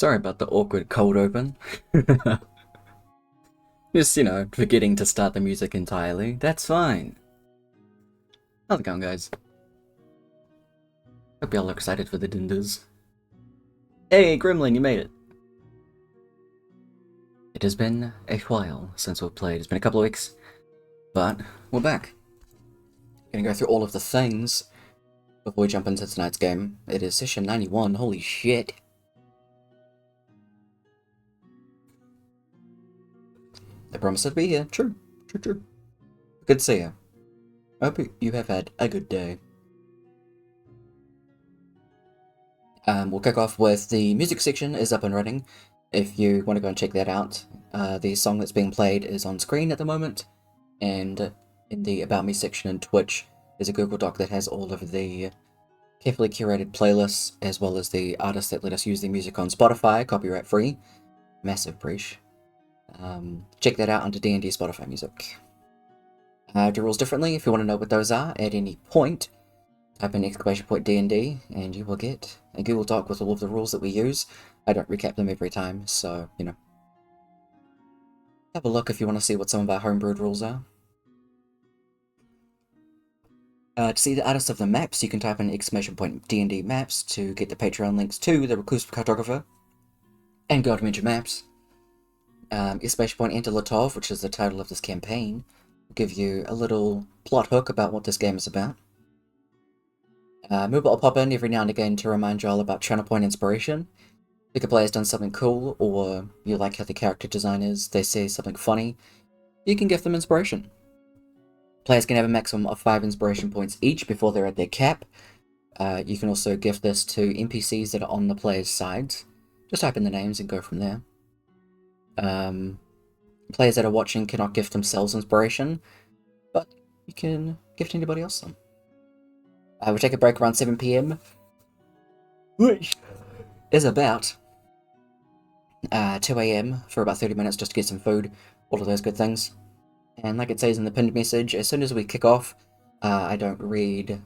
Sorry about the awkward cold open. Just, forgetting to start the music entirely. That's fine. How's it going, guys? Hope y'all are excited for the dinders. Hey, Gremlin, you made it! It has been a while since we've played. It's been a couple of weeks, but we're back. Gonna go through all of the things before we jump into tonight's game. It is session 91, holy shit. I promised to be here. True. Good to see you. I hope you have had a good day. We'll kick off with the music section is up and running. If you want to go and check that out, the song that's being played is on screen at the moment, and in the About Me section in Twitch, there's a Google Doc that has all of the carefully curated playlists, as well as the artists that let us use their music on Spotify, copyright free. Massive preach. Check that out under D&D Spotify music. Do rules differently. If you want to know what those are at any point, type in !D&D and you will get a Google Doc with all of the rules that we use. I don't recap them every time, so, have a look if you want to see what some of our homebrewed rules are. To see the artists of the maps, you can type in !D&D maps to get the Patreon links to the Reclusive Cartographer and God Mention Maps. End of Latov, which is the title of this campaign, will give you a little plot hook about what this game is about. Mooba will pop in every now and again to remind you all about channel point inspiration. If a player's done something cool, or you like how the character design is, they say something funny, you can give them inspiration. Players can have a maximum of 5 inspiration points each before they're at their cap. You can also give this to NPCs that are on the player's sides. Just type in the names and go from there. Players that are watching cannot gift themselves inspiration, but you can gift anybody else some. We'll take a break around 7 PM, which is about 2 AM for about 30 minutes just to get some food, all of those good things. And like it says in the pinned message, as soon as we kick off, I don't read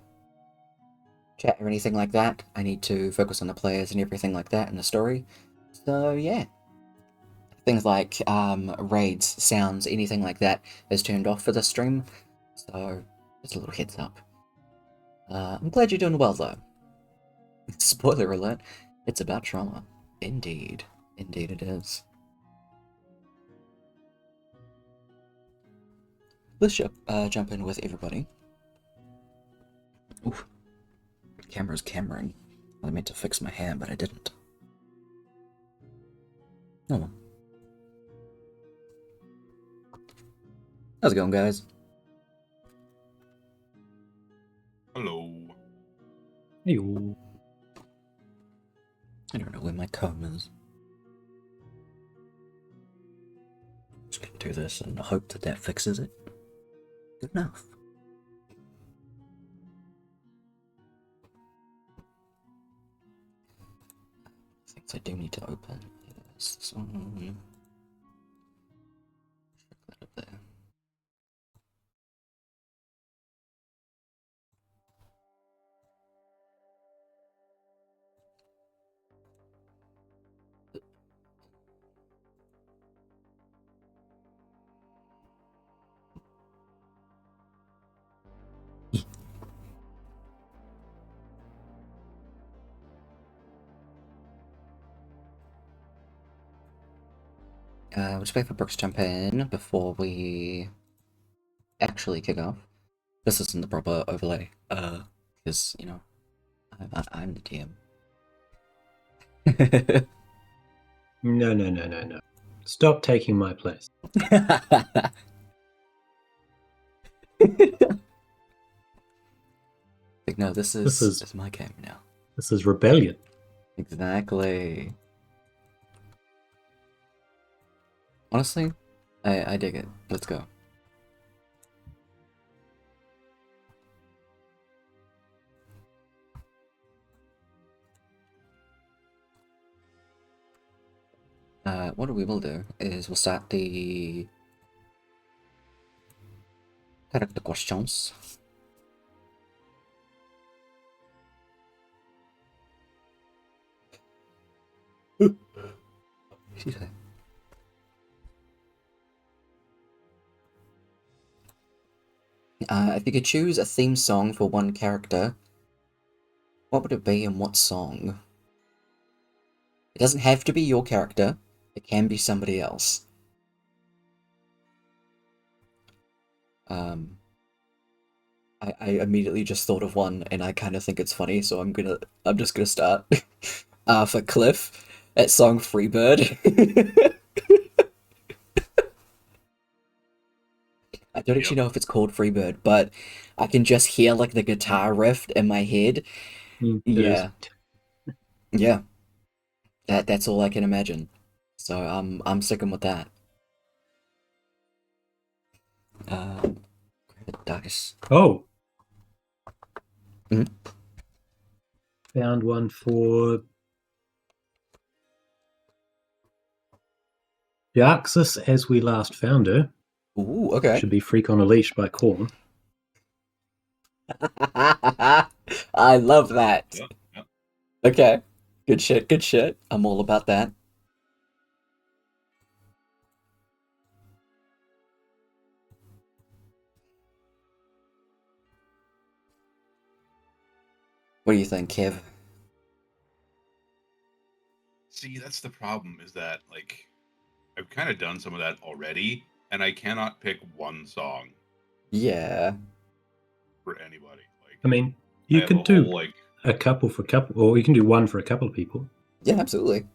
chat or anything like that. I need to focus on the players and everything like that in the story. So yeah. Things like raids, sounds, anything like that is turned off for this stream. So just a little heads up. I'm glad you're doing well though. Spoiler alert, it's about trauma. Indeed. Indeed it is. Let's jump in with everybody. Oof. Camera's cameraing. I meant to fix my hair, but I didn't. Oh well. How's it going, guys? Hello. Hey. I don't know where my comb is. Just gonna do this and hope that that fixes it. Good enough. Things I do need to open. Yes, this one. Check that up there. We'll just wait for Brooks to jump in before we actually kick off. This isn't the proper overlay, because, I'm the DM. No. Stop taking my place. Like, no, this is my game now. This is rebellion. Exactly. Honestly, I dig it. Let's go. What we will do is we'll start the character questions. If you could choose a theme song for one character, what would it be and what song? It doesn't have to be your character, it can be somebody else. I immediately just thought of one and I kind of think it's funny, so I'm just gonna start. For Cliff, that song Freebird. I don't actually know if it's called Freebird, but I can just hear like the guitar riff in my head. It is. Yeah, yeah. That's all I can imagine. So I'm sticking with that. Dice. Oh, Mhm. found one for Deoxys as we last found her. Ooh, okay. Should be Freak on a Leash by Korn. I love that. Yep. Okay. Good shit, good shit. I'm all about that. What do you think, Kev? See, that's the problem, is that like I've kind of done some of that already, and I cannot pick one song Yeah. for anybody. Like I mean, I you have a could do whole like a couple for couple, or you can do one for a couple of people. Yeah, absolutely.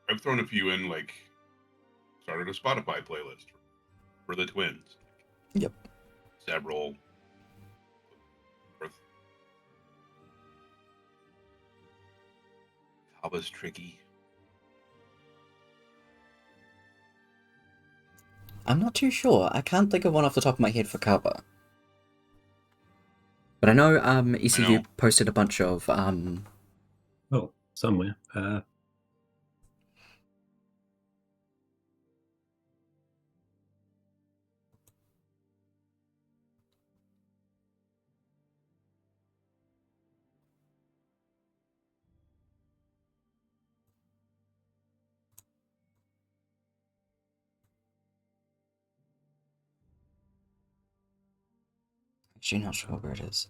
I've thrown a few in, like started a Spotify playlist for the twins. Yep. Several. Kava's tricky. I'm not too sure. I can't think of one off the top of my head for cover. But I know I ECU know. posted a bunch of Oh, somewhere. actually not sure where it is.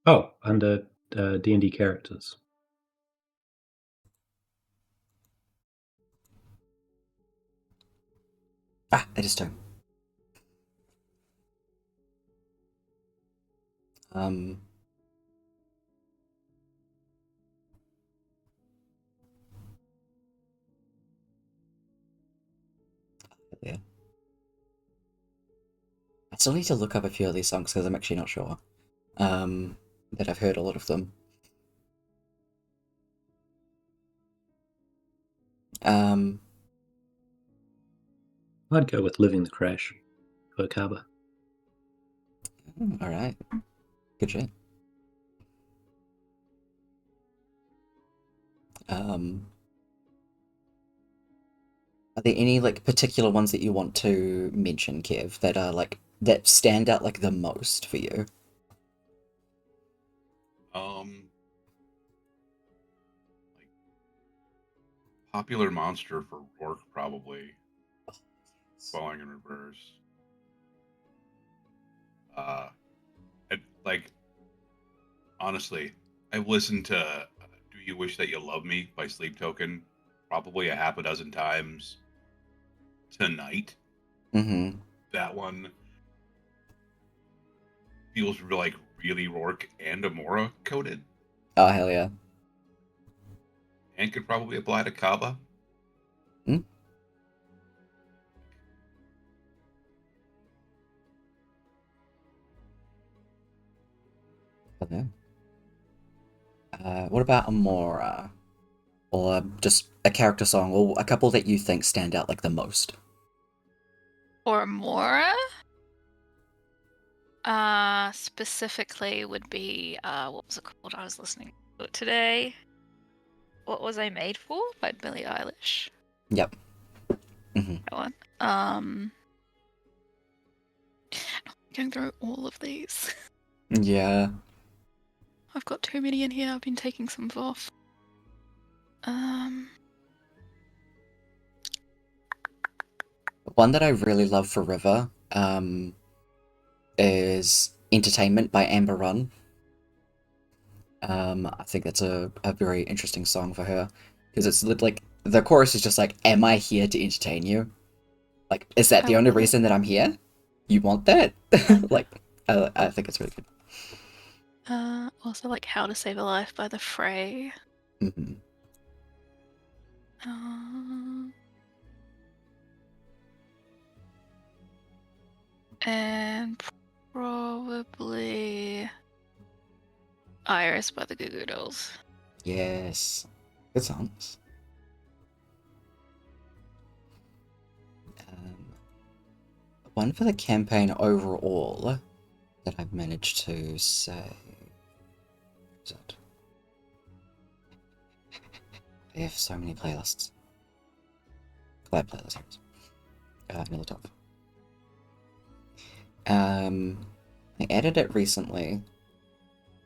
Oh, under D&D characters. Ah, it is too. Um yeah. I still need to look up a few of these songs because I'm actually not sure. That I've heard a lot of them. Um I'd go with Living the Crash for Kaba. alright. Good shit. Are there any like particular ones that you want to mention, Kev, that are like that stand out like the most for you? Like Popular Monster for Rourke, probably. Falling in Reverse. Like honestly, I've listened to "Do You Wish That You Love Me" by Sleep Token probably a half a dozen times tonight. Mm-hmm. That one feels like really Rourke and Amora coded, Oh hell yeah. and could probably apply to Kaba. Hmm? Okay. What about Amora? Or just a character song, or a couple that you think stand out like the most? Or Mora? Specifically would be, what was it called? I was listening to it today. What Was I Made For? By Billie Eilish. Yep. Mm-hmm. That one. Going through all of these. Yeah. I've got too many in here. I've been taking some off. One that I really love for River is Entertainment by Amber Run. I think that's a very interesting song for her. Because it's like, the chorus is just like, am I here to entertain you? Like, is that the only reason that I'm here? You want that? Like, I think it's really good. Also like How to Save a Life by The Fray. Mm-hmm. And probably Iris by the Goo Goo Dolls. Yes. Good songs. One for the campaign overall that I've managed to say. Is it? I have so many playlists. Collab playlists. End of Latov. I added it recently.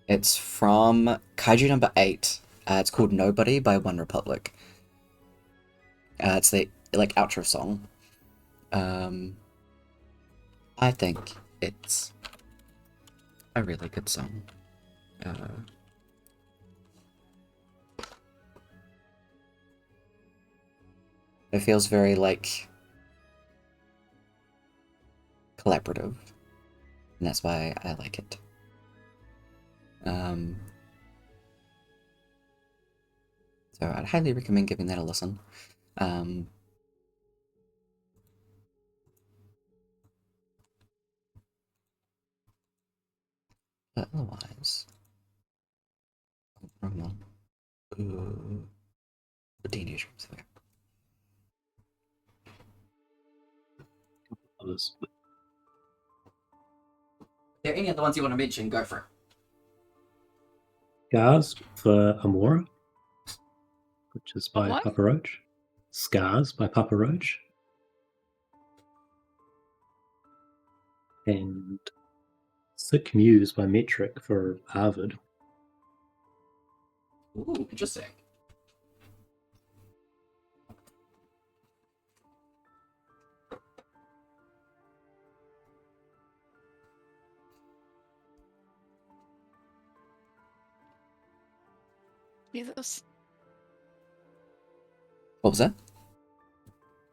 It's from Kaiju number 8. It's called Nobody by One Republic. It's the like outro song. I think it's a really good song. It feels very like collaborative, and that's why I like it. So I'd highly recommend giving that a listen. But otherwise, wrong one. The D&D streams. Okay. Others. Are there any other ones you want to mention? Go for it. Scars for Amora, which is by What? Papa Roach. Scars by Papa Roach. And Sick Muse by Metric for Harvard. Ooh, interesting. Jesus. What was that?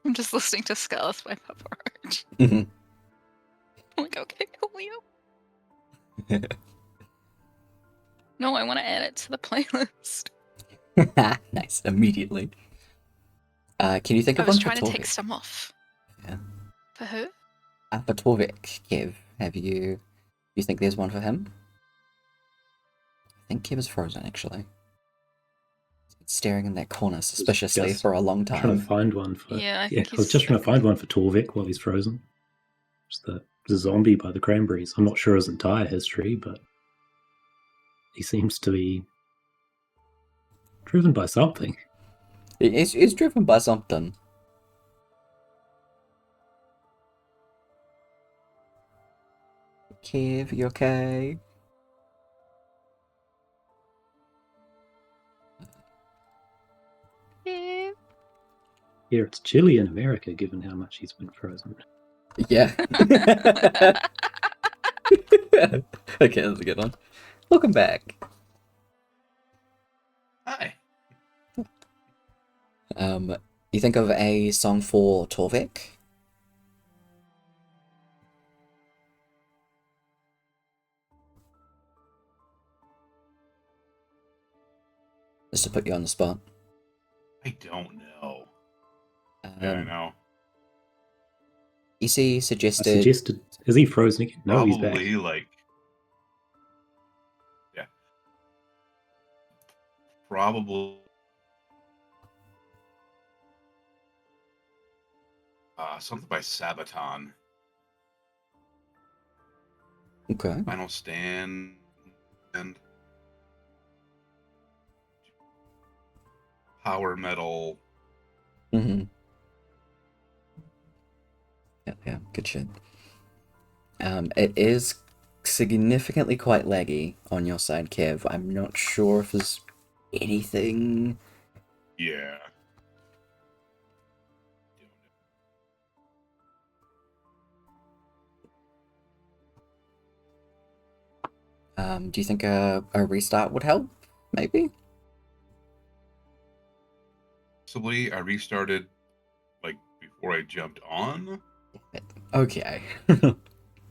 I'm just listening to Scars by Papa Roach. Mm-hmm. I'm like, okay, Julio. No, I want to add it to the playlist. Nice, immediately. Can you think I of was one for trying to take Torvik? some off. Yeah. For who? For Torvik, Kev, you think there's one for him? I think Kev is frozen, actually. He's been staring in that corner suspiciously just for a long Trying to time. find one for. Yeah, I I think was just he's trying to find one for Torvik while he's frozen. Just the zombie by the Cranberries. I'm not sure his entire history, but he seems to be driven by something. It's driven by something. Kev, you okay? Yeah. Here it's chilly in America, given how much he's been frozen. Yeah. Okay, that's a good one. Welcome back. Hi. You think of a song for Torvik? Just to put you on the spot. I don't know. Yeah, I know. Ece I suggested... suggested, is he frozen again? No, he's back. Probably like, yeah. Probably something by Sabaton. Okay. Final Stand and power metal. Mm-hmm. Yeah, good shit. It is significantly quite laggy on your side, Kev. I'm not sure if there's anything. Yeah. Do you think a restart would help? Maybe? Possibly, I restarted like before I jumped on. Okay.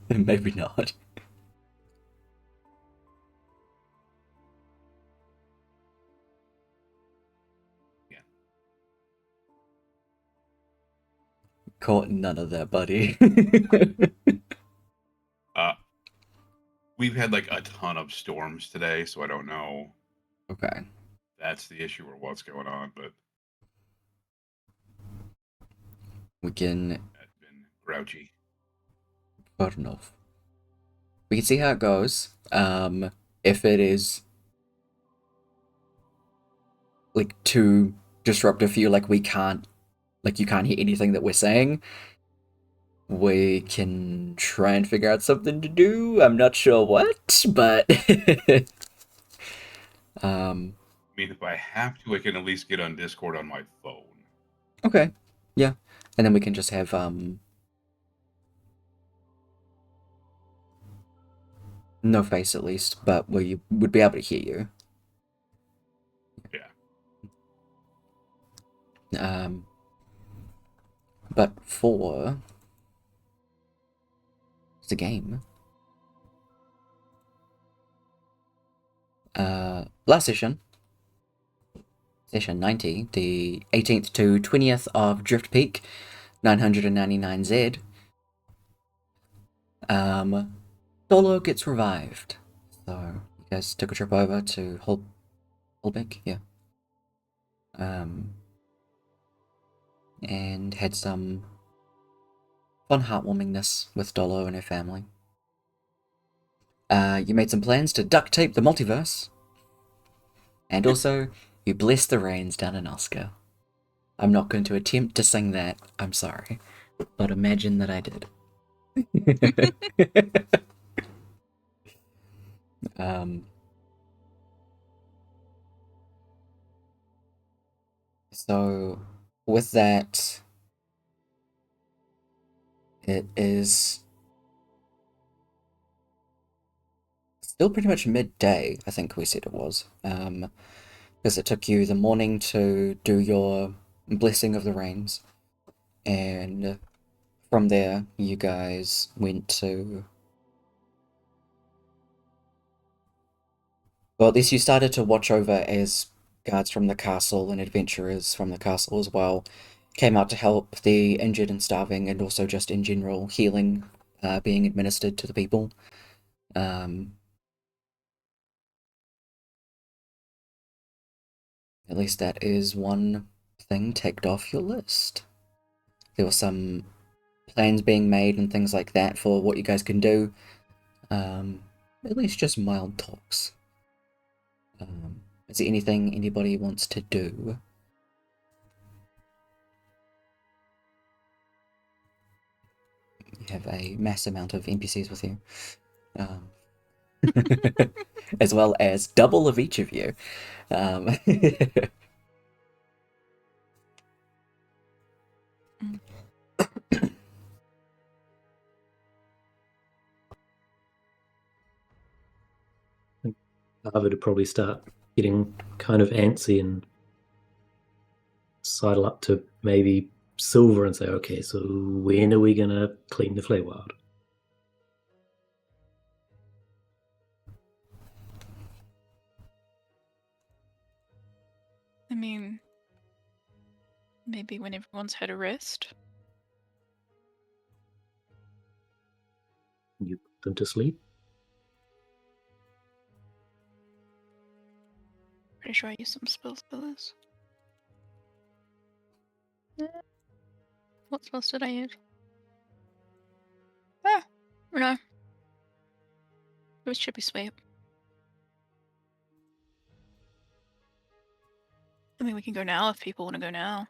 Maybe not. Yeah. Caught none of that, buddy. We've had like a ton of storms today, so I don't know Okay. if that's the issue or what's going on, but We can... I've been grouchy. Fair enough. We can see how it goes. If it is like too disruptive for you, like you can't hear anything that we're saying, we can try and figure out something to do. I'm not sure what, but I mean, if I have to, I can at least get on Discord on my phone. okay. Yeah. And then we can just have no face at least, but we would be able to hear you. Yeah. But for the game, last session, session 90, the 18th to 20th of Drift Peak, 999Z, Dolo gets revived. So you guys took a trip over to Holbeck, yeah. And had some fun heartwarmingness with Dolo and her family. You made some plans to duct tape the multiverse. And also, you blessed the rains down in Oscar. I'm not going to attempt to sing that, I'm sorry. But imagine that I did. So, with that, it is still pretty much midday, I think we said it was. Because it took you the morning to do your blessing of the rains. And from there, you guys went to... Well, at least you started to watch over as guards from the castle and adventurers from the castle as well came out to help the injured and starving, and also just in general healing being administered to the people. At least that is one thing ticked off your list. There were some plans being made and things like that for what you guys can do. At least just mild talks. Is there anything anybody wants to do? You have a mass amount of NPCs with you. As well as double of each of you. Harvard would probably start getting kind of antsy and sidle up to maybe Silver and say, okay, so when are we going to clean the Feywild? I mean, maybe when everyone's had a rest. You put them to sleep? Pretty sure I used some spells for this. What spells did I use? Ah, no. It should be sweet. I mean, we can go now if people want to go now.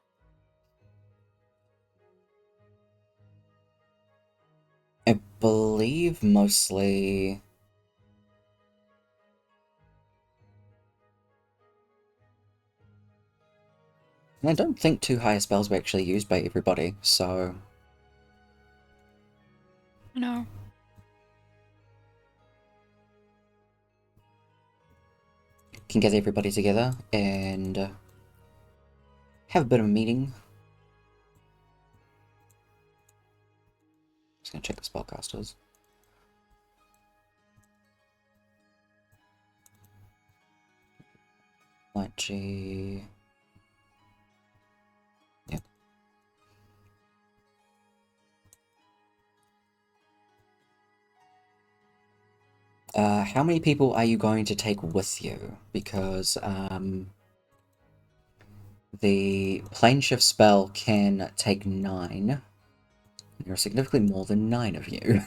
I believe mostly And I don't think 2 higher spells were actually used by everybody, so... No. Can get everybody together and have a bit of a meeting. Just gonna check the spellcasters. Light G. Yep. How many people are you going to take with you? Because the plane shift spell can take 9. There are significantly more than 9 of you.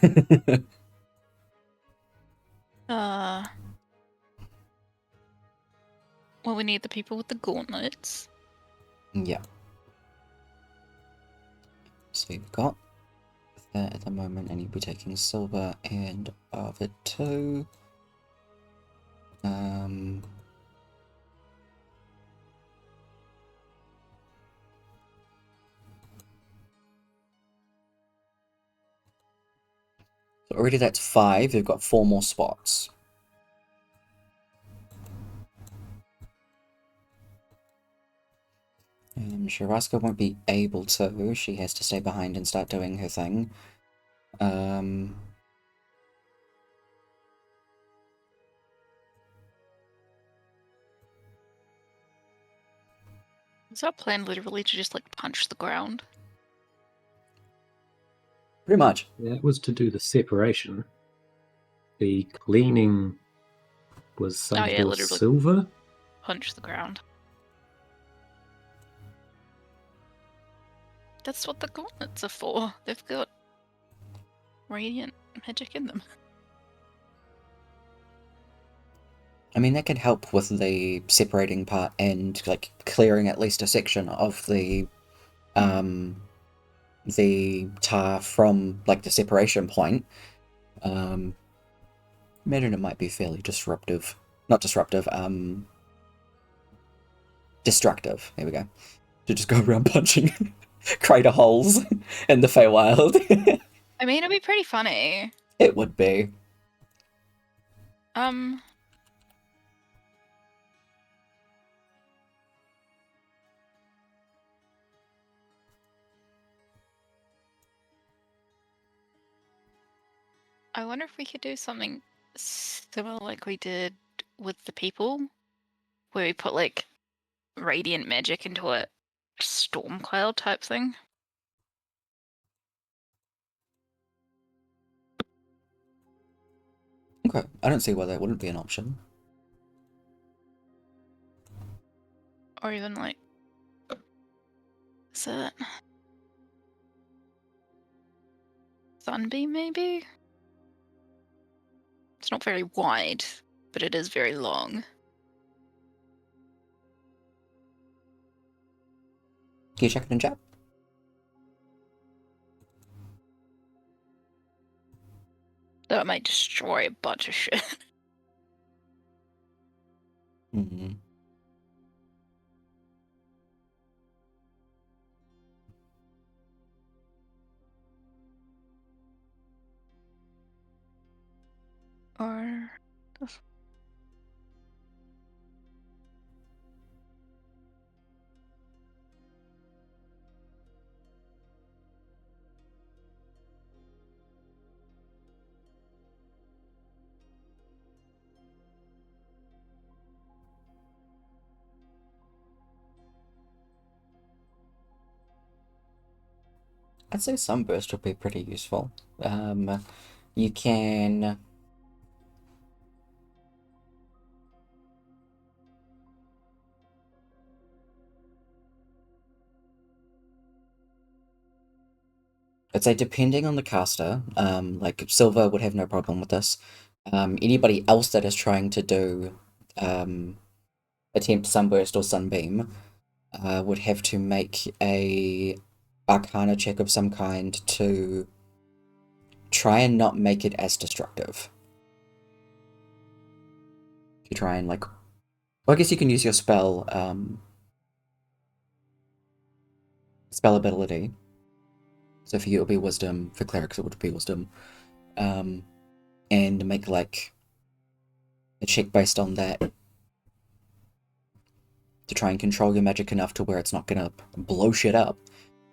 Well, we need the people with the gauntlets. Yeah. So you've got that at the moment, and you'll be taking silver and Arvid too. So already that's 5. You've got 4 more spots. Shiraska won't be able to. She has to stay behind and start doing her thing. Is our plan literally to just like punch the ground? Pretty much. That was to do the separation. The cleaning was some yeah, for literally. silver. Punch the ground. That's what the gauntlets are for. They've got radiant magic in them. I mean, that could help with the separating part and, like, clearing at least a section of the tar from, like, the separation point. Imagine it might be fairly disruptive. Not disruptive, destructive. There we go. To just go around punching crater holes in the Feywild. I mean, it'd be pretty funny. It would be. I wonder if we could do something similar like we did with the people, where we put like radiant magic into a storm cloud type thing. Okay, I don't see why that wouldn't be an option. Or even like, is it Sunbeam maybe? It's not very wide, but it is very long. Can you check it in chat? That might destroy a bunch of shit. Mm-hmm. Or I'd say Sunburst would be pretty useful. You can... I'd say depending on the caster, like Silver would have no problem with this. Anybody else that is trying to do attempt Sunburst or Sunbeam would have to make a Arcana check of some kind to try and not make it as destructive. To try and like... Well, I guess you can use your spell spell ability. So for you it'll be wisdom, for clerics it would be wisdom. And make like a check based on that to try and control your magic enough to where it's not gonna blow shit up,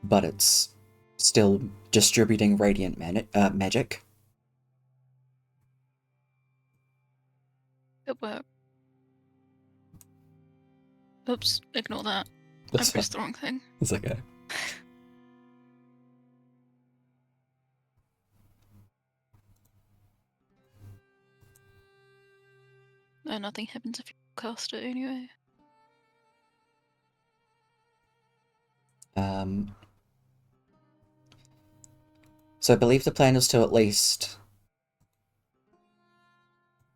but it's still distributing radiant magic. Good work. Oops, ignore that. That's I pressed the wrong thing. It's okay. No, nothing happens if you cast it anyway. So I believe the plan is to at least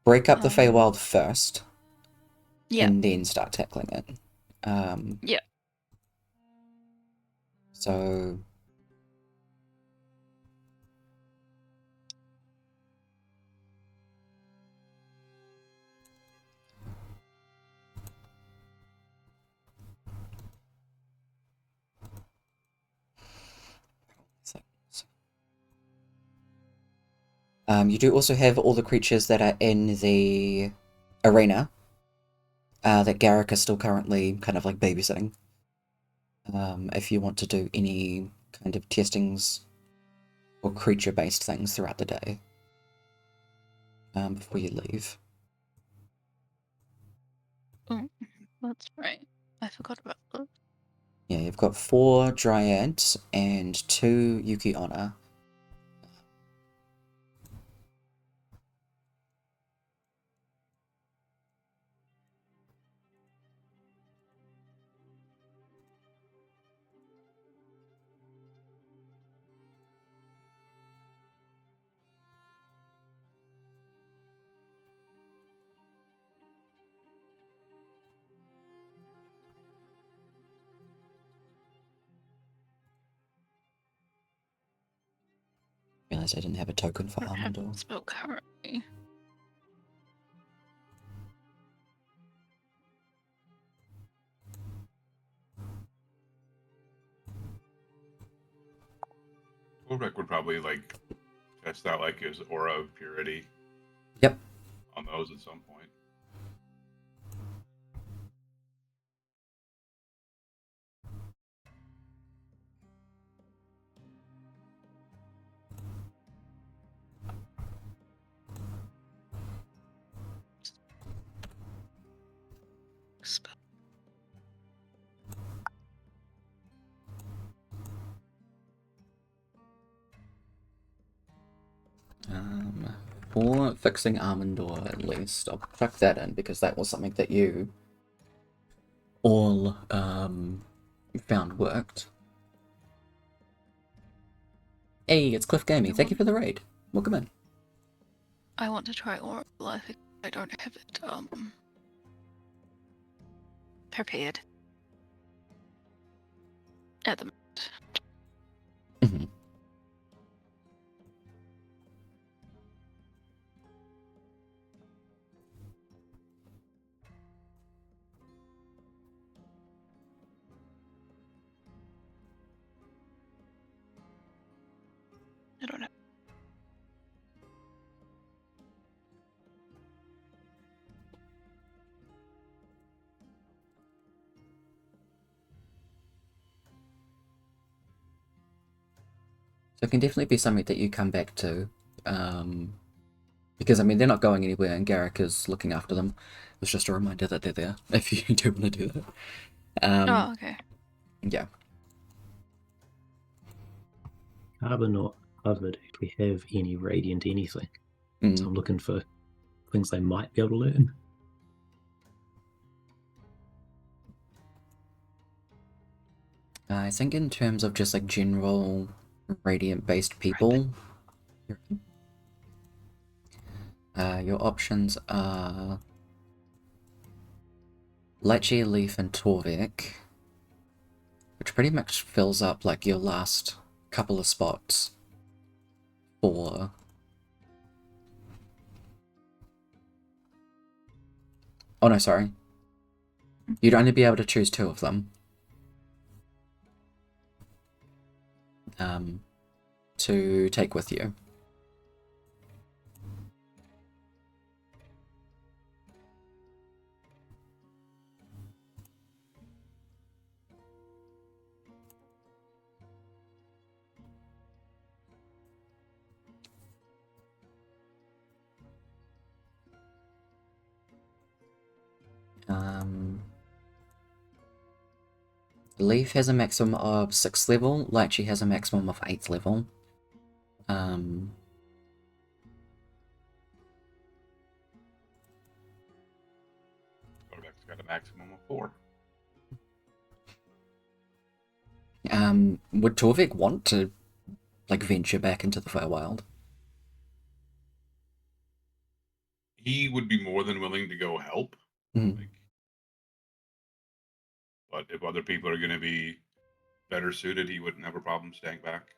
break up the Feywild first, Yeah. and then start tackling it. Yeah. So you do also have all the creatures that are in the arena that Garrick is still currently kind of like babysitting. If you want to do any kind of testings or creature-based things throughout the day before you leave. Oh, that's right. I forgot about that. Yeah, you've got 4 Dryads and 2 Yuki Onna. Realised I didn't have a token for I don't have Armandor. it spelled currently. Ulrich would probably like test out like his aura of purity. Yep. On those at some point. Spell. For fixing Armandor, at least, I'll chuck that in because that was something that you all found worked. Hey, it's Cliff Gaming. Thank you for the raid. Welcome in. I want to try Aura of Life. I don't have it prepared at the moment. Mhm. I don't know. So it can definitely be something that you come back to. Because, I mean, they're not going anywhere and Garrick is looking after them. It's just a reminder that they're there, if you do want to do that. Oh, okay. Yeah. Harbour not covered actually have any radiant anything. So I'm looking for things they might be able to learn. I think in terms of just like general radiant-based people, your options are Lecce, Leaf, and Torvik, which pretty much fills up like your last couple of spots for oh no, sorry. You'd only be able to choose 2 of them. to take with you. Leaf has a maximum of 6th level, Lychee has a maximum of 8th level. Quarterback's got a maximum of 4. Would Torvik want to, like, venture back into the Feywild? He would be more than willing to go help. Mm. Like, but if other people are going to be better suited, he wouldn't have a problem staying back.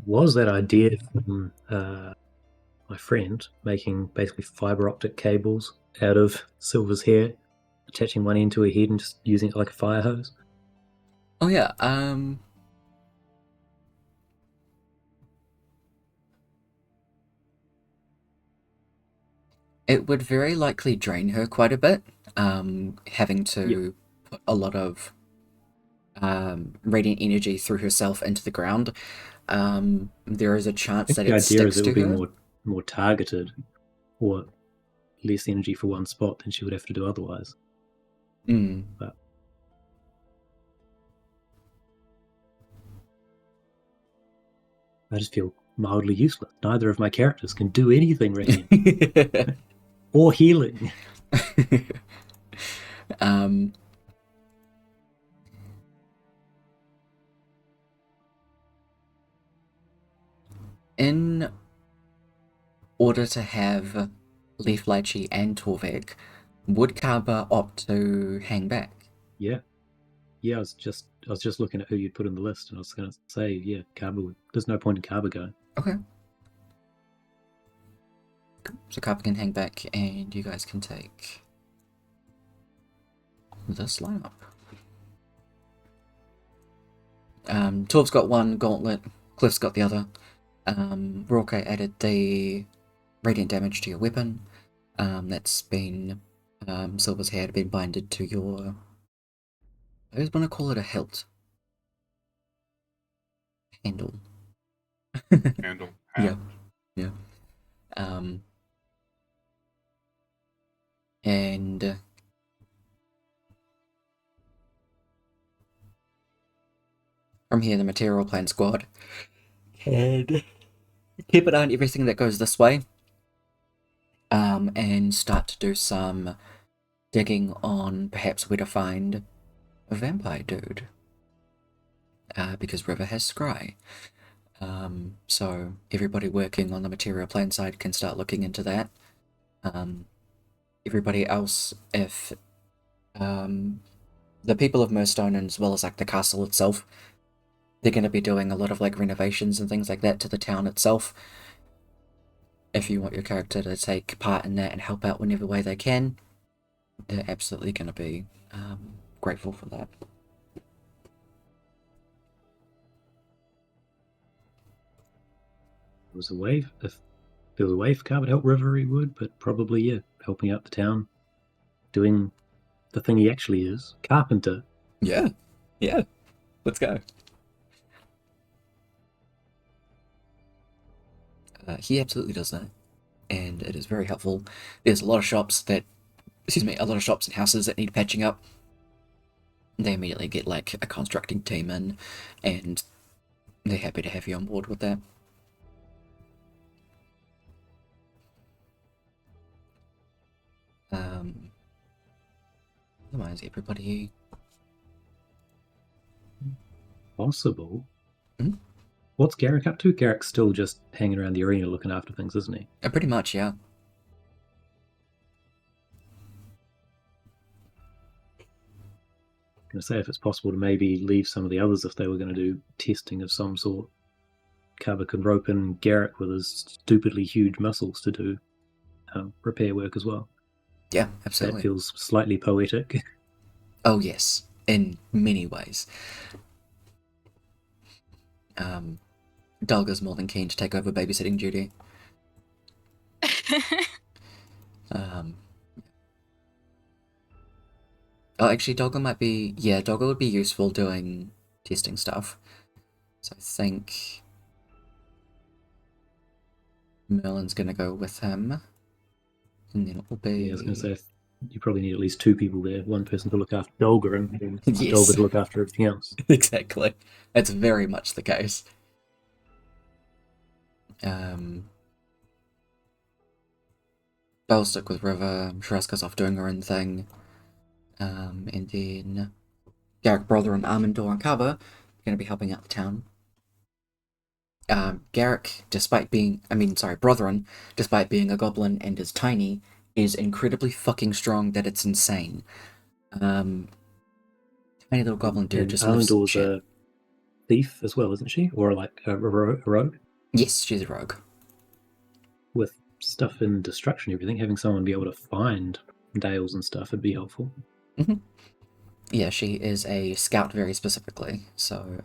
Was that idea from my friend making basically fiber optic cables out of Silver's hair, attaching one end to her head and just using it like a fire hose? Oh yeah, it would very likely drain her quite a bit, having to put a lot of radiant energy through herself into the ground. There is a I chance think that the it idea is sticks it to would be her. more targeted, or less energy for one spot than she would have to do otherwise. Mm. But I just feel mildly useless. Neither of my characters can do anything radiant or healing. In order to have Leaf Lychee and Torvik, would Kaba opt to hang back? Yeah. I was just looking at who you'd put in the list, and I was going to say, yeah, Kaba. There's no point in Kaba going. Okay. So Kaba can hang back, and you guys can take this lineup. Torv's got one gauntlet, Cliff's got the other. Brooke added the radiant damage to your weapon. That's been Silver's had been binded to your. I always want to call it a hilt. Handle. Handle. Yeah. And from here, the material plan squad can keep an eye on everything that goes this way, and start to do some digging on perhaps where to find a vampire dude, because River has scry. So everybody working on the material plan side can start looking into that. Everybody else, if the people of Moorstone, as well as like the castle itself, they're going to be doing a lot of like renovations and things like that to the town itself. If you want your character to take part in that and help out whenever way they can, they're absolutely going to be grateful for that. If there was a way for Kaba to help River, he would, but probably, yeah, helping out the town, doing the thing he actually is, carpenter. Yeah. Let's go. He absolutely does that, and it is very helpful. There's a lot of shops and houses that need patching up. They immediately get like a constructing team in, and they're happy to have you on board with that. Otherwise, everybody. Possible. Hmm? What's Garrick up to? Garrick's still just hanging around the arena looking after things, isn't he? Pretty much, yeah. I'm going to say if it's possible to maybe leave some of the others if they were going to do testing of some sort. Carver could rope in Garrick with his stupidly huge muscles to do repair work as well. Yeah, That absolutely. feels slightly poetic. Oh, yes. In many ways. Dulga's more than keen to take over babysitting duty. Oh, actually, Doggle might be... Yeah, Doggle would be useful doing testing stuff. So I think... Merlin's gonna go with him. And then it will be... Yeah, I was going to say you probably need at least 2 people there. One person to look after Dolga and Yes. Dolga to look after everything else. Exactly. That's very much the case. Bell'll stick with River. Sharaska's off doing her own thing. And then Garrick, Brother, and Armandor and Carver are going to be helping out the town. Garrick, despite being... Brotherin, despite being a goblin and is tiny, is incredibly fucking strong that it's insane. Tiny little goblin dude And just lifts some Armandor's shit. a thief as well, isn't she? Or like a rogue? Yes, she's a rogue. With stuff in destruction and everything, having someone be able to find Dales and stuff would be helpful. Mm-hmm. Yeah, she is a scout very specifically, so...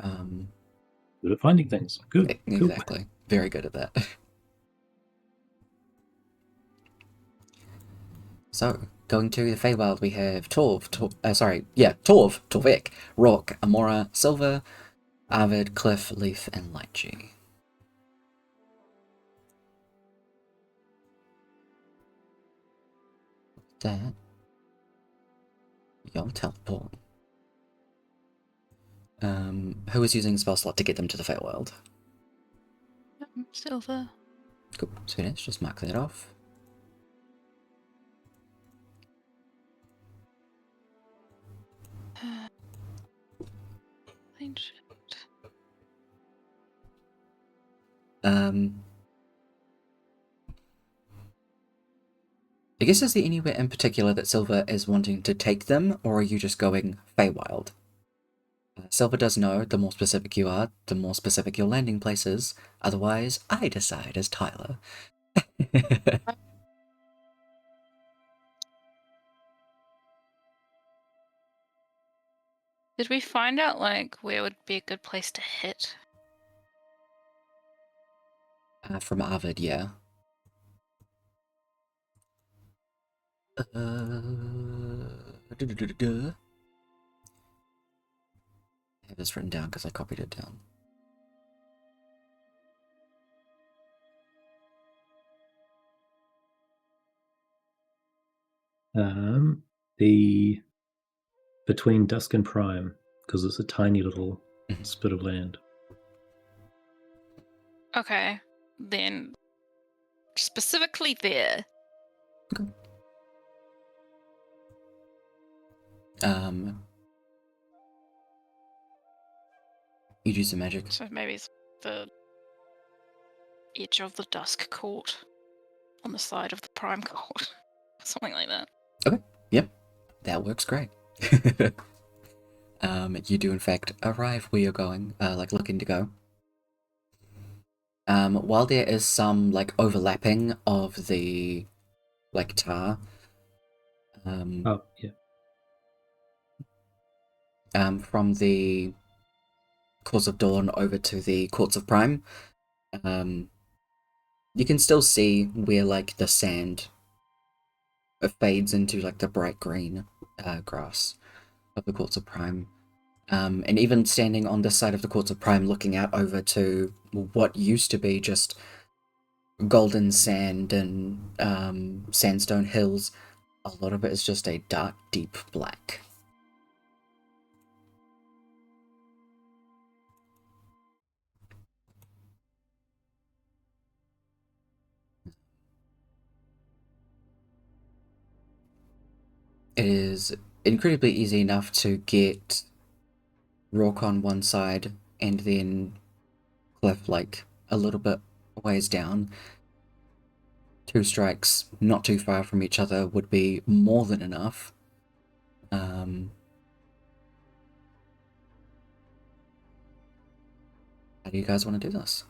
Good at finding things. Good. Exactly. Cool. Very good at that. So, going to the Feywild, we have Torvik, Rock, Amora, Silver, Arvid, Cliff, Leaf, and Lychee. That you'll teleport. Who is using spell slot to get them to the Feywild? Silver. Cool. So let's just mark that off. Ancient. I guess, is there anywhere in particular that Silver is wanting to take them, or are you just going Feywild? Silver does know, the more specific you are, the more specific your landing place is. Otherwise, I decide as Tyler. Did we find out, like, where would be a good place to hit? From Arvid, yeah. I have this written down because I copied it down. The between Dusk and Prime, because it's a tiny little spit of land. Okay, then specifically there. Okay. You do some magic. So maybe it's the edge of the Dusk Court on the side of the Prime Court. Something like that. Okay, yep. That works great. You do in fact arrive where you're going, looking to go. While there is some, overlapping of the, tar, Oh, yeah. from the Courts of Dawn over to the Courts of Prime, you can still see where, the sand fades into, the bright green grass of the Courts of Prime. And even standing on this side of the Courts of Prime, looking out over to what used to be just golden sand and sandstone hills, a lot of it is just a dark, deep black. It is incredibly easy enough to get Rourke on one side and then Cliff like a little bit ways down. 2 strikes not too far from each other would be more than enough. How do you guys want to do this?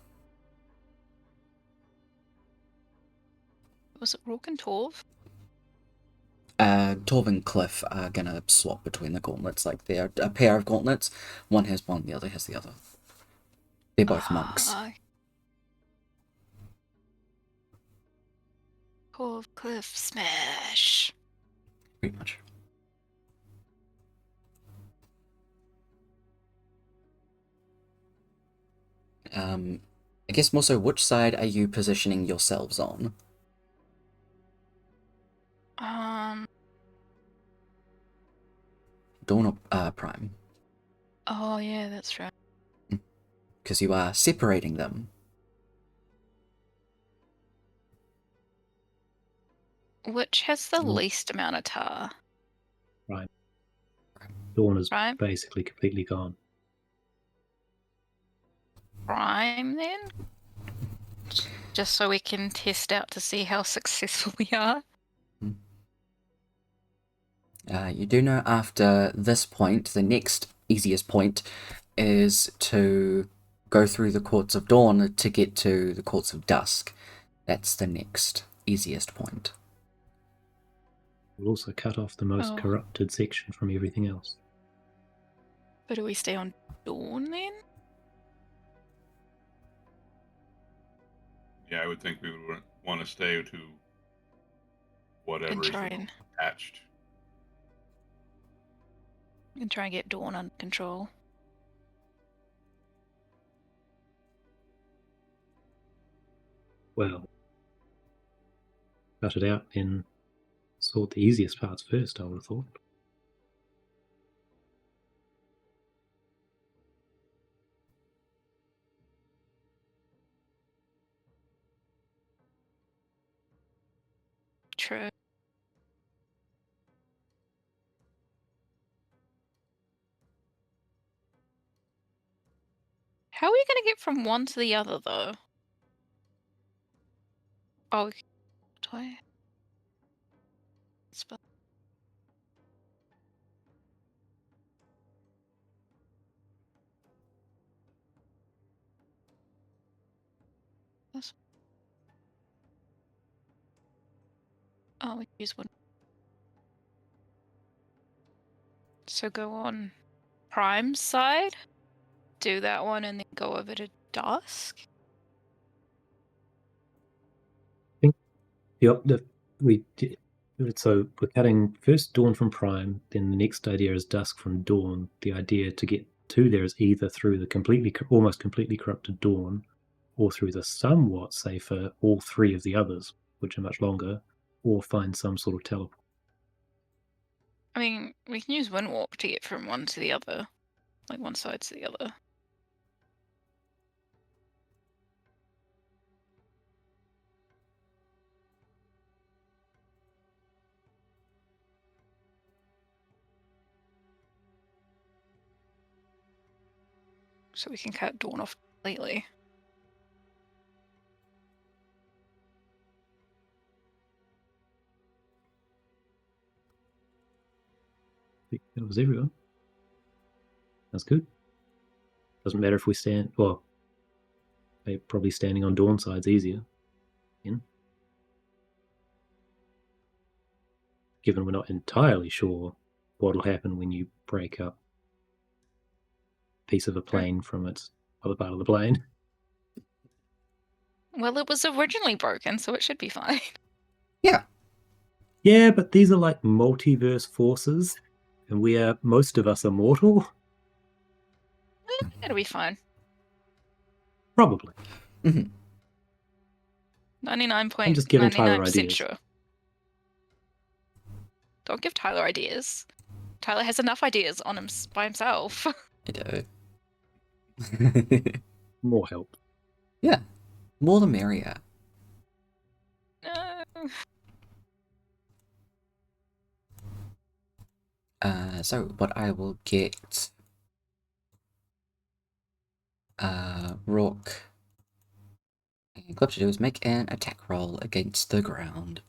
Was it Rourke and Torv? Torv and Cliff are gonna swap between the gauntlets, like they're a pair of gauntlets. One has one, the other has the other. They're both monks. Torv, Cliff, smash. Pretty much. I guess more so, which side are you positioning yourselves on? Dawn or Prime? Oh yeah, that's right. Because you are separating them. Which has the Oh. least amount of tar? Dawn is Prime? basically completely gone. Prime then? Just so we can test out to see how successful we are. You do know after this point, the next easiest point is to go through the Courts of Dawn to get to the Courts of Dusk. That's the next easiest point. We'll also cut off the most corrupted section from everything else. But do we stay on Dawn then? Yeah, I would think we would want to stay to whatever is attached. And try and get Dawn under control. Well, cut it out and sort the easiest parts first, I would have thought. True. How are we going to get from one to the other, though? Oh, do I? Spell. Oh, we use one. So go on Prime's side, do that one, and then go over to Dusk. So we're cutting first Dawn from Prime, then the next idea is Dusk from Dawn. The idea to get to there is either through the almost completely corrupted Dawn, or through the somewhat safer all 3 of the others, which are much longer, or find some sort of teleport. I mean, we can use Windwalk to get from one to the other, like one side to the other. So we can cut Dawn off completely. That was everyone. That's good. Doesn't matter if we stand. Well, probably standing on Dawn side's easier. Given we're not entirely sure what'll happen when you break up a piece of a plane from its other part of the plane. Well, it was originally broken, so it should be fine. Yeah. Yeah, but these are like multiverse forces, and most of us are mortal. It'll be fine. Probably. 99.99% sure. Don't give Tyler ideas. Tyler has enough ideas on him by himself. I do. More help. Yeah. More the merrier. No. So what I will get Rook and Clip to do is make an attack roll against the ground.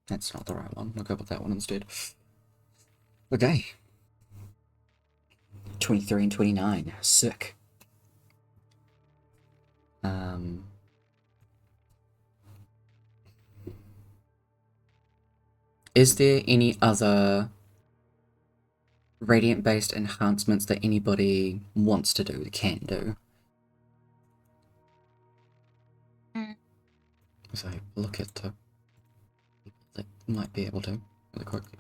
That's not the right one. I'll go with that one instead. Okay. 23 and 29. Sick. Is there any other radiant-based enhancements that anybody wants to do, can do? So look at the people that might be able to really quickly.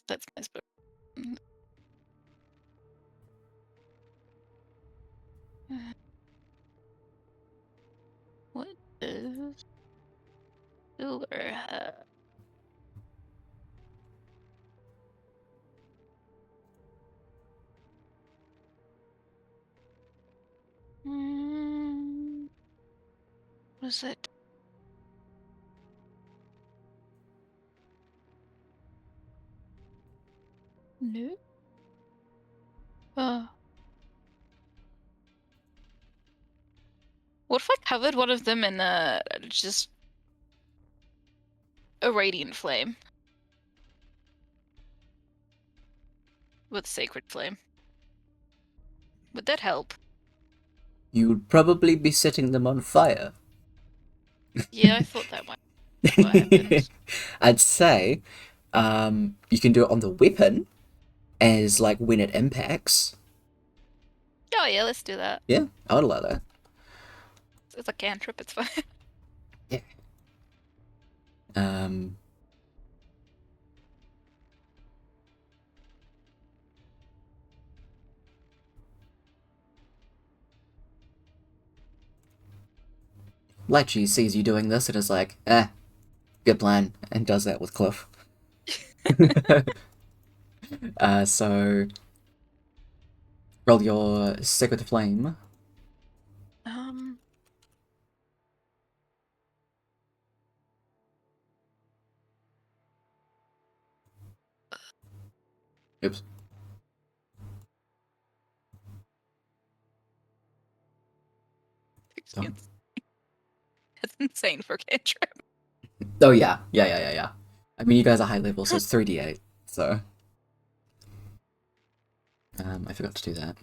That's my spook. What does Silver have? Was it? No. What if I covered one of them in just a radiant flame with sacred flame? Would that help? You would probably be setting them on fire. Yeah, I thought that might be what happens. I'd say you can do it on the weapon as like when it impacts. Oh yeah, let's do that. Yeah, I would allow that. It's a cantrip, it's fine. Yeah. Lechy sees you doing this and is like, good plan, and does that with Cliff. So roll your stick with the flame. Oops. Oh. That's insane for cantrip. Oh yeah. I mean, you guys are high level, so it's 3d8. So I forgot to do that.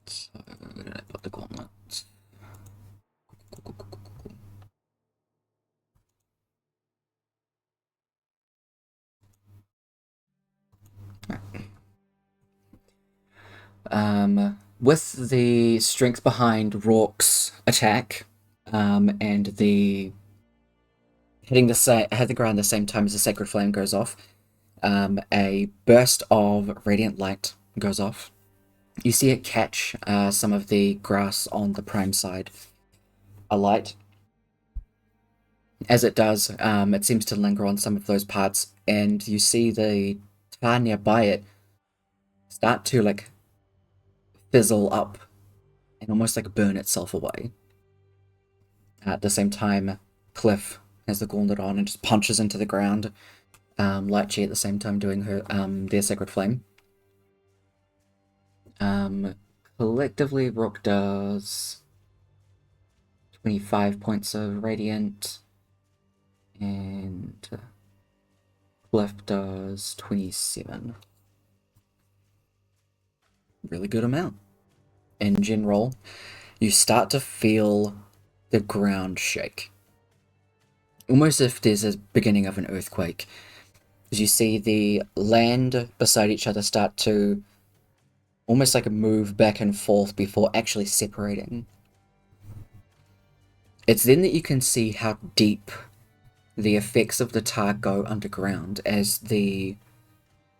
So where did I put the gauntlet? With the strength behind Rourke's attack, and the hitting the ground the same time as the sacred flame goes off, a burst of radiant light goes off. You see it catch some of the grass on the prime side alight. As it does, it seems to linger on some of those parts, and you see the tar nearby it start to like fizzle up and almost like burn itself away. At the same time, Cliff has the gauntlet on and just punches into the ground. Lychee at the same time doing her their sacred flame. Collectively, Rook does 25 points of radiant, and Cliff does 27. Really good amount. In general, you start to feel the ground shake. Almost if there's a beginning of an earthquake. As you see the land beside each other start to almost like move back and forth before actually separating. It's then that you can see how deep the effects of the tar go underground as the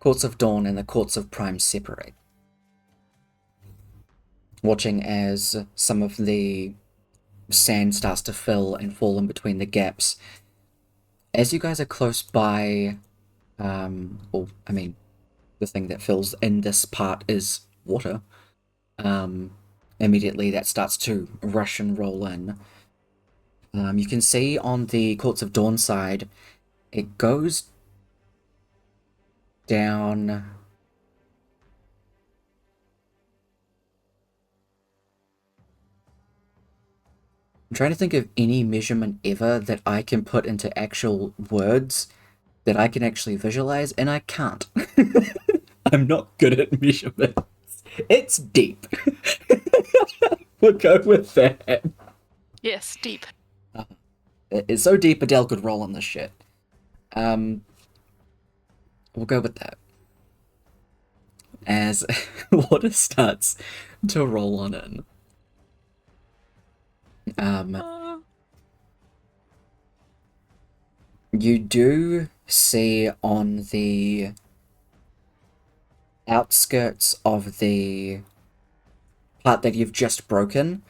Courts of Dawn and the Courts of Prime separate. Watching as some of the sand starts to fill and fall in between the gaps, As you guys are close by, or I mean, the thing that fills in this part is water. Immediately that starts to rush and roll in. You can see on the Courts of Dawn side, it goes down. I'm trying to think of any measurement ever that I can put into actual words that I can actually visualize, and I can't. I'm not good at measurements. It's deep. We'll go with that. Yes, deep. It's so deep Adele could roll on this shit. We'll go with that. As water starts to roll on in. You do see on the outskirts of the part that you've just broken,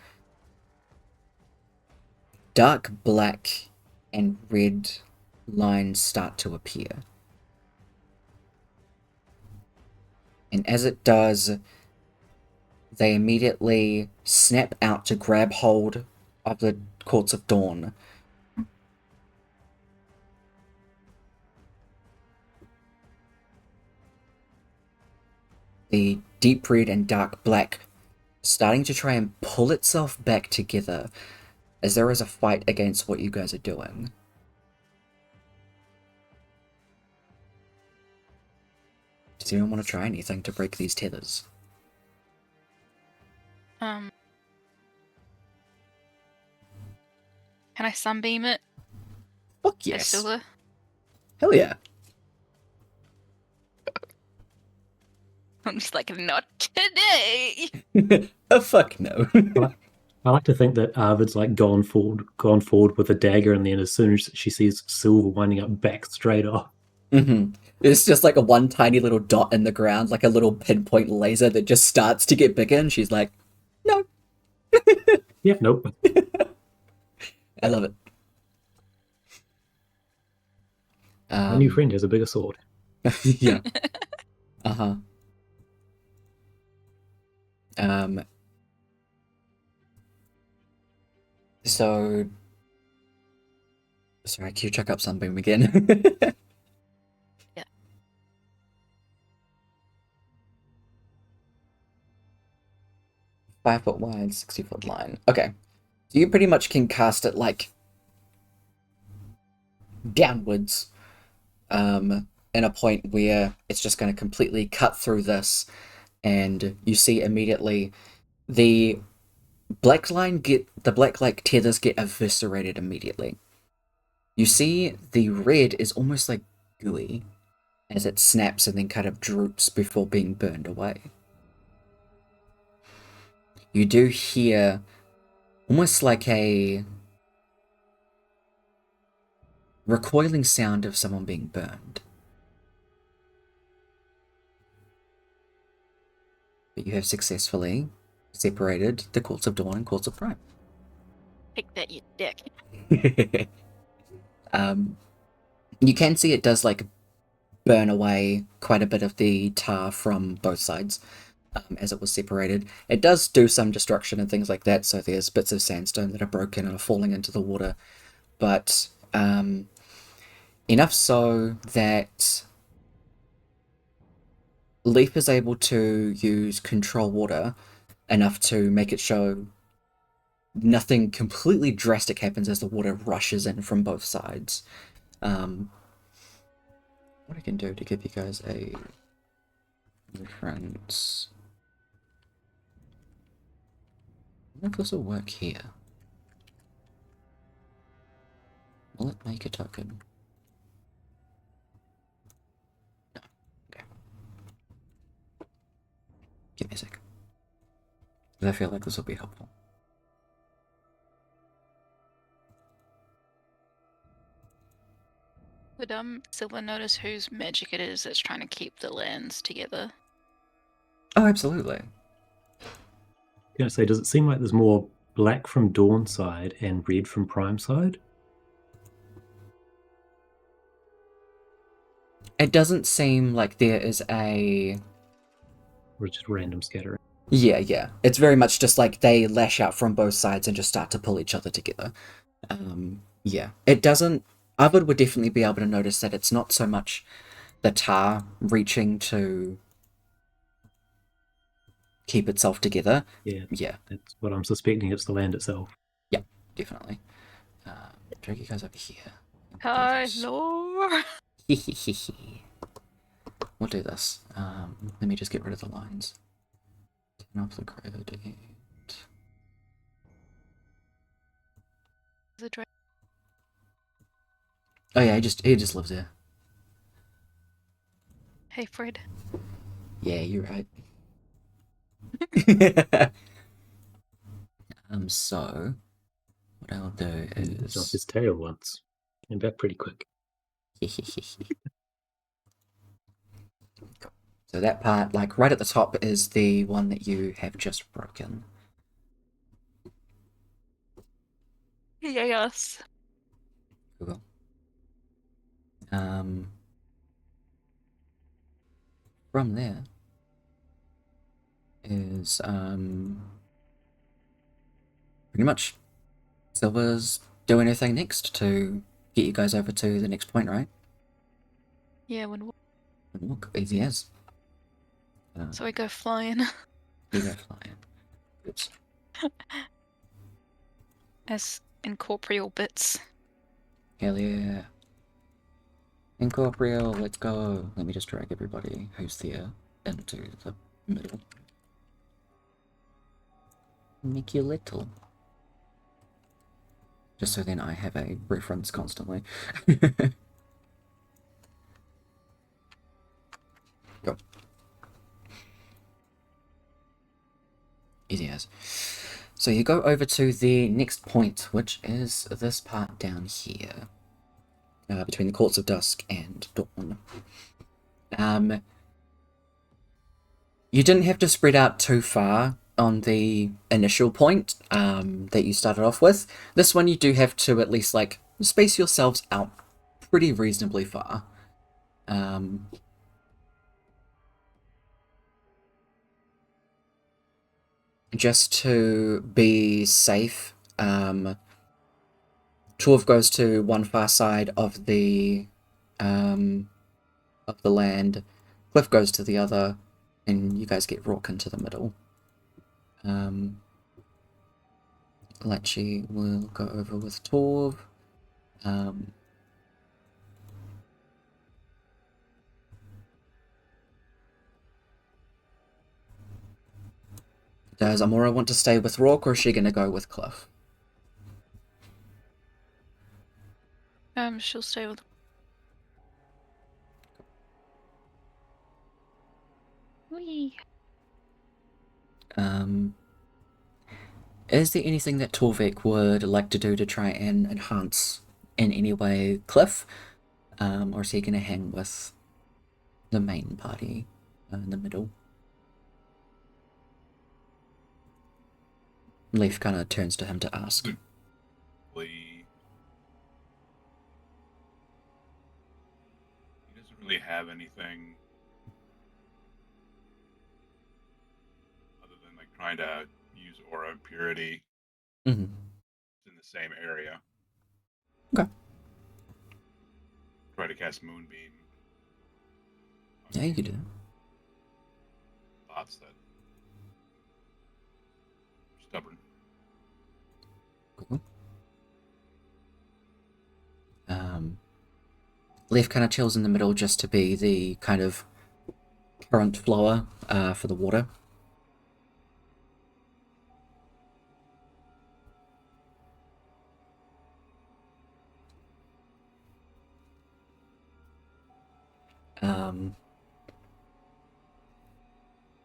dark black and red lines start to appear. And as it does, they immediately snap out to grab hold of the Courts of Dawn. The deep red and dark black starting to try and pull itself back together as there is a fight against what you guys are doing. Does anyone want to try anything to break these tethers? Can I sunbeam it? Fuck As yes. Silver? Hell yeah. I'm just like, not today. Oh fuck no. I like to think that Arvid's like gone forward with a dagger, and then as soon as she sees Silver winding up, back straight off. It's just like a one tiny little dot in the ground, like a little pinpoint laser that just starts to get bigger, and she's like, no. Yeah, nope. I love it. My new friend has a bigger sword. Yeah. So sorry, can you check up Sunbeam again? Yeah. 5 foot wide, 60 foot line. Okay. So you pretty much can cast it like downwards. In a point where it's just going to completely cut through this, and you see immediately the black like tethers get eviscerated immediately. You see the red is almost like gooey as it snaps and then kind of droops before being burned away. You do hear almost like a recoiling sound of someone being burned. But you have successfully separated the Courts of Dawn and Courts of Prime. Take that, you dick. You can see it does like burn away quite a bit of the tar from both sides as it was separated. It does do some destruction and things like that, so there's bits of sandstone that are broken and are falling into the water, but enough so that Leaf is able to use Control Water enough to make it show nothing completely drastic happens as the water rushes in from both sides. What I can do to give you guys a reference. I wonder if this will work here. Will it make a token? No. Okay. Give me a sec. Because I feel like this will be helpful. Would Silver notice whose magic it is that's trying to keep the lands together? Oh, absolutely. I'm gonna say, does it seem like there's more black from Dawn side and red from Prime side? It doesn't seem like there is a... Or just random scattering? Yeah. It's very much just like they lash out from both sides and just start to pull each other together. Yeah. It doesn't... Arvid would definitely be able to notice that it's not so much the tar reaching to keep itself together. Yeah. That's what I'm suspecting. It's the land itself. Yeah, definitely. Drake goes over here. Hello. We'll do this. Let me just get rid of the lines. Turn off the grid. Oh yeah, he just lives there. Hey, Fred. Yeah, you're right. So what I'll do It's off is his tail once. And back pretty quick. so that part, like right at the top, is the one that you have just broken. Yes. Cool. From there is pretty much Silver's doing anything next to get you guys over to the next point, right? Yeah, when Look, easy as. so I go flying You go flying. Oops. as incorporeal bits. Hell yeah. Incorporeal, let's go. Let me just drag everybody who's there into the middle. Make you little. Just so then I have a reference constantly. Go. Easy as. So you go over to the next point, which is this part down here. Between the Courts of Dusk and Dawn. You didn't have to spread out too far on the initial point that you started off with. This one you do have to at least like space yourselves out pretty reasonably far. Just to be safe. Torv goes to one far side of the land. Cliff goes to the other, and you guys get Rourke into the middle. Lechi will go over with Torv. Does Amora want to stay with Rourke, or is she going to go with Cliff? She'll stay with. Wee. Is there anything that Torvik would like to do to try and enhance in any way Cliff? Or is he going to hang with the main party in the middle? Leaf kind of turns to him to ask. He doesn't really have anything other than like trying to use aura purity Mm-hmm. in the same area. Okay. Try to cast Moonbeam. Yeah, you can do that. Thoughts that stubborn. Cool. Leaf kind of chills in the middle just to be the kind of current flower for the water.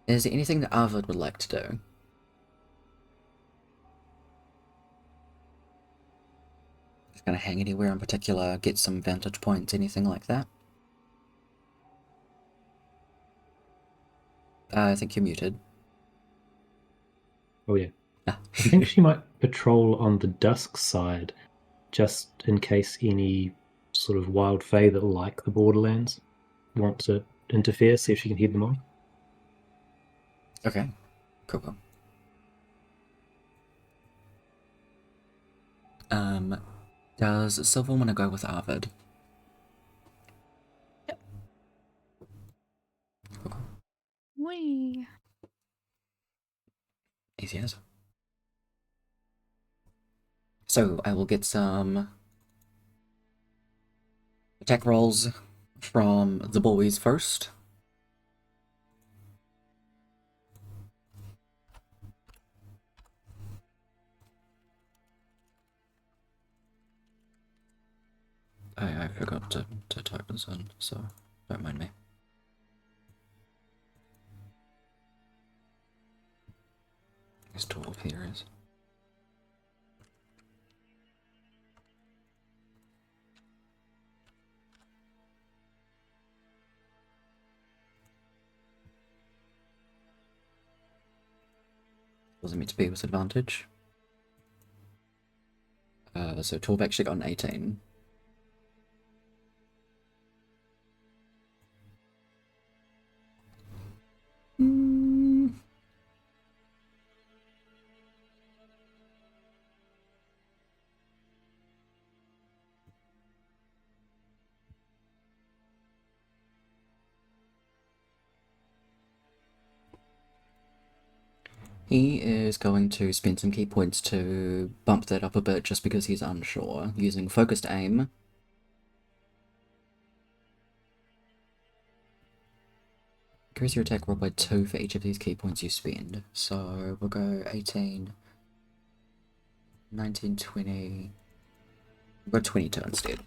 Is there anything that Arvid would like to do? Just gonna hang anywhere in particular, get some vantage points, anything like that? I think you're muted. Oh, yeah. Ah. I think she might patrol on the dusk side, just in case any sort of wild fae that like the Borderlands want to interfere, see if she can head them off. Okay. Cool. Does Silver want to go with Arvid? Yep. Cool. Wee. Easy as. So I will get some attack rolls from the boys first. I forgot to type this in, so don't mind me. There's 12 here is. Wasn't meant to be with advantage. So 12 actually got an 18. He is going to spend some key points to bump that up a bit just because he's unsure, using focused aim. Increase your attack roll by 2 for each of these key points you spend. So we'll go 18, 19, 20. We'll go 22 instead.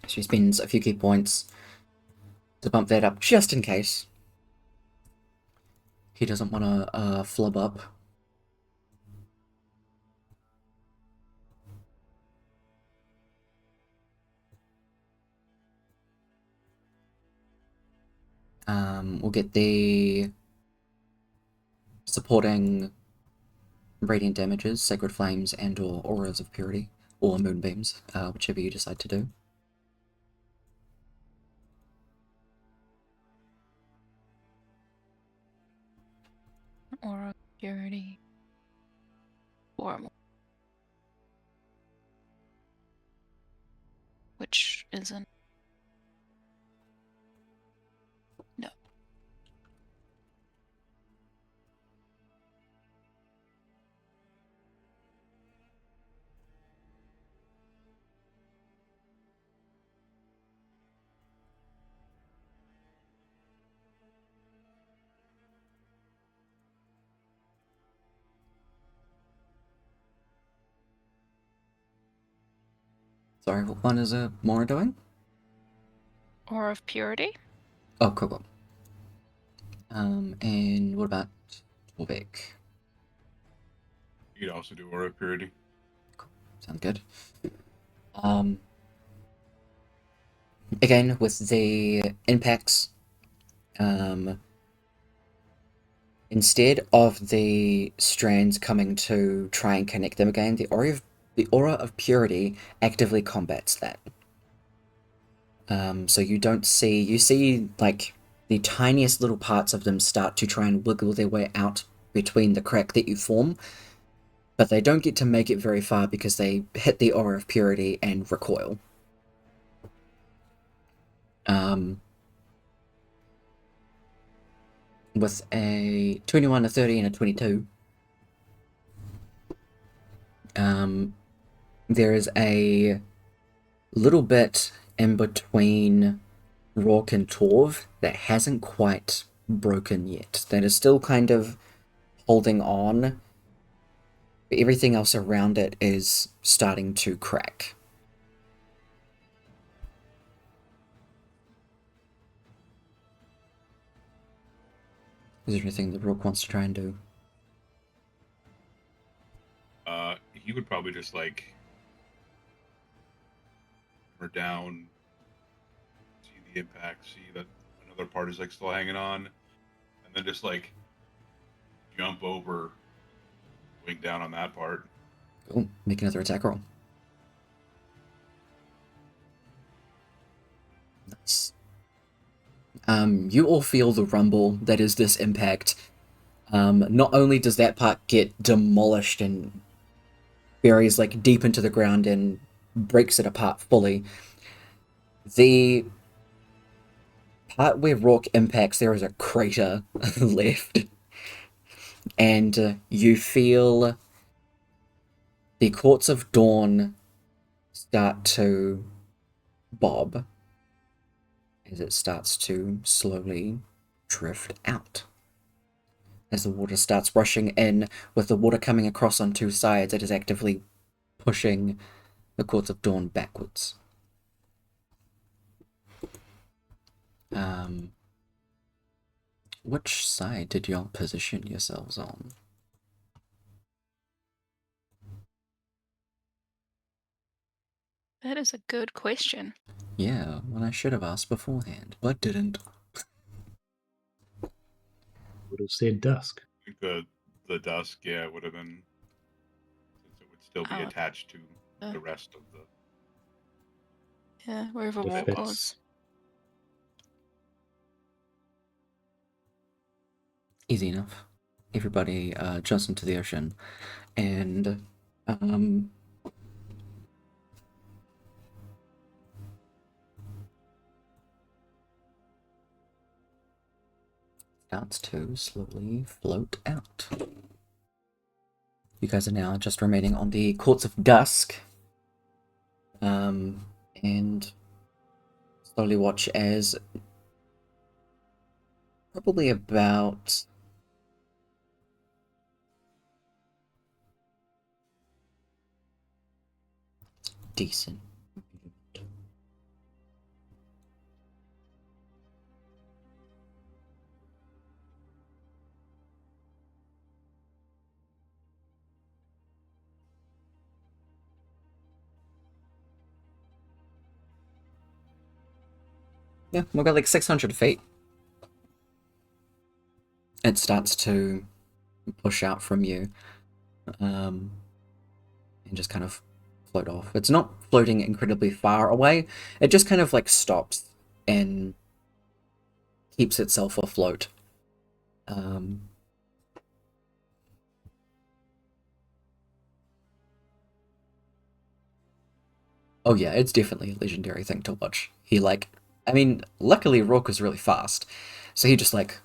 So he spends a few key points to bump that up just in case. He doesn't want to flub up. We'll get the supporting radiant damages, sacred flames, and or auras of purity, or moonbeams, whichever you decide to do. Aura of purity. Or which isn't. No. Sorry, what one is Mora doing? Aura of purity? Oh, cool. And what about Torbeck? You could also do Aura of Purity. Sounds good. Again, with the impacts, instead of the strands coming to try and connect them again, the aura of purity actively combats that. So you see like the tiniest little parts of them start to try and wiggle their way out between the crack that you form, but they don't get to make it very far because they hit the aura of purity and recoil. With a 21, a 30, and a 22, there is a little bit in between Rourke and Torv that hasn't quite broken yet. That is still kind of holding on, but everything else around it is starting to crack. Is there anything that Rourke wants to try and do? He would probably just like hammer down, see the impact, see that another part is like still hanging on, and then just like jump over, wing down on that part. Cool. Make another attack roll. Nice. You all feel the rumble that is this impact. Not only does that part get demolished and buries like deep into the ground and breaks it apart fully, the part where Rourke impacts, there is a crater left. And you feel the Courts of Dawn start to bob as it starts to slowly drift out. As the water starts rushing in, with the water coming across on two sides, it is actively pushing the Courts of Dawn backwards. Which side did y'all position yourselves on? That is a good question. Yeah, well, I should have asked beforehand, but didn't. Would have said dusk. I think the dusk, yeah, would have been, since it would still be Oh, attached to the rest of the. Yeah, wherever The Walk fits. was. Easy enough. Everybody jumps into the ocean, and starts to slowly float out. You guys are now just remaining on the Courts of Dusk, and slowly watch as probably about decent. Yeah, we've got like 600 feet. It starts to push out from you, and just kind of float off. It's not floating incredibly far away. It just kind of like stops and keeps itself afloat. Oh yeah, it's definitely a legendary thing to watch. He like, I mean, luckily Rourke is really fast, so he just like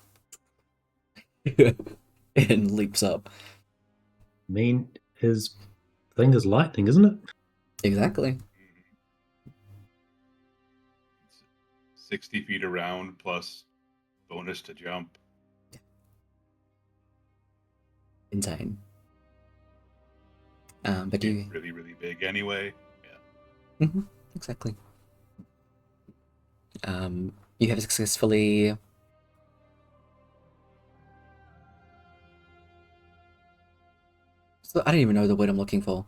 and leaps up. I mean, his thing is lightning, isn't it? Exactly. 60 feet around plus bonus to jump. Insane. But Get you really, really big anyway. Yeah. exactly. You have successfully so I don't even know the word I'm looking for.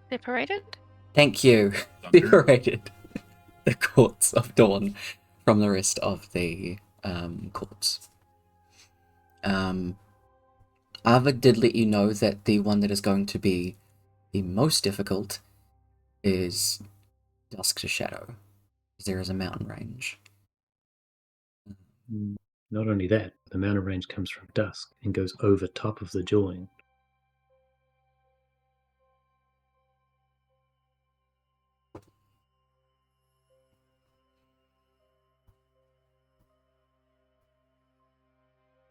Separated? Thank you. Thunder. Separated the Courts of Dawn from the rest of the courts. Ava did let you know that the one that is going to be the most difficult is Dusk to Shadow. There is a mountain range. Not only that, the mountain range comes from dusk and goes over top of the join.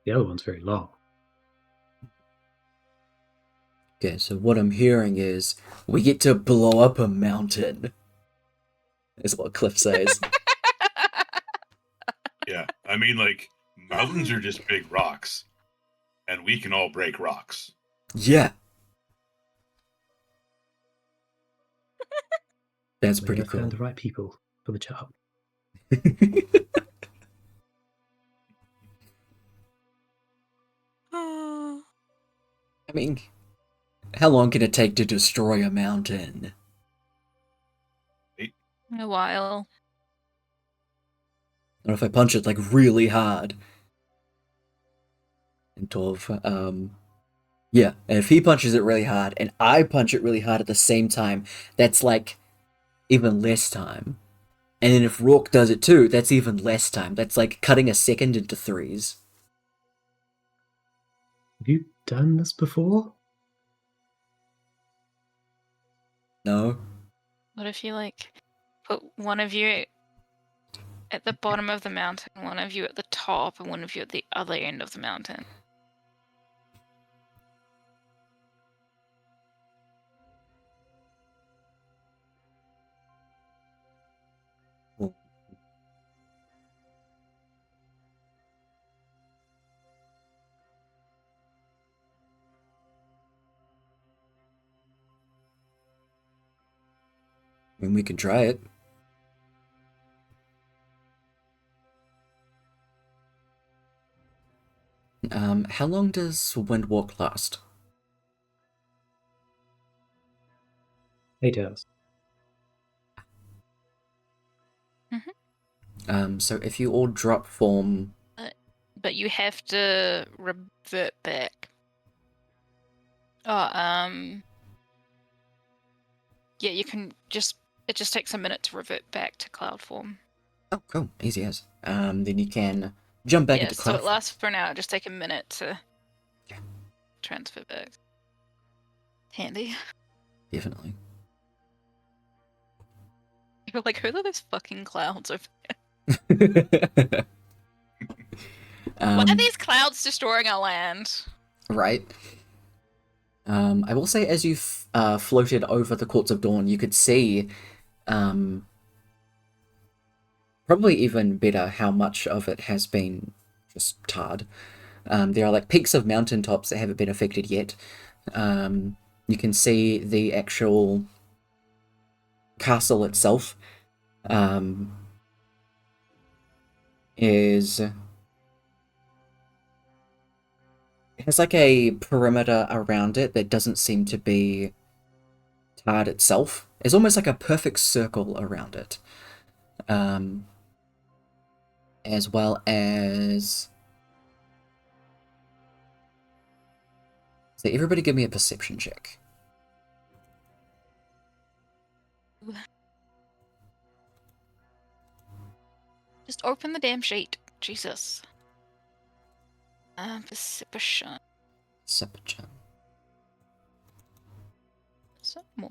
The other one's very long. Okay, so what I'm hearing is we get to blow up a mountain. Is what Cliff says. Yeah. I mean, like, mountains are just big rocks, and we can all break rocks. Yeah. That's We pretty have cool. found the right people for the job. I mean, how long can it take to destroy a mountain? A while. Or if I punch it like really hard. And Tov, yeah, and if he punches it really hard and I punch it really hard at the same time, that's like even less time. And then if Rourke does it too, that's even less time. That's like cutting a second into threes. Have you done this before? No? What if you put one of you at the bottom of the mountain, one of you at the top, and one of you at the other end of the mountain? I mean, we can try it. How long does Wind Walk last? 8 hours. So if you all drop form... But you have to revert back. Oh, yeah, you can just... It just takes a minute to revert back to cloud form. Oh, cool. Easy as. Then you can jump back Yeah, into so cloud it form. lasts for an hour. Just take a minute to Yeah. transfer back. Handy. Definitely. You're like, who are those fucking clouds over Why are these clouds destroying our land? Right. I will say, as you floated over the Courts of Dawn, you could see, probably even better, how much of it has been just tarred. There are like peaks of mountaintops that haven't been affected yet. You can see the actual castle itself it has like a perimeter around it that doesn't seem to be tarred itself. It's almost like a perfect circle around it. As well as... So everybody give me a perception check. Just open the damn sheet. Jesus. Perception. Perception. Some more.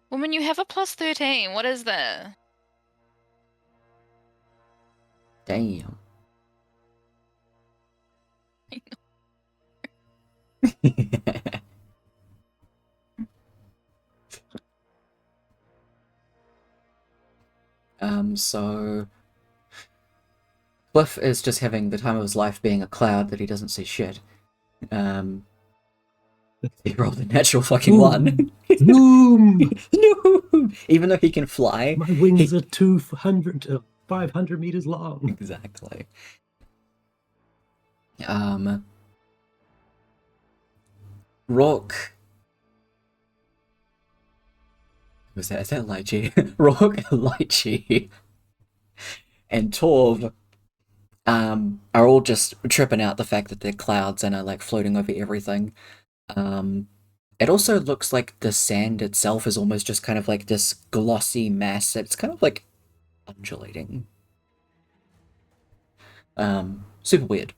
Woman, you have a plus 13. What is that? Damn. So Cliff is just having the time of his life being a cloud that he doesn't see shit. He rolled a natural fucking Boom. one. Boom! No! Even though he can fly. My wings are 200 to 500 meters long. Exactly. Rourke. Was that? Is that Lychee? Rourke, Lychee, and Torv are all just tripping out the fact that they're clouds and are like floating over everything. It also looks like the sand itself is almost just kind of like this glossy mass that's kind of like undulating. Super weird.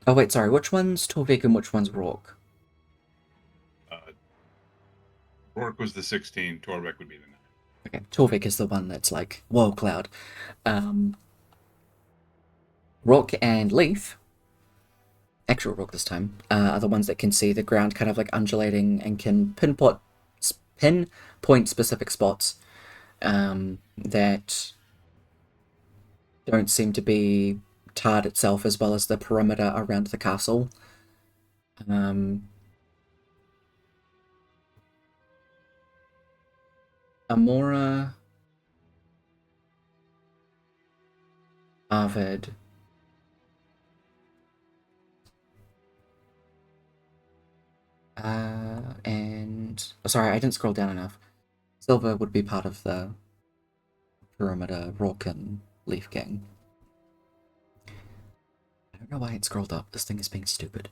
Oh wait, sorry, which one's Torvik and which one's Rourke? Rourke was the 16, Torbeck would be the 9. Okay, Torvik is the one that's like, whoa, cloud. Rourke and Leaf, actual Rourke this time, are the ones that can see the ground kind of like undulating and can pinpoint specific spots that don't seem to be tarred itself, as well as the perimeter around the castle. Amora, Arvid, and... Oh, sorry, I didn't scroll down enough. Silver would be part of the perimeter Rourke and Leaf Gang. I don't know why it scrolled up. This thing is being stupid.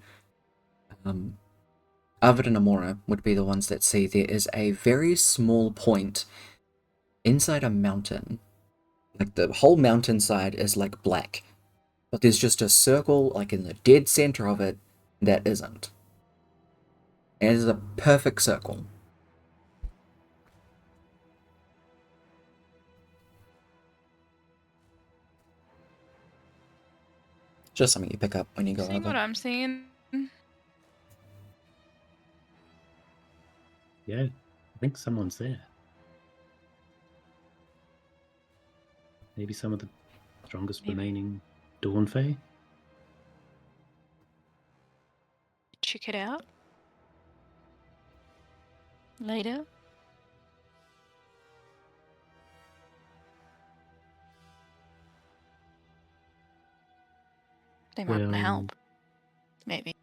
Arvid and Amora would be the ones that see there is a very small point inside a mountain. Like, the whole mountainside is like black, but there's just a circle like in the dead center of it that isn't. And it is a perfect circle. Just something you pick up when you go Seeing over. what I'm seeing. Yeah, I think someone's there. Maybe some of the strongest Maybe. remaining Dawn Fae? Check it out. Later. They might Well, help. Maybe.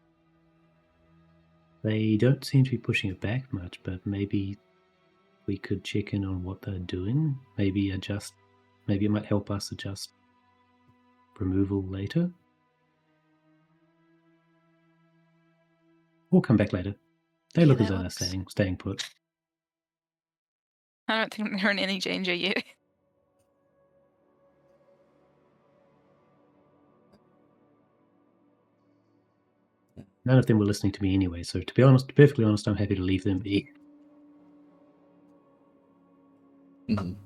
they don't seem to be pushing it back much, but maybe we could check in on what they're doing. Maybe adjust. Maybe it might help us adjust removal later. We'll come back later. They Yeah, look as that though they're works. staying put. I don't think they're in any danger yet. None of them were listening to me anyway, so to be honest, perfectly honest, I'm happy to leave them be. Mhm.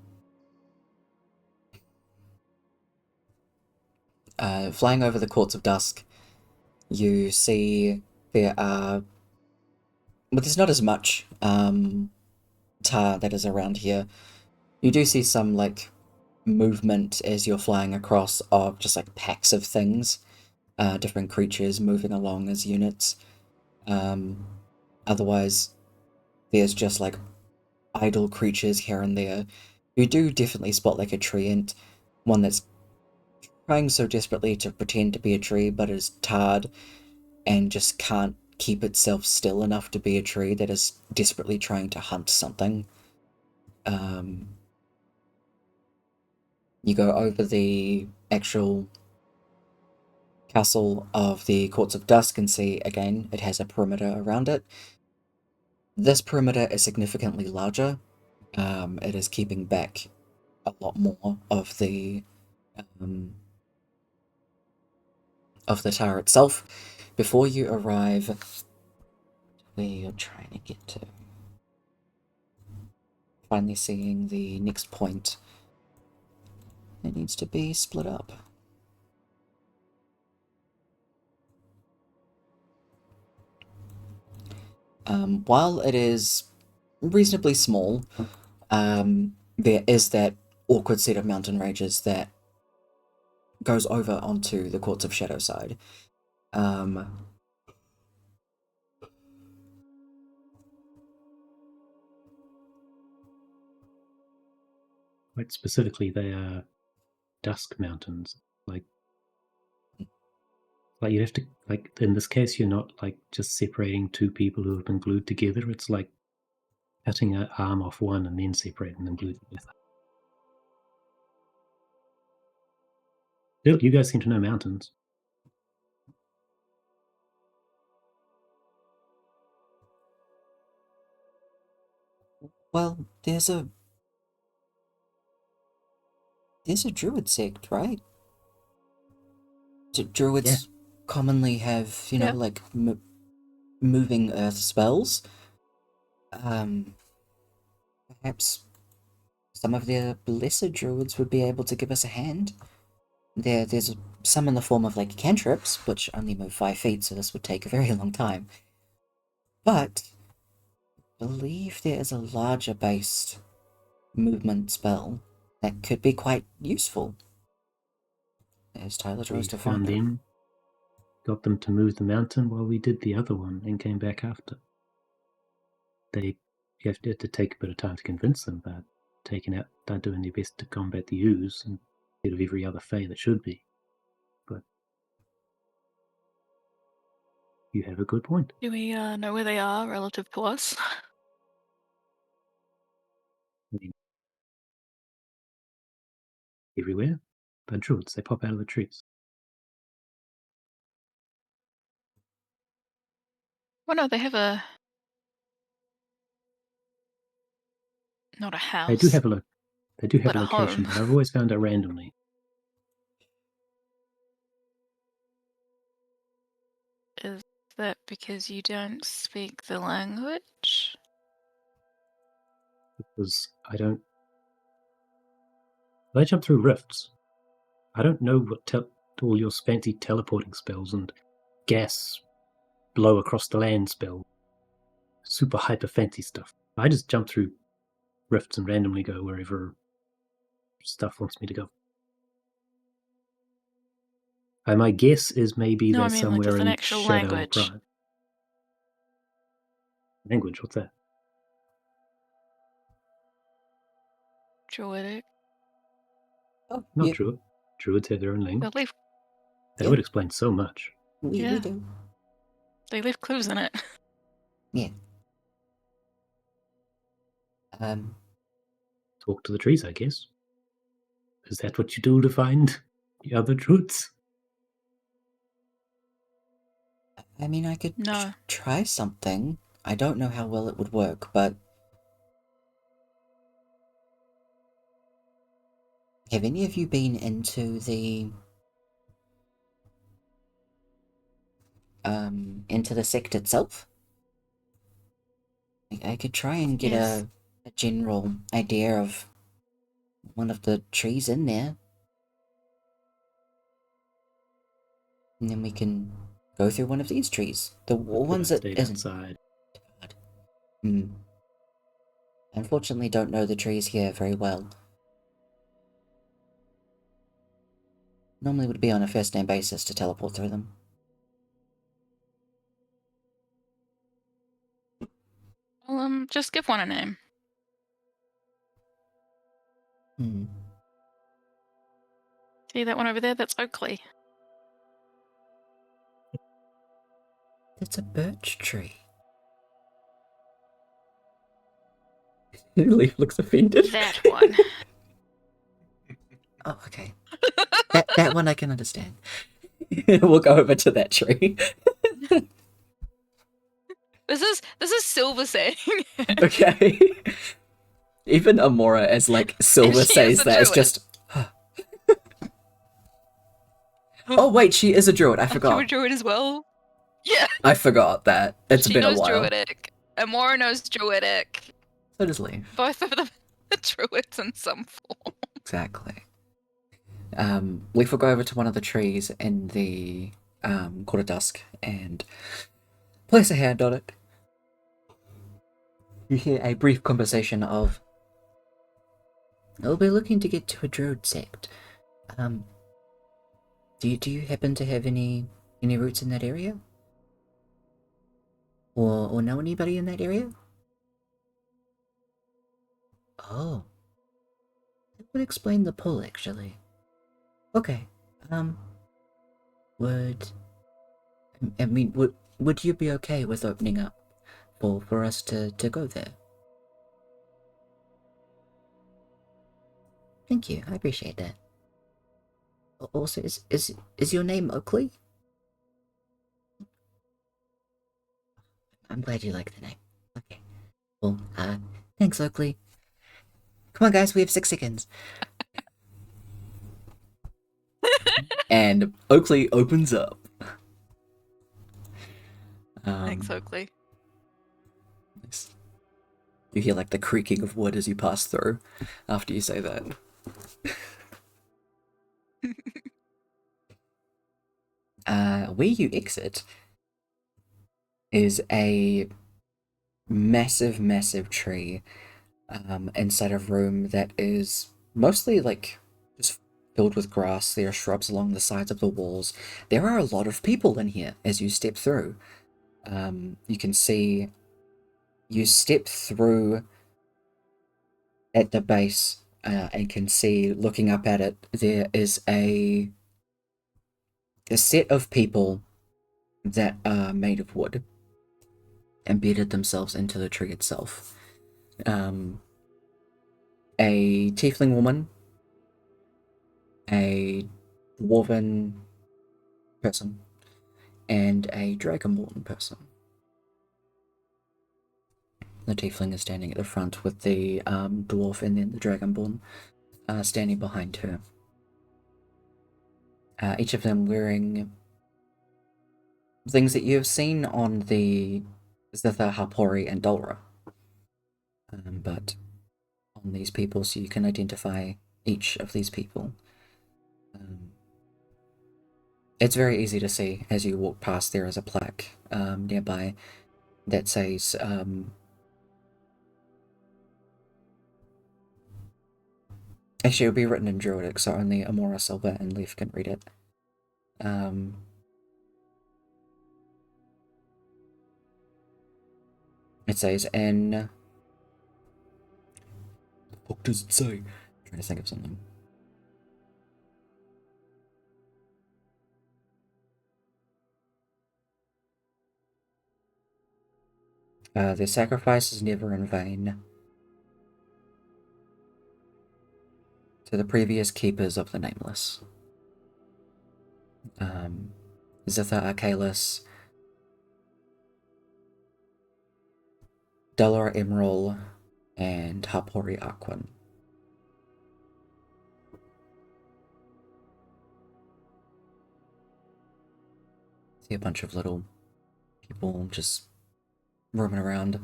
Flying over the Courts of Dusk, you see there are... But there's not as much tar that is around here. You do see some, like, movement as you're flying across of just, like, packs of things. Different creatures moving along as units. Otherwise, there's just, like, idle creatures here and there. You do definitely spot, like, a treant, one that's trying so desperately to pretend to be a tree, but is tarred and just can't keep itself still enough to be a tree, that is desperately trying to hunt something. You go over the actual castle of the Courts of Dusk and see, again, it has a perimeter around it. This perimeter is significantly larger. It is keeping back a lot more of the tower itself. Before you arrive where you're trying to get to, finally seeing the next point, it needs to be split up. While it is reasonably small, there is that awkward set of mountain ranges that goes over onto the Courts of Shadow side. Quite specifically, they are dusk mountains. Like you have to, like, in this case, you're not like just separating two people who have been glued together. It's like cutting an arm off one and then separating them glued together. Bill, you guys seem to know mountains. Well, there's a druid sect, right? Druids commonly have, you know, Yep. like moving earth spells. Perhaps some of their lesser druids would be able to give us a hand. There's some in the form of, like, cantrips, which only move 5 feet, so this would take a very long time. But I believe there is a larger based movement spell that could be quite useful. As Tyler tries We to found find it. them, got them to move the mountain while we did the other one, and came back after. You have to take a bit of time to convince them that they're doing their best to combat the ooze instead of every other fae that should be. But you have a good point. Do we know where they are relative to us? I mean, everywhere. They're druids. They pop out of the trees. Well, no, they have a... Not a house. They do have a But a location, home. but I've always found it randomly. Is that because you don't speak the language? Because I don't. I jump through rifts. I don't know what all your fancy teleporting spells and gas blow across the land spell. Super hyper fancy stuff. I just jump through rifts and randomly go wherever stuff wants me to go. My guess is maybe No, I they're mean, like, somewhere with an in actual Shadow or language. Prime. Language, what's that? Druidic. Oh, Not yeah, Druid. Druids have their own They language. leave, That Yeah. would explain so much. we Yeah. do. they leave clues in it. Yeah. Talk to the trees, I guess. Is that what you do to find the other druids? I mean, I could No. try something. I don't know how well it would work, but have any of you been into the sect itself? I could try and get Yes. a general idea of one of the trees in there. And then we can go through one of these trees. The ones that stayed isn't. outside. Hmm. Unfortunately, don't know the trees here very well. Normally would be on a first-name basis to teleport through them. Well, just give one a name. Hmm. See that one over there? That's Oakley. It's a birch tree. Leaf looks offended. That one. Oh, okay. That one I can understand. We'll go over to that tree. This is Silver saying. Okay. Even Amora, as like Silver She says is a that, is druid. just. Oh wait, she is a druid. I Aren't you a forgot. druid as well? Yeah. I forgot that. It's She been a knows while. druidic. Amora knows druidic. So does Leaf. Both of them are druids in some form. Exactly. Leaf will go over to one of the trees in the quarter dusk and place a hand on it. You hear a brief conversation of, "I'll be looking to get to a druid sect. Do you happen to have any roots in that area? Or know anybody in that area?" Oh, that would explain the pull, actually. Okay. Would would you be okay with opening up for us to go there? Thank you. I appreciate that. Also, is your name Oakley? I'm glad you like the name. Okay. Well, thanks, Oakley. Come on, guys, we have 6 seconds. And Oakley opens up. Thanks, Oakley. Nice. You hear like the creaking of wood as you pass through after you say that. Where you exit is a massive tree inside a room that is mostly like just filled with grass. There are shrubs along the sides of the walls. There are a lot of people in here as you step through. You can see you step through at the base and can see, looking up at it, there is a set of people that are made of wood, embedded themselves into the tree itself. a tiefling woman, a dwarven person, and a dragonborn person. The tiefling is standing at the front with the dwarf, and then the dragonborn standing behind her. Each of them wearing things that you have seen on the Zither, Harpori, and Dolra. But on these people, so you can identify each of these people. It's very easy to see as you walk past. There is a plaque nearby that says actually, it'll be written in Druidic, so only Amora, Silva, and Leaf can read it. It says, "N." What does it say? I'm trying to think of something. Their sacrifice is never in vain. To the previous keepers of the Nameless. Zither Arcalis, Delora Emerald, and Harpori Aquan. See a bunch of little people just roaming around.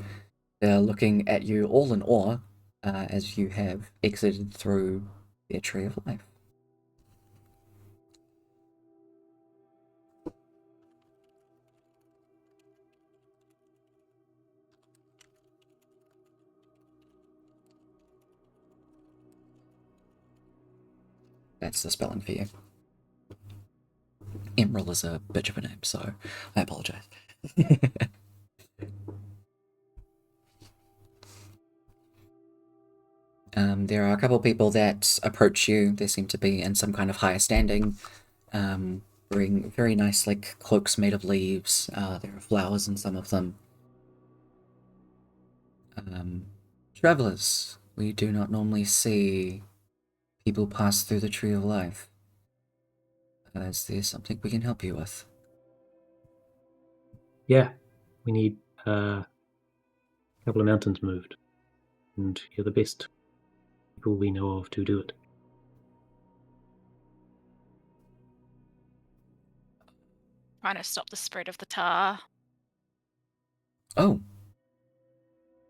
They're looking at you all in awe as you have exited through their tree of life. That's the spelling for you. Emerald is a bitch of a name, so I apologize. There are a couple of people that approach you. They seem to be in some kind of higher standing, wearing very nice, like, cloaks made of leaves. There are flowers in some of them. Travelers, we do not normally see people pass through the Tree of Life. Is there something we can help you with? Yeah, we need a couple of mountains moved, and you're the best people we know of to do it. Trying to stop the spread of the tar. Oh,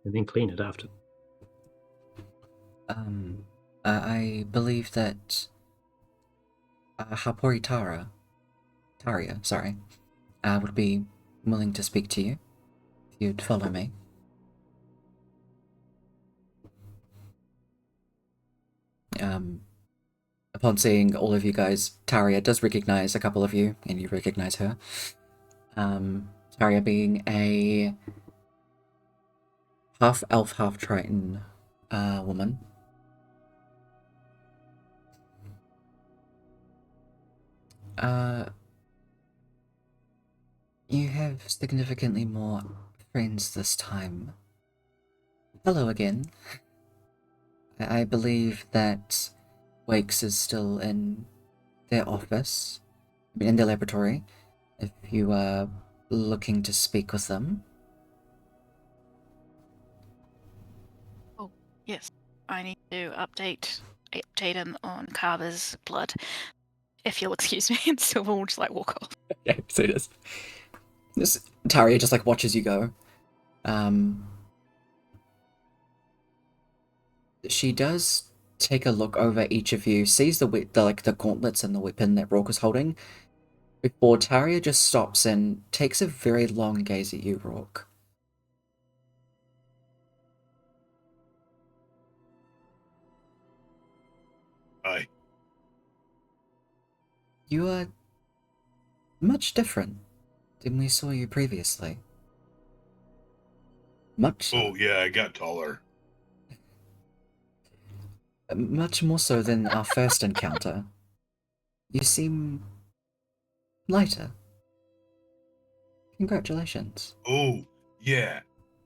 And then clean it after. I believe that Hapori Taria, sorry, would be willing to speak to you if you'd follow me. Upon seeing all of you guys, Taria does recognize a couple of you, and you recognize her. Taria being a half elf, half Triton woman. You have significantly more friends this time. Hello again. I believe that Wakes is still in their office, in their laboratory, if you are looking to speak with them. Oh, yes. I need to update him on Carver's blood. If you'll excuse me, and Silver will just like walk off. Okay, so this Taria just like watches you go. She does take a look over each of you, sees the gauntlets and the weapon that Rourke is holding, before Taria just stops and takes a very long gaze at you, Rourke. Hi. You are much different than we saw you previously. Much so. Oh, yeah, I got taller. Much more so than our first encounter. You seem lighter. Congratulations. Oh, yeah.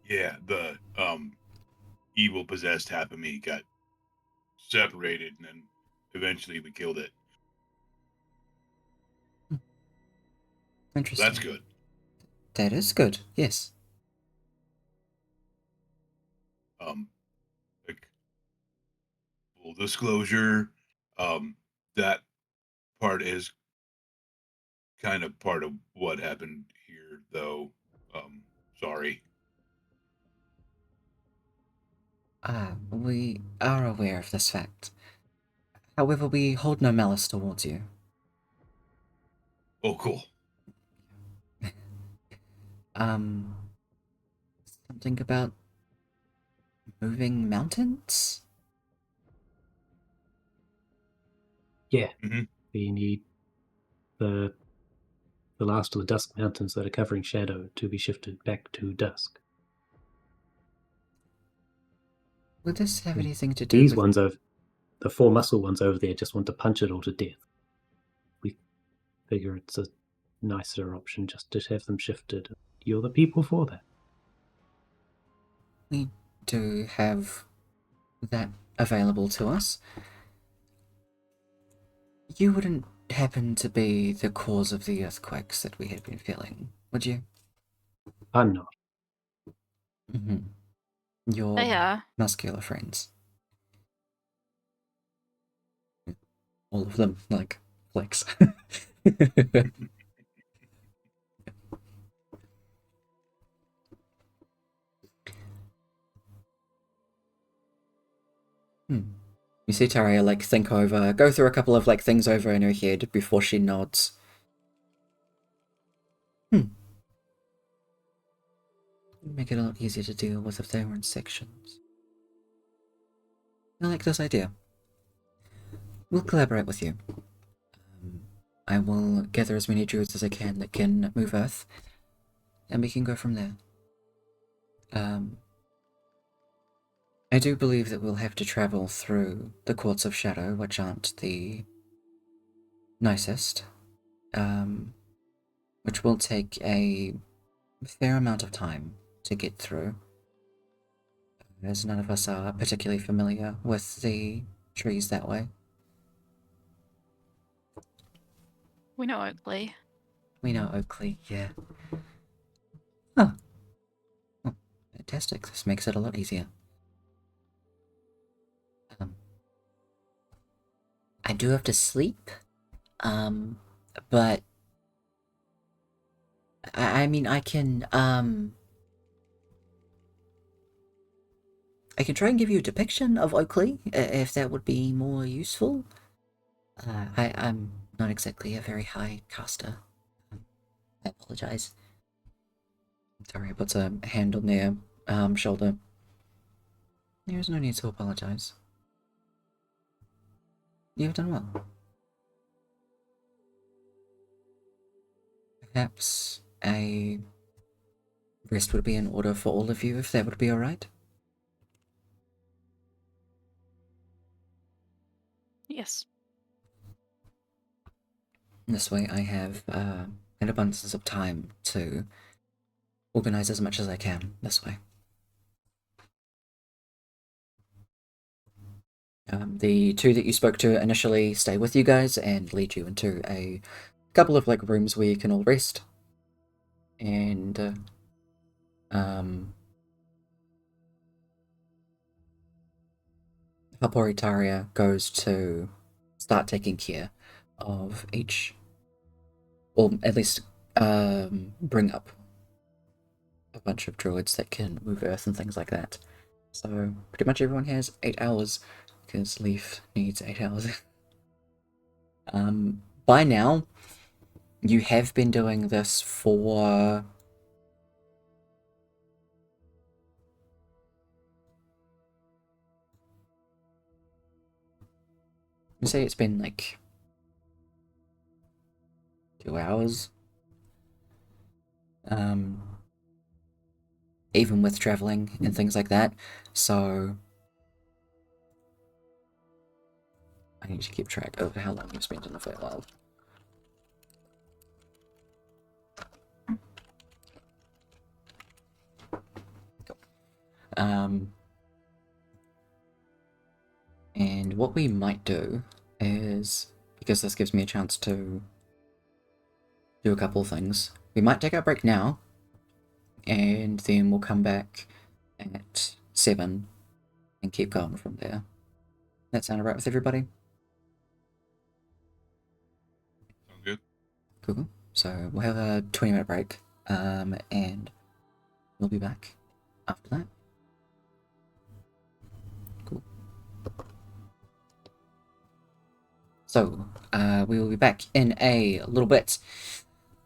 Yeah, the evil possessed half of me got separated, and then eventually we killed it. Interesting. That's good. That is good. Yes. Like full disclosure, that part is kind of part of what happened here, though. Sorry. We are aware of this fact. However, we hold no malice towards you. Oh, cool. Something about moving mountains? Yeah. Mhm. We need the last of the dusk mountains that are covering shadow to be shifted back to dusk. Would this have anything to do These with... ones over, the 4 muscle ones over there, just want to punch it all to death. We figure it's a nicer option just to have them shifted. You're the people for that. We do have that available to us. You wouldn't happen to be the cause of the earthquakes that we had been feeling, would you? I'm not. Mm-hmm. Your They are. muscular friends. All of them, like, flex. You see Taria, like, go through a couple of, like, things over in her head before she nods. Make it a lot easier to deal with if they were in sections. I like this idea. We'll collaborate with you. I will gather as many druids as I can that can move Earth, and we can go from there. I do believe that we'll have to travel through the Courts of Shadow, which aren't the nicest, which will take a fair amount of time to get through, as none of us are particularly familiar with the trees that way. We know Oakley. We know Oakley, yeah. Oh. Fantastic. This makes it a lot easier. I do have to sleep, but I mean, I can try and give you a depiction of Oakley, if that would be more useful. I'm not exactly a very high caster. I apologize. Sorry, I put a hand on their shoulder. There's no need to apologize. You've done well. Perhaps a rest would be in order for all of you, if that would be alright. Yes. This way I have an abundance of time to organize as much as I can this way. The two that you spoke to initially stay with you guys and lead you into a couple of like rooms where you can all rest. And Haporitaria goes to start taking care of each, or at least bring up a bunch of druids that can move earth and things like that. So pretty much everyone has 8 hours, because Leaf needs 8 hours. By now, you have been doing this for... I'd say it's been like 2 hours. Even with traveling and things like that. So I need to keep track of how long you've spent in the Feywild. Cool. And what we might do is, because this gives me a chance to do a couple of things, we might take our break now, and then we'll come back at 7 and keep going from there. That sound alright with everybody? Sounds good. Cool. So we'll have a 20-minute break, and we'll be back after that. Cool. So, we will be back in a little bit.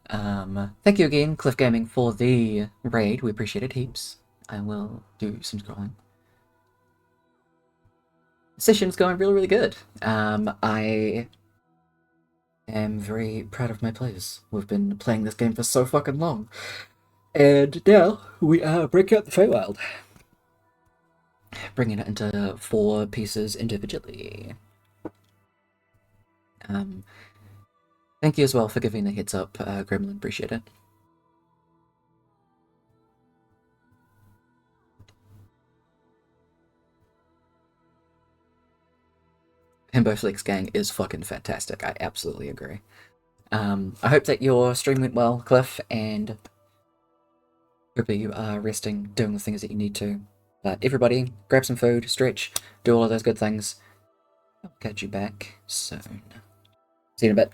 Thank you again, Cliff Gaming, for the raid. We appreciate it heaps. I will do some scrolling. The session's going really, really good. I am very proud of my players. We've been playing this game for so fucking long. And now we are breaking out the Feywild. Bringing it into 4 pieces individually. Thank you as well for giving the heads up, Gremlin. Appreciate it. Himbo Flex Gang is fucking fantastic. I absolutely agree. I hope that your stream went well, Cliff, and hopefully you are resting, doing the things that you need to. But everybody, grab some food, stretch, do all of those good things. I'll catch you back soon. See you in a bit.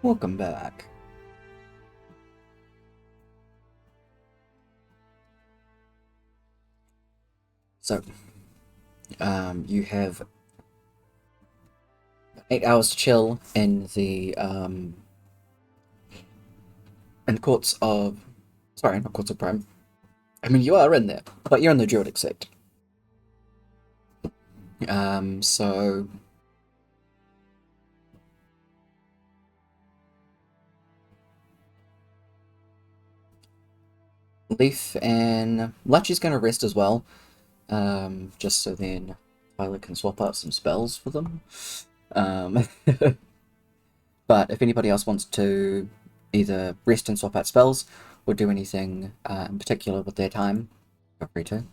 Welcome back. So, you have 8 hours to chill in the in courts of, sorry, not courts of Prime. I mean, you are in there, but you're in the Druidic sect. So Leaf and Lachi's gonna rest as well, just so then Tyler can swap out some spells for them. But if anybody else wants to either rest and swap out spells or do anything in particular with their time, feel free to.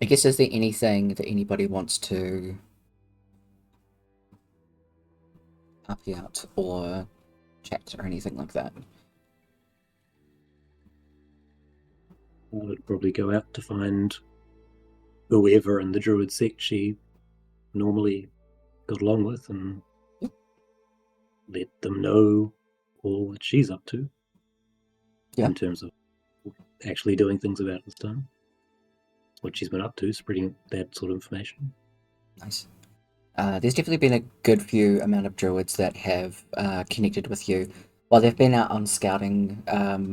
I guess, is there anything that anybody wants to happy out or chat or anything like that? I would probably go out to find whoever in the druid sect she normally got along with and let them know all that she's up to. Yeah. In terms of actually doing things about this time. What she's been up to, spreading that sort of information. Nice. There's definitely been a good few amount of druids that have connected with you. While they've been out on scouting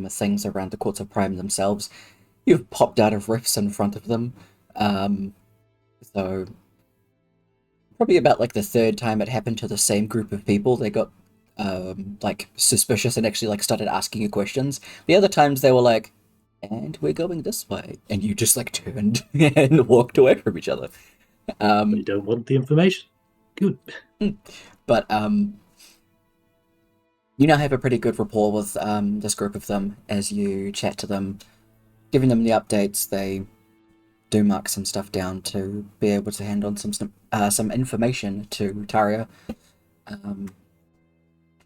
things around the Courts of Prime themselves, you've popped out of rifts in front of them. So probably about like the third time it happened to the same group of people, they got like suspicious and actually like started asking you questions. The other times they were like, and we're going this way, and you just like turned and walked away from each other. They don't want the information. Good. But you now have a pretty good rapport with this group of them as you chat to them, giving them the updates. They do mark some stuff down to be able to hand on some information to Taria.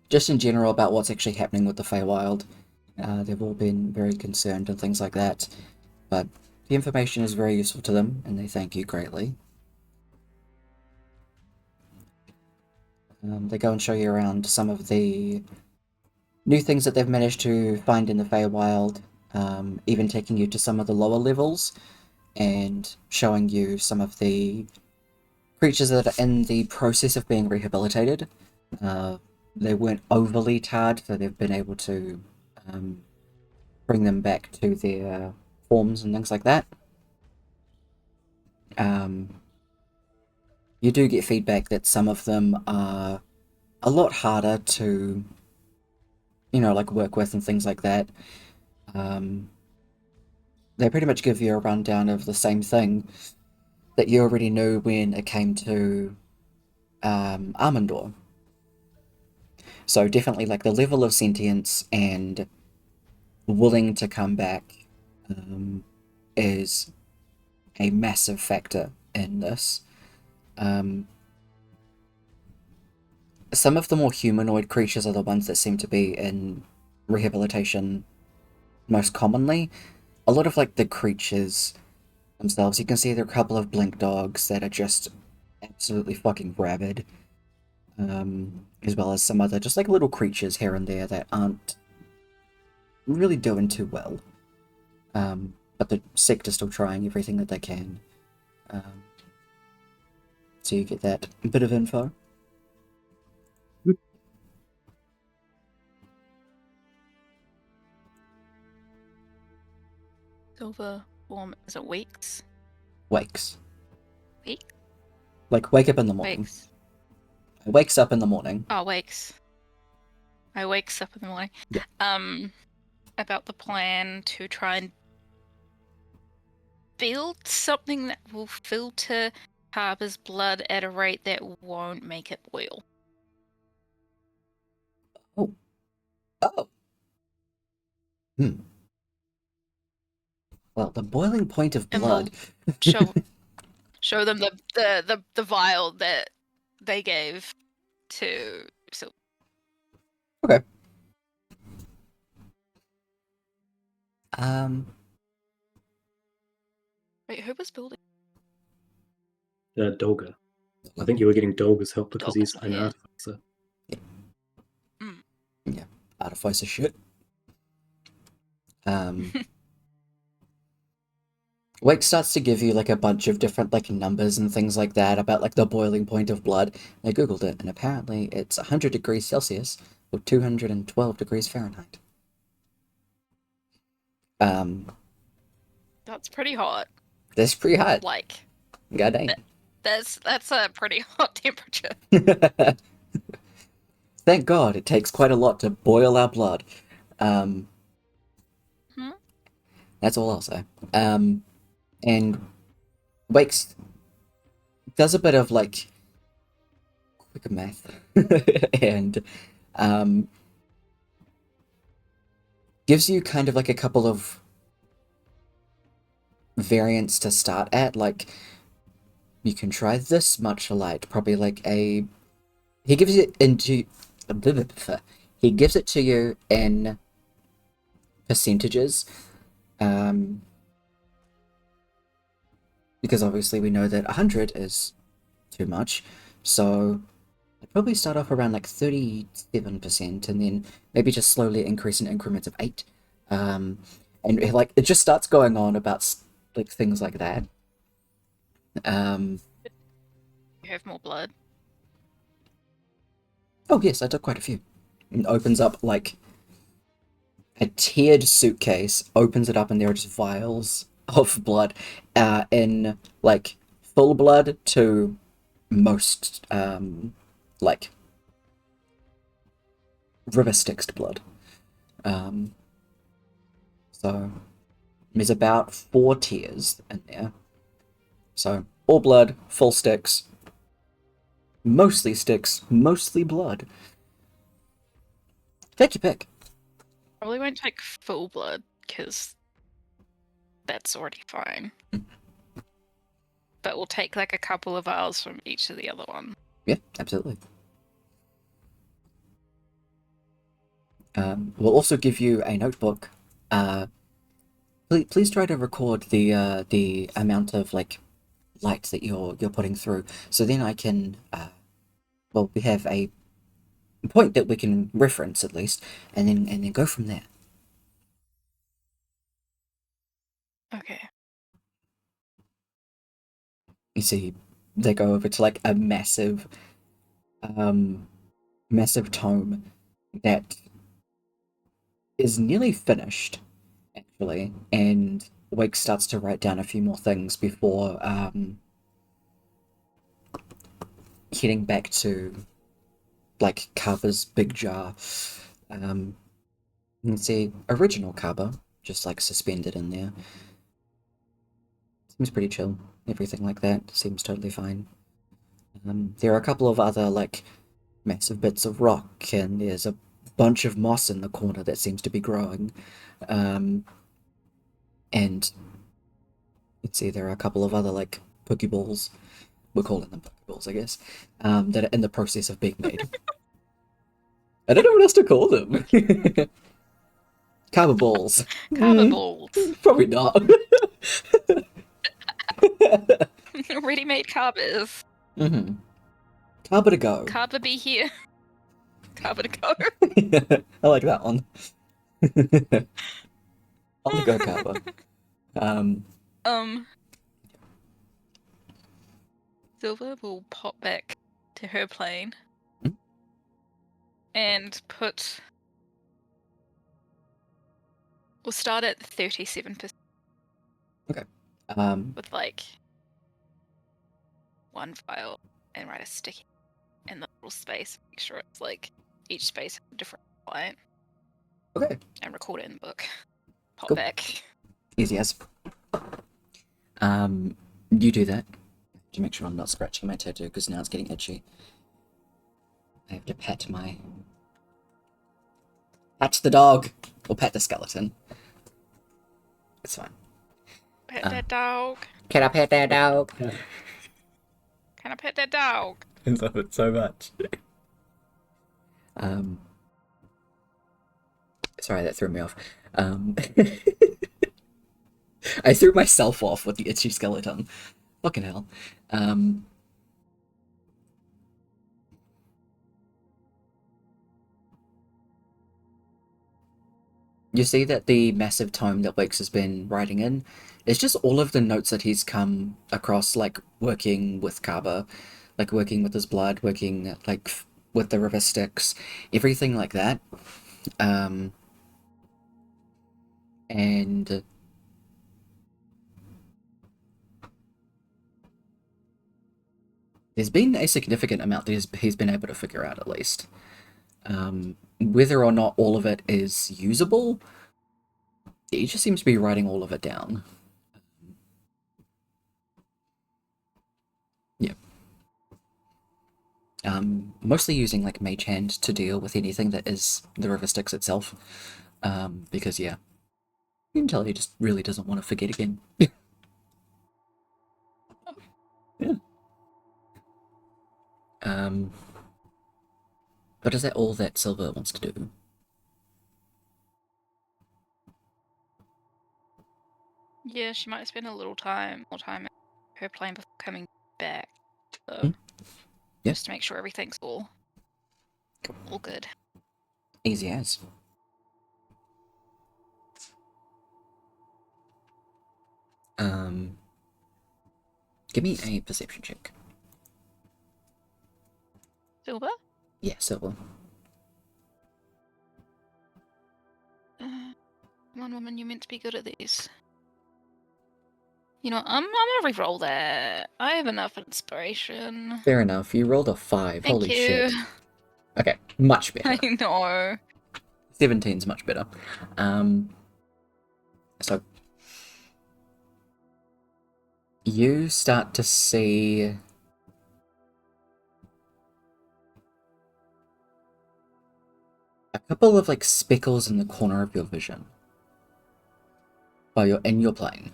Just in general about what's actually happening with the Feywild. They've all been very concerned and things like that, but the information is very useful to them, and they thank you greatly. They go and show you around some of the new things that they've managed to find in the Feywild, even taking you to some of the lower levels, and showing you some of the creatures that are in the process of being rehabilitated. They weren't overly tarred, so they've been able to bring them back to their forms and things like that. You do get feedback that some of them are a lot harder to, like work with and things like that. They pretty much give you a rundown of the same thing that you already knew when it came to Armandor. So definitely like the level of sentience and willing to come back is a massive factor in this. Some of the more humanoid creatures are the ones that seem to be in rehabilitation most commonly. A lot of like the creatures themselves, you can see there are a couple of blink dogs that are just absolutely fucking rabid. As well as some other just like little creatures here and there that aren't really doing too well. But the sector's still trying everything that they can. So you get that bit of info. Silver form, is it weeks? Wakes. Week? Like wake up in the morning. Wakes. Wakes up in the morning. Oh, wakes. I wakes up in the morning. Yeah. About the plan to try and build something that will filter Harbor's blood at a rate that won't make it boil. Oh. Well, the boiling point of And blood. we'll show them the vial that they gave to Sil. Okay. Wait, who was building? Dolga. I think you were getting Dolga's help because Dolga's he's not an here. artificer. Yeah, artificer shit. Wake starts to give you like a bunch of different like numbers and things like that about like the boiling point of blood. I googled it, and apparently it's 100 degrees Celsius or 212 degrees Fahrenheit. That's pretty hot. That's pretty hot. Like, God dang. that's a pretty hot temperature. Thank God, it takes quite a lot to boil our blood. That's all I'll say. And Wakes does a bit of like quick math and gives you kind of like a couple of variants to start at. Like, you can try this much light, probably like a. He gives it into. He gives it to you in percentages. Because obviously we know that 100 is too much, so I'd probably start off around like 37% and then maybe just slowly increase in increments of 8. And like it just starts going on about like things like that. You have more blood. Oh yes, I took quite a few. And opens up like a tiered suitcase, opens it up, and there are just vials of blood, in like full blood to most like river Styxed blood. So there's about 4 tiers in there. So all blood, full Styx, mostly Styx, mostly blood. Take your pick. Probably won't take full blood because that's already fine. But we'll take like a couple of vials from each of the other one. Yeah, absolutely. We'll also give you a notebook. Please try to record the amount of like light that you're putting through, so then I can well, we have a point that we can reference at least, and then go from there. Okay. You see, they go over to like a massive tome that is nearly finished, actually, and Wake starts to write down a few more things before heading back to like Kava's big jar. You can see original Kava just like suspended in there. Seems pretty chill. Everything like that seems totally fine. There are a couple of other like massive bits of rock, and there's a bunch of moss in the corner that seems to be growing. And let's see, there are a couple of other like Pokeballs. We're calling them Pokeballs, I guess. That are in the process of being made. I don't know what else to call them. Kava balls. Kava balls. Probably not. Ready-made Kavas. Mm-hmm. Kava to go. Kava be here. Kava to go. I like that one. On the go, Kava. Silver will pop back to her plane Hmm? and put. We'll start at 37% Okay. with like one file and write a sticky in the little space. Make sure it's like each space has a different client Okay. and record it in the book. Pop Cool. back. Easy as. You do that to make sure I'm not scratching my tattoo because now it's getting itchy. I have to pat the dog, or pat the skeleton. It's fine. Pet that dog. Can I pet that dog? Yeah. Can I pet that dog? I love it so much. Sorry, that threw me off. I threw myself off with the itchy skeleton. Fucking hell. You see that the massive tome that Wakes has been writing in is just all of the notes that he's come across, like working with Kaba, like working with his blood, working like with the river Styx, everything like that. And there's been a significant amount that he's been able to figure out, at least. Whether or not all of it is usable, he just seems to be writing all of it down. Yeah. Mostly using like Mage Hand to deal with anything that is the River Styx itself. Because yeah, you can tell he just really doesn't want to forget again. Yeah. But is that all that Silver wants to do? Yeah, she might spend a little more time at her plane before coming back. So, Hmm. Yeah. just to make sure everything's all good. Easy as. Give me a perception check. Silver? Yeah, Silver. Come on, woman, you're meant to be good at these. You know, I'm gonna re-roll that. I have enough inspiration. Fair enough. You rolled a 5. Thank Holy you. shit. Okay, much better. I know. 17's much better. So you start to see a couple of like speckles in the corner of your vision while you're in your plane.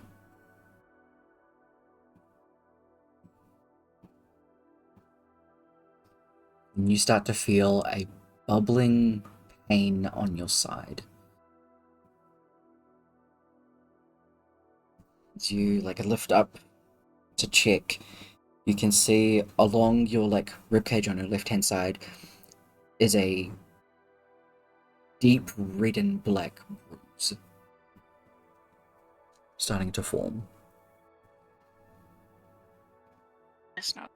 And you start to feel a bubbling pain on your side. As you like lift up to check, you can see along your like ribcage on your left hand side is a deep red and black bruise starting to form. It's not.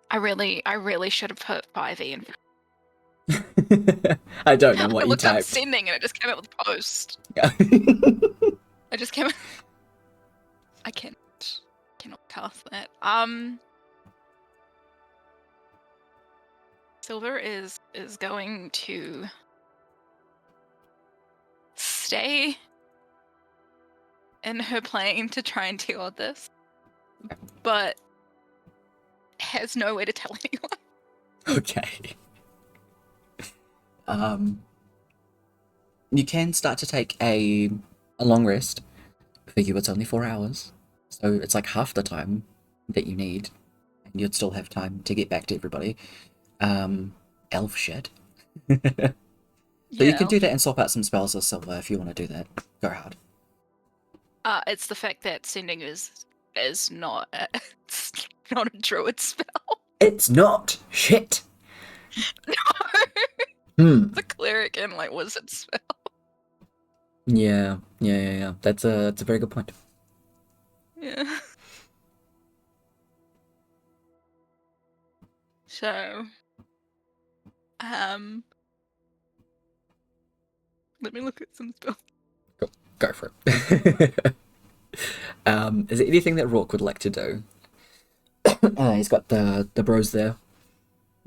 I really should have put 5e in. I don't know what I you looked up typed. sending and it just came up with post. Yeah. I just came. I cannot cast that. Silver is going to stay in her plane to try and deal with this, but has no way to tell anyone. Okay. You can start to take a long rest. For you, it's only 4 hours, so it's like half the time that you need, and you'd still have time to get back to everybody. Elf shit. So you can do that and swap out some spells or Silver if you want to do that. Go hard. It's the fact that sending is not it's not a druid spell. It's not shit. No. It's a cleric and like wizard spell. Yeah. That's a very good point. Yeah. So, let me look at some spells. Go for it. Is there anything that Rourke would like to do? He's got the bros there,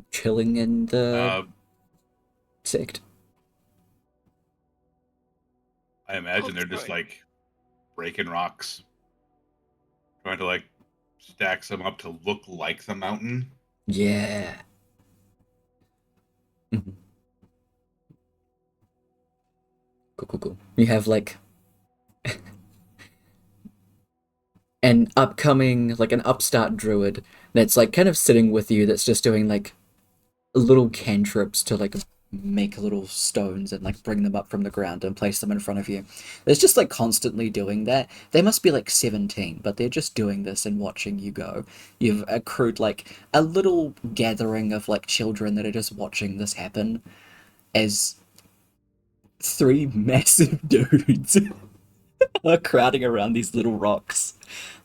chilling in the sect. I imagine they're just like breaking rocks, trying to like stack some up to look like the mountain. Yeah. Mm-hmm. Cool. You have like an upcoming, like an upstart druid that's like kind of sitting with you that's just doing like little cantrips to like make little stones and like bring them up from the ground and place them in front of you. It's just like constantly doing that. They must be like 17, but they're just doing this and watching you go. You've accrued like a little gathering of like children that are just watching this happen as three massive dudes are crowding around these little rocks.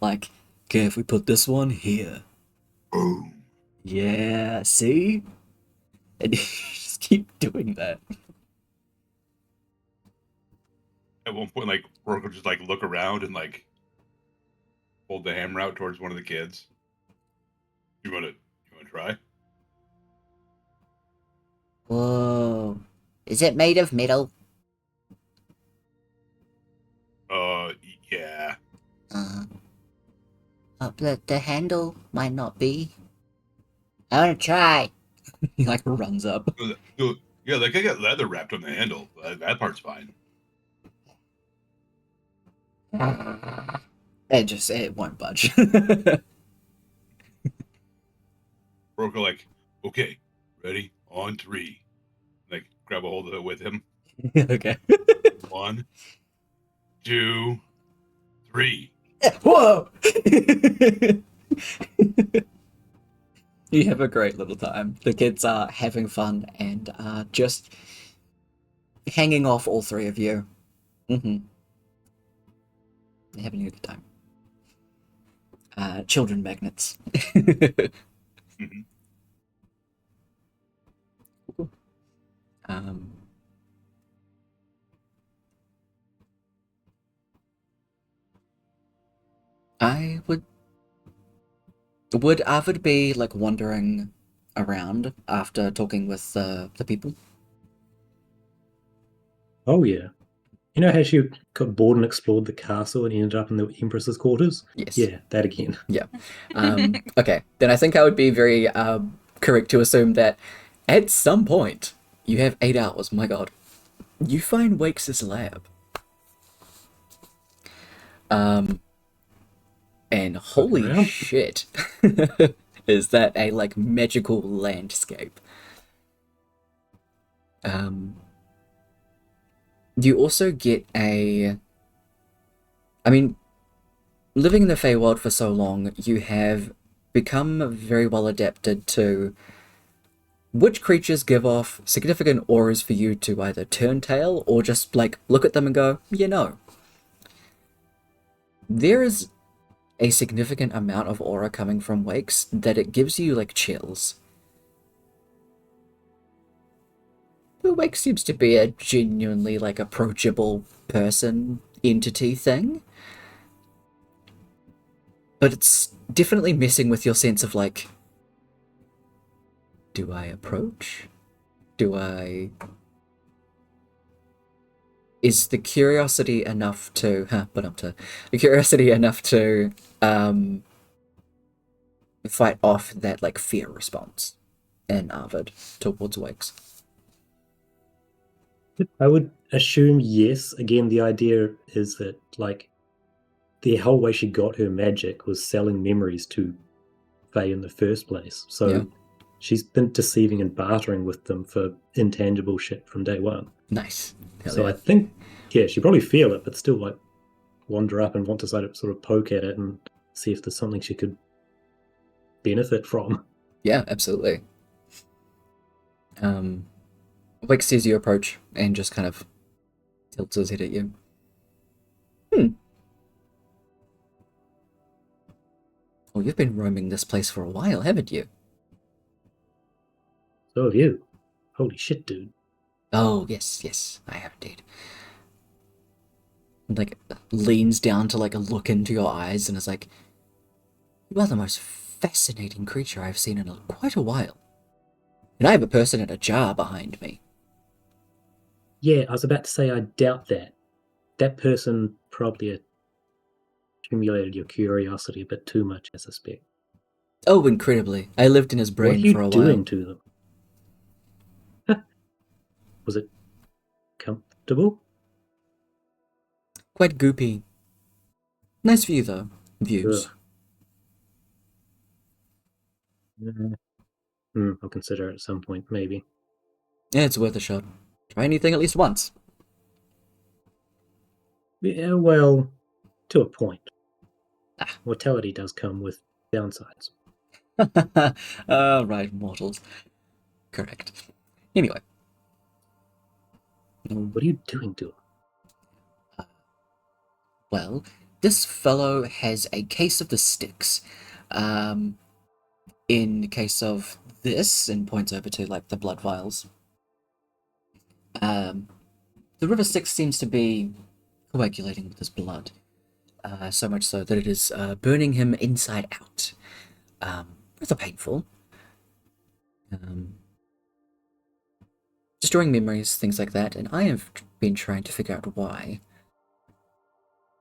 Like, okay, if we put this one here. Boom. Yeah, see? And you just keep doing that. At one point, like Brooke will just like look around and like hold the hammer out towards one of the kids. You wanna try? Whoa. Is it made of metal? Yeah. The handle might not be. I wanna try. He like runs up. Yeah, like I got leather wrapped on the handle. That part's fine. It won't budge. Brooke will like, okay, ready, on 3. Like grab a hold of it with him. Okay. 1, 2, 3. Whoa! You have a great little time. The kids are having fun and just hanging off all three of you. They're having a good time. Children magnets. Mm-hmm. Cool. I would Arvid be like wandering around after talking with the people? Oh yeah. You know how she got bored and explored the castle and ended up in the Empress's quarters? Yes. Yeah, that again. Yeah. Okay, then I think I would be very correct to assume that at some point, you have 8 hours, my god, you find Wakes' lab. And holy around. shit, is that a like magical landscape. You also get I mean, living in the Feywild for so long, you have become very well adapted to which creatures give off significant auras for you to either turn tail or just like look at them and go, you know. There is a significant amount of aura coming from Wakes that it gives you like chills. But Wake seems to be a genuinely like approachable person entity thing. But it's definitely messing with your sense of like, do I approach? Is the curiosity enough to the curiosity enough to fight off that like fear response in Arvid towards Wakes? I would assume yes. Again, the idea is that like the whole way she got her magic was selling memories to Faye in the first place. So Yeah. she's been deceiving and bartering with them for intangible shit from day one. Nice. Hell So yeah. I think, yeah, she probably feel it, but still like wander up and want to sort of poke at it and see if there's something she could benefit from. Yeah, absolutely. Wake sees you approach and just kind of tilts his head at you. Well, you've been roaming this place for a while, haven't you? So have you. Holy shit, dude. Oh, yes, I have indeed. Like, leans down to like look into your eyes and is like, you are the most fascinating creature I've seen in quite a while. And I have a person in a jar behind me. Yeah, I was about to say I doubt that. That person probably accumulated your curiosity a bit too much, I suspect. Oh, incredibly. I lived in his What are brain you for a doing while. to them? Was it comfortable? Quite goopy. Nice view, though. views. I'll consider it at some point, maybe. It's worth a shot. Try anything at least once. Yeah, well, to a point. Ah. Mortality does come with downsides. Right, mortals. Correct. Anyway. What are you doing to him? Well, this fellow has a case of the sticks. In case of this, and points over to, like, the blood vials. The river Styx seems to be coagulating with his blood. So much so that it is burning him inside out. Rather painful. Destroying memories, things like that, and I have been trying to figure out why.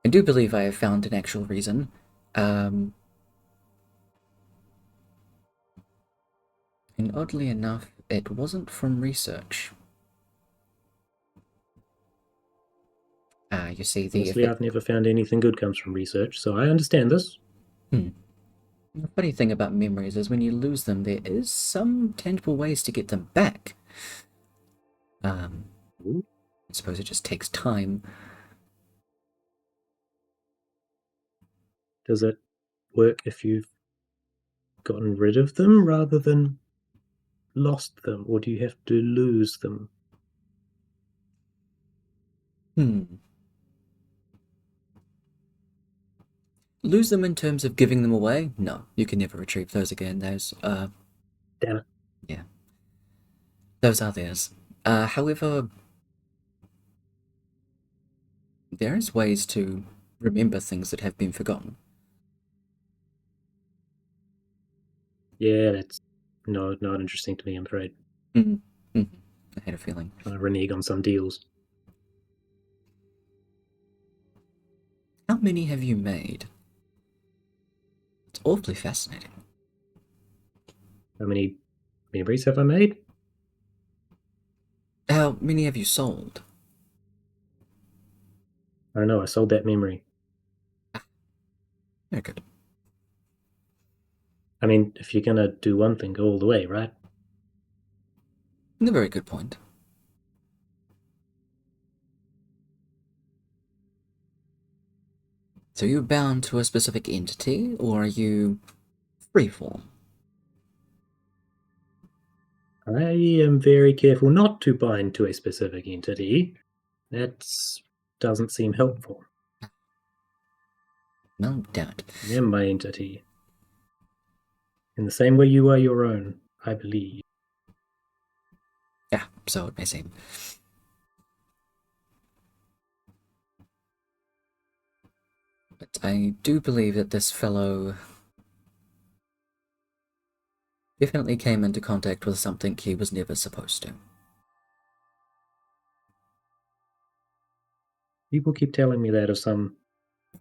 I do believe I have found an actual reason. And oddly enough, it wasn't from research. You see, the Honestly, I've never found anything good comes from research, so I understand this. The funny thing about memories is when you lose them, there is some tangible ways to get them back. I suppose it just takes time. Does it work if you've gotten rid of them rather than lost them, or do you have to lose them? Lose them in terms of giving them away? No, you can never retrieve those again. Those, Damn it. Yeah. Those are theirs. However, there is ways to remember things that have been forgotten. Yeah, that's not interesting to me, I'm afraid. I had a feeling. Trying to renege on some deals. How many have you made? It's awfully fascinating. How many memories have I made? How many have you sold? I don't know, I sold that memory. Very good. I mean, if you're gonna do one thing, go all the way, right? A very good point. So you're bound to a specific entity, or are you freeform? I am very careful not to bind to a specific entity. That doesn't seem helpful. No doubt. I am my entity. In the same way you are your own, I believe. Yeah, so it may seem. But I do believe that this fellow definitely came into contact with something he was never supposed to. People keep telling me that of some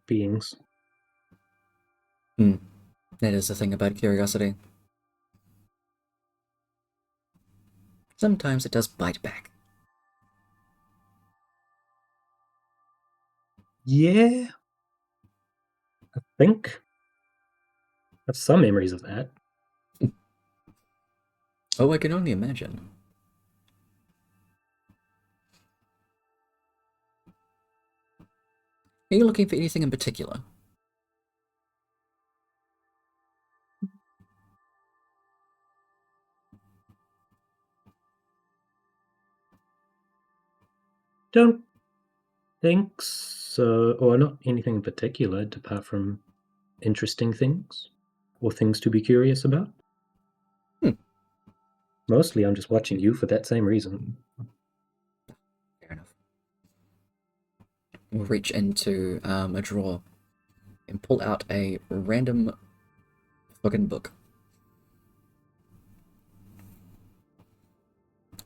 beings. That is the thing about curiosity. Sometimes it does bite back. Yeah. I think. I have some memories of that. Oh, I can only imagine. Are you looking for anything in particular? Don't think so, or not anything in particular, apart from interesting things or things to be curious about. Mostly, I'm just watching you for that same reason. Fair enough. We'll reach into a drawer and pull out a random fucking book.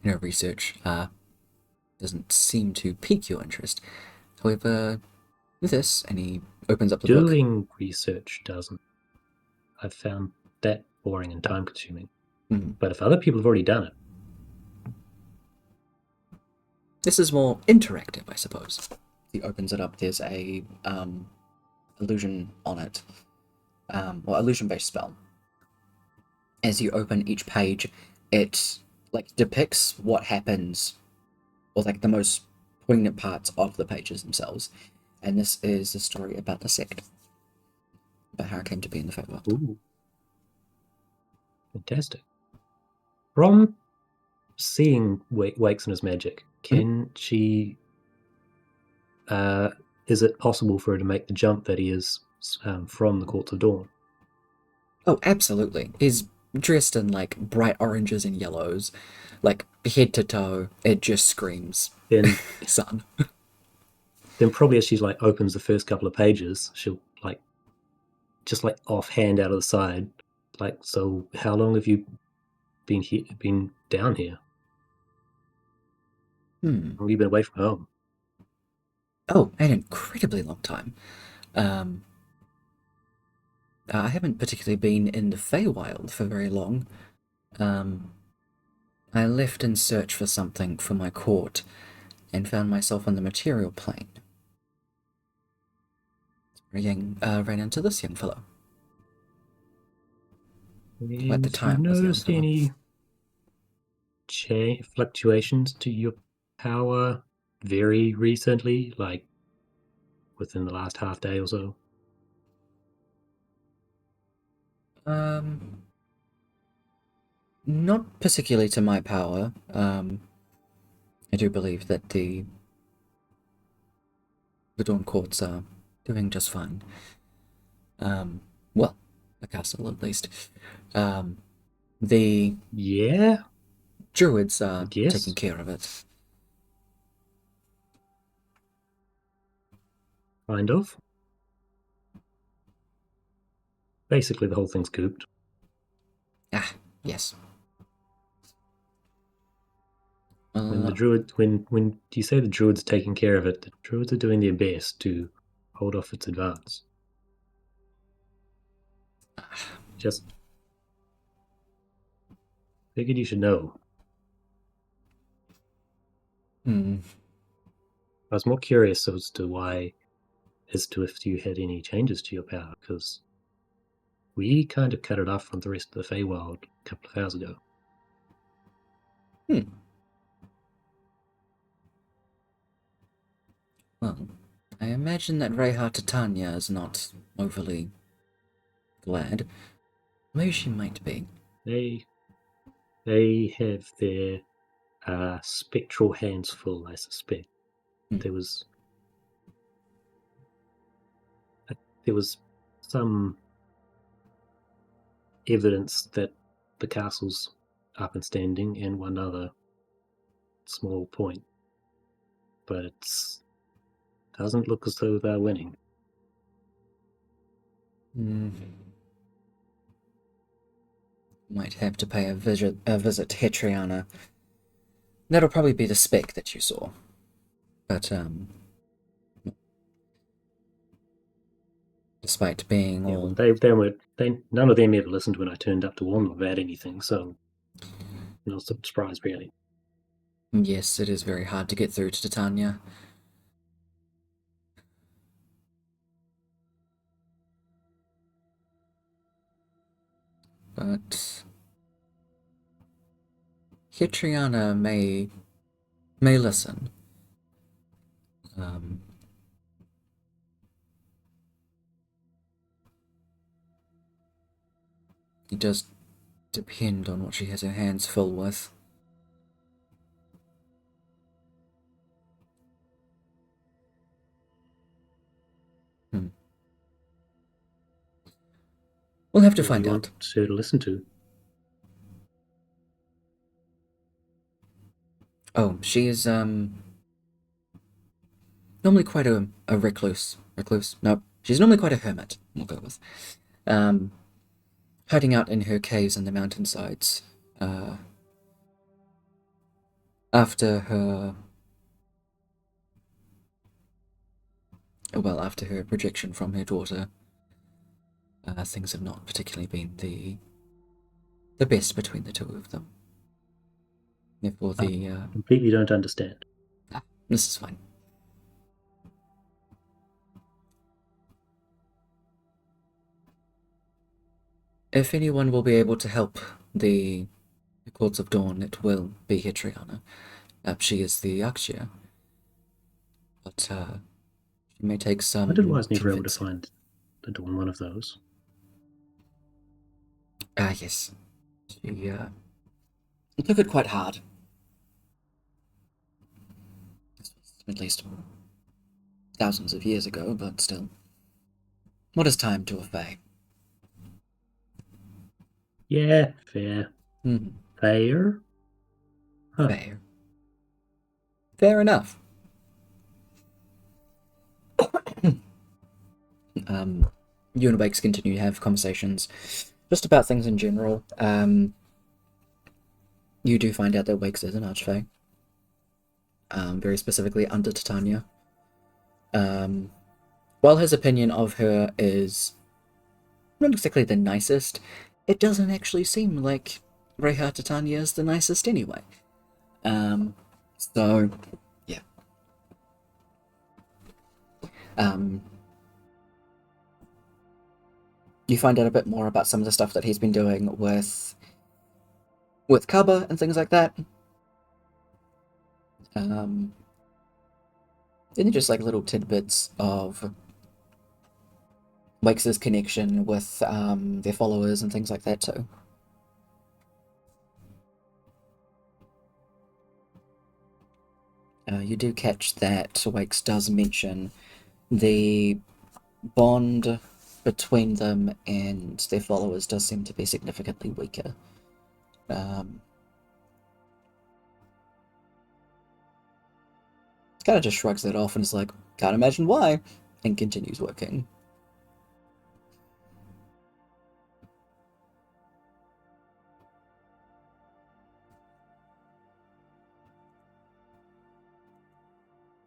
Research doesn't seem to pique your interest. However, with this, and he opens up the book. Doing research doesn't. I've found that boring and time-consuming. But if other people have already done it... This is more interactive, I suppose. He opens it up. There's a illusion on it, or illusion-based spell. As you open each page, it like depicts what happens, or like the most poignant parts of the pages themselves. And this is a story about the sect, about how it came to be in the Feywild. Ooh. Fantastic. From seeing Wakes and his magic, can she... is it possible for her to make the jump that he is from the Courts of Dawn? Oh, absolutely. He's dressed in like bright oranges and yellows, like head to toe. It just screams Then, sun. then probably as she like opens the first couple of pages, she'll like just like offhand out of the side, like, so how long have you been down here? How long have you been away from home? Oh, an incredibly long time. I haven't particularly been in the Feywild for very long. I left in search for something for my court, and found myself on the material plane. Ran into this young fellow. At the time, you was a young noticed fellow. any fluctuations to your power very recently, like within the last half day or so? Not particularly to my power. I do believe that the Dawn Courts are doing just fine. Well, the castle at least. The Yeah, druids are guess. taking care of it. Kind of. Basically, the whole thing's cooped. Ah, yes. When the druid, when you say the druid's taking care of it, the druids are doing their best to hold off its advance. Just figured you should know. Hmm. I was more curious as to if you had any changes to your power, because we kind of cut it off from the rest of the Feywild a couple of hours ago. Well, I imagine that Reha Titania is not overly glad. Maybe she might be. They have their spectral hands full, I suspect. There was some evidence that the castle's up and standing, and one other small point, but it doesn't look as though they're winning. Might have to pay a visit to Hetriana. That'll probably be the spec that you saw. But, despite being Yeah, all... well, none of them ever listened when I turned up to warn them about anything, so not surprised really. Yes, it is very hard to get through to Titania. But Hetriana may listen. It does depend on what she has her hands full with. We'll have to What do find you out. want her to listen to? Oh, she is, normally quite a recluse. No, she's normally quite a hermit, we'll go with. Hiding out in her caves in the mountainsides. After her rejection from her daughter, things have not particularly been the best between the two of them. Therefore, I completely don't understand. This is fine. If anyone will be able to help the Courts of Dawn, it will be Hitriana. She is the Archia. But she may take some Why did Wise never able to convincing. find the Dawn one of those? Yes. She took it quite hard. This was at least thousands of years ago, but still. What is time to a fae? Yeah, fair. Hmm. Fair? Huh. Fair. Fair enough. You and Wakes continue to have conversations just about things in general. You do find out that Wakes is an archfey. Very specifically under Titania. While his opinion of her is not exactly the nicest, it doesn't actually seem like Reha Titania is the nicest anyway. So, yeah. You find out a bit more about some of the stuff that he's been doing with Kaba and things like that. Then just like little tidbits of Wakes' connection with their followers and things like that too. You do catch that Wakes does mention the bond between them and their followers does seem to be significantly weaker. Kind of just shrugs that off and is like, can't imagine why, and continues working.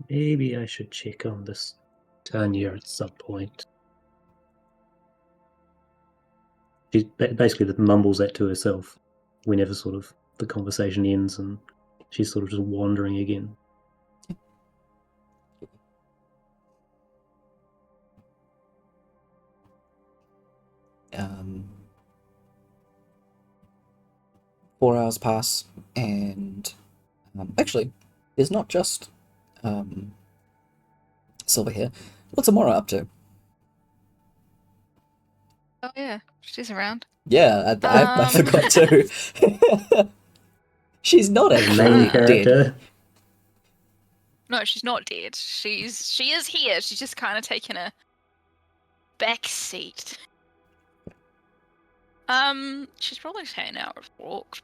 Maybe I should check on this Tanya at some point. She basically mumbles that to herself whenever sort of the conversation ends and she's sort of just wandering again. Um, 4 hours pass, and actually, there's not just Silver here. What's Amora up to? Oh yeah, she's around. Yeah, I forgot too. She's not The main actually dead. character. No, she's not dead. She is here. She's just kind of taken a back seat. She's probably hanging out with Brooke.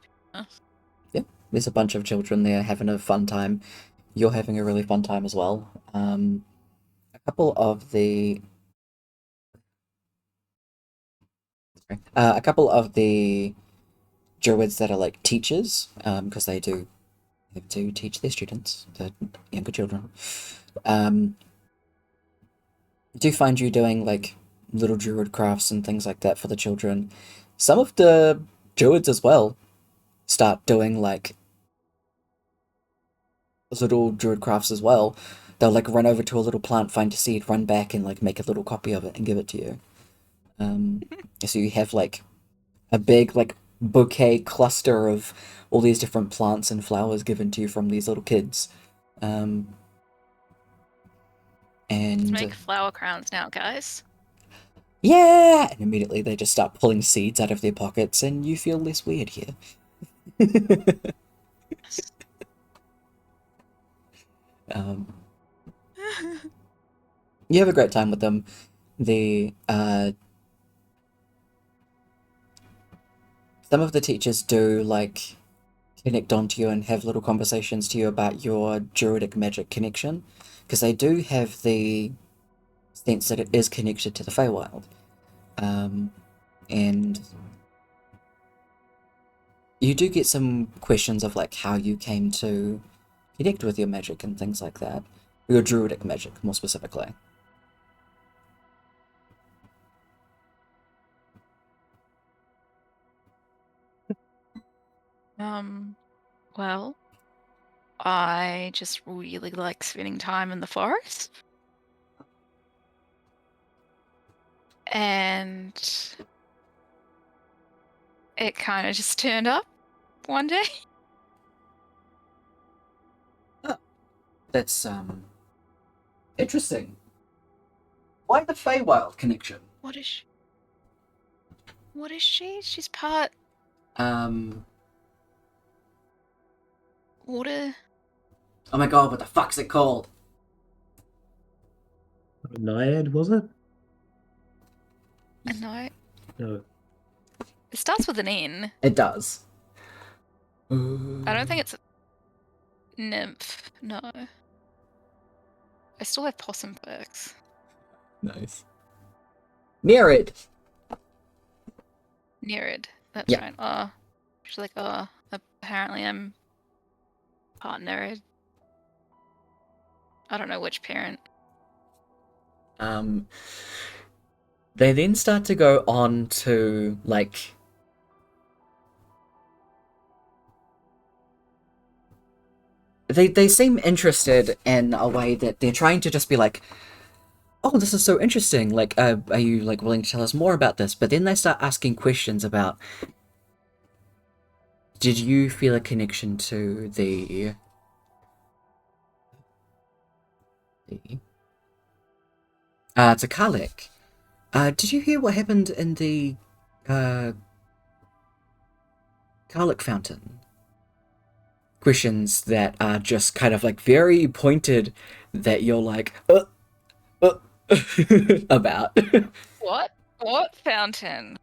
Yeah, there's a bunch of children there having a fun time. You're having a really fun time as well. A couple of the druids that are like teachers, because they do have to teach their students, the younger children. Do find you doing like little druid crafts and things like that for the children. Some of the druids as well start doing like little druid crafts as well. They'll like run over to a little plant, find a seed, run back and like make a little copy of it and give it to you. So you have like a big like bouquet cluster of all these different plants and flowers given to you from these little kids. Let's And make flower crowns now, guys. yeah, and immediately they just start pulling seeds out of their pockets, and you feel less weird here. You have a great time with them. The some of the teachers do like connect onto you and have little conversations to you about your druidic magic connection, because they do have the sense that it is connected to the Feywild. And you do get some questions of like how you came to connect with your magic and things like that. Your druidic magic, more specifically. Well, I just really like spending time in the forest. And it kind of just turned up one day. That's interesting. Why the Feywild connection? What is she? What is she? She's part water. Oh my god, what the fuck's it called? Naiad, was it? I know. No. It starts with an N. It does. I don't think it's a nymph. No. I still have possum perks. Nice. Nereid. Nereid. That's Yeah. right. She's like, apparently I'm part Nereid. I don't know which parent. They then start to go on to, like... They seem interested in a way that they're trying to just be like, oh, this is so interesting, like, are you, like, willing to tell us more about this? But then they start asking questions about, did you feel a connection to the to Kalik? Did you hear what happened in the, Kalik fountain? Questions that are just kind of, like, very pointed, that you're like, about. What? What fountain?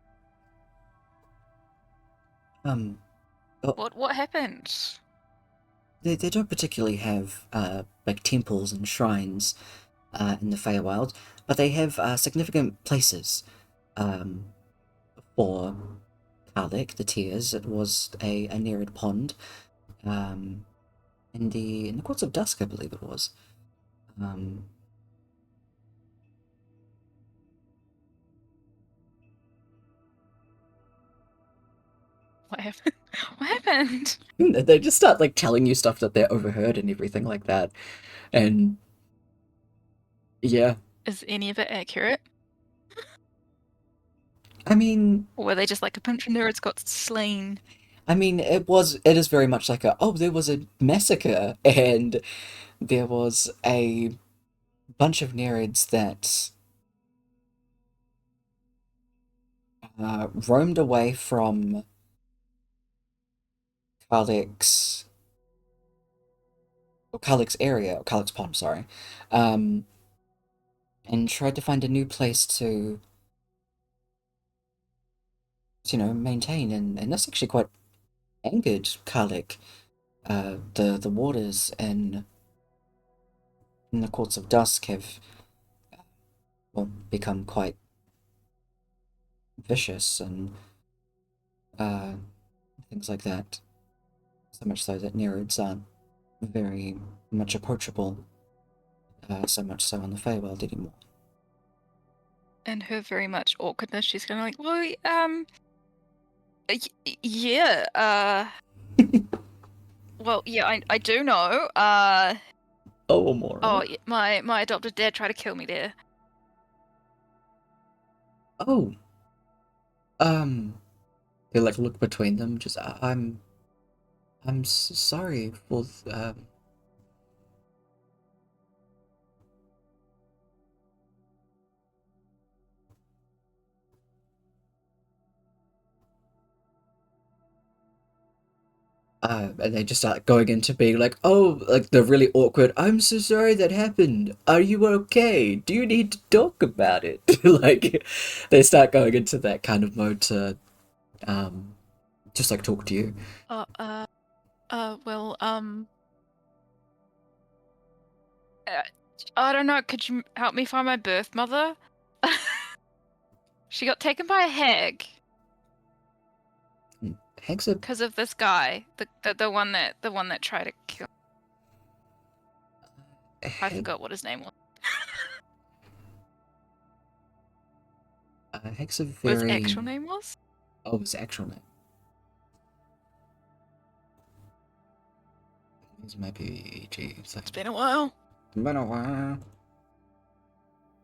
What happened? They don't particularly have, like, temples and shrines, in the Feywild, but they have, significant places, for Kalik, the Tears. It was a Nereid pond, in the Courts of Dusk, I believe it was. What happened? What happened? They just start, like, telling you stuff that they overheard and everything like that, and yeah. Is any of it accurate? I mean, Or were they just like a bunch of nerds got slain? it is very much like there was a massacre, and there was a bunch of Nereids that roamed away from Kalik's area, or Kalik's pond, sorry, and tried to find a new place to, maintain, and that's actually quite angered Kalik. The waters in the Courts of Dusk have become quite vicious and things like that. So much so that Nereids aren't very much approachable, so much so on the Feywild anymore. And her very much awkwardness, she's kind of like, well, yeah, well, yeah, I do know, Oh, more. oh, yeah, my adopted dad tried to kill me there. Oh. They, like, look between them, just, I'm sorry for, and they just start going into being like, oh, like, the really awkward, I'm so sorry that happened. Are you okay? Do you need to talk about it? Like, they start going into that kind of mode to, just, like, talk to you. Well, I don't know, could you help me find my birth mother? She got taken by a hag. Hags are... Because of this guy, the one that tried to kill. I forgot what his name was. Hags are What his very... actual name was? Oh, his actual name. His might be... Jeez. It's been a while. Been a while.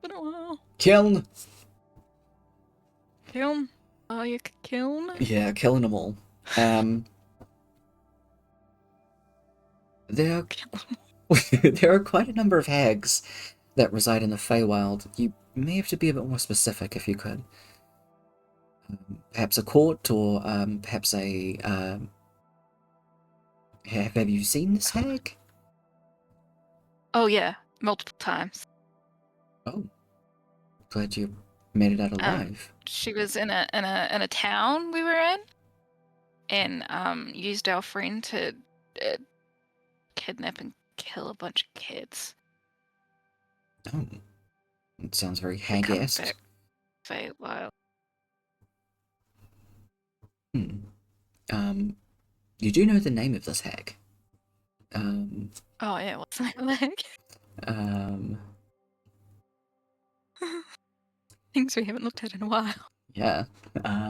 Been a while. Kiln! Kiln. Oh, you could kill me? Yeah, killing them all. There there are quite a number of hags that reside in the Feywild. You may have to be a bit more specific if you could. Perhaps a court, or perhaps a. Have you seen this hag? Oh yeah, multiple times. Oh, glad you made it out alive. She was in a town we were in, and used our friend to kidnap and kill a bunch of kids. Oh, it sounds very They come hag-esque. back Feywild. You do know the name of this hag. Oh yeah, what's the name of the hag? Things we haven't looked at in a while. Yeah,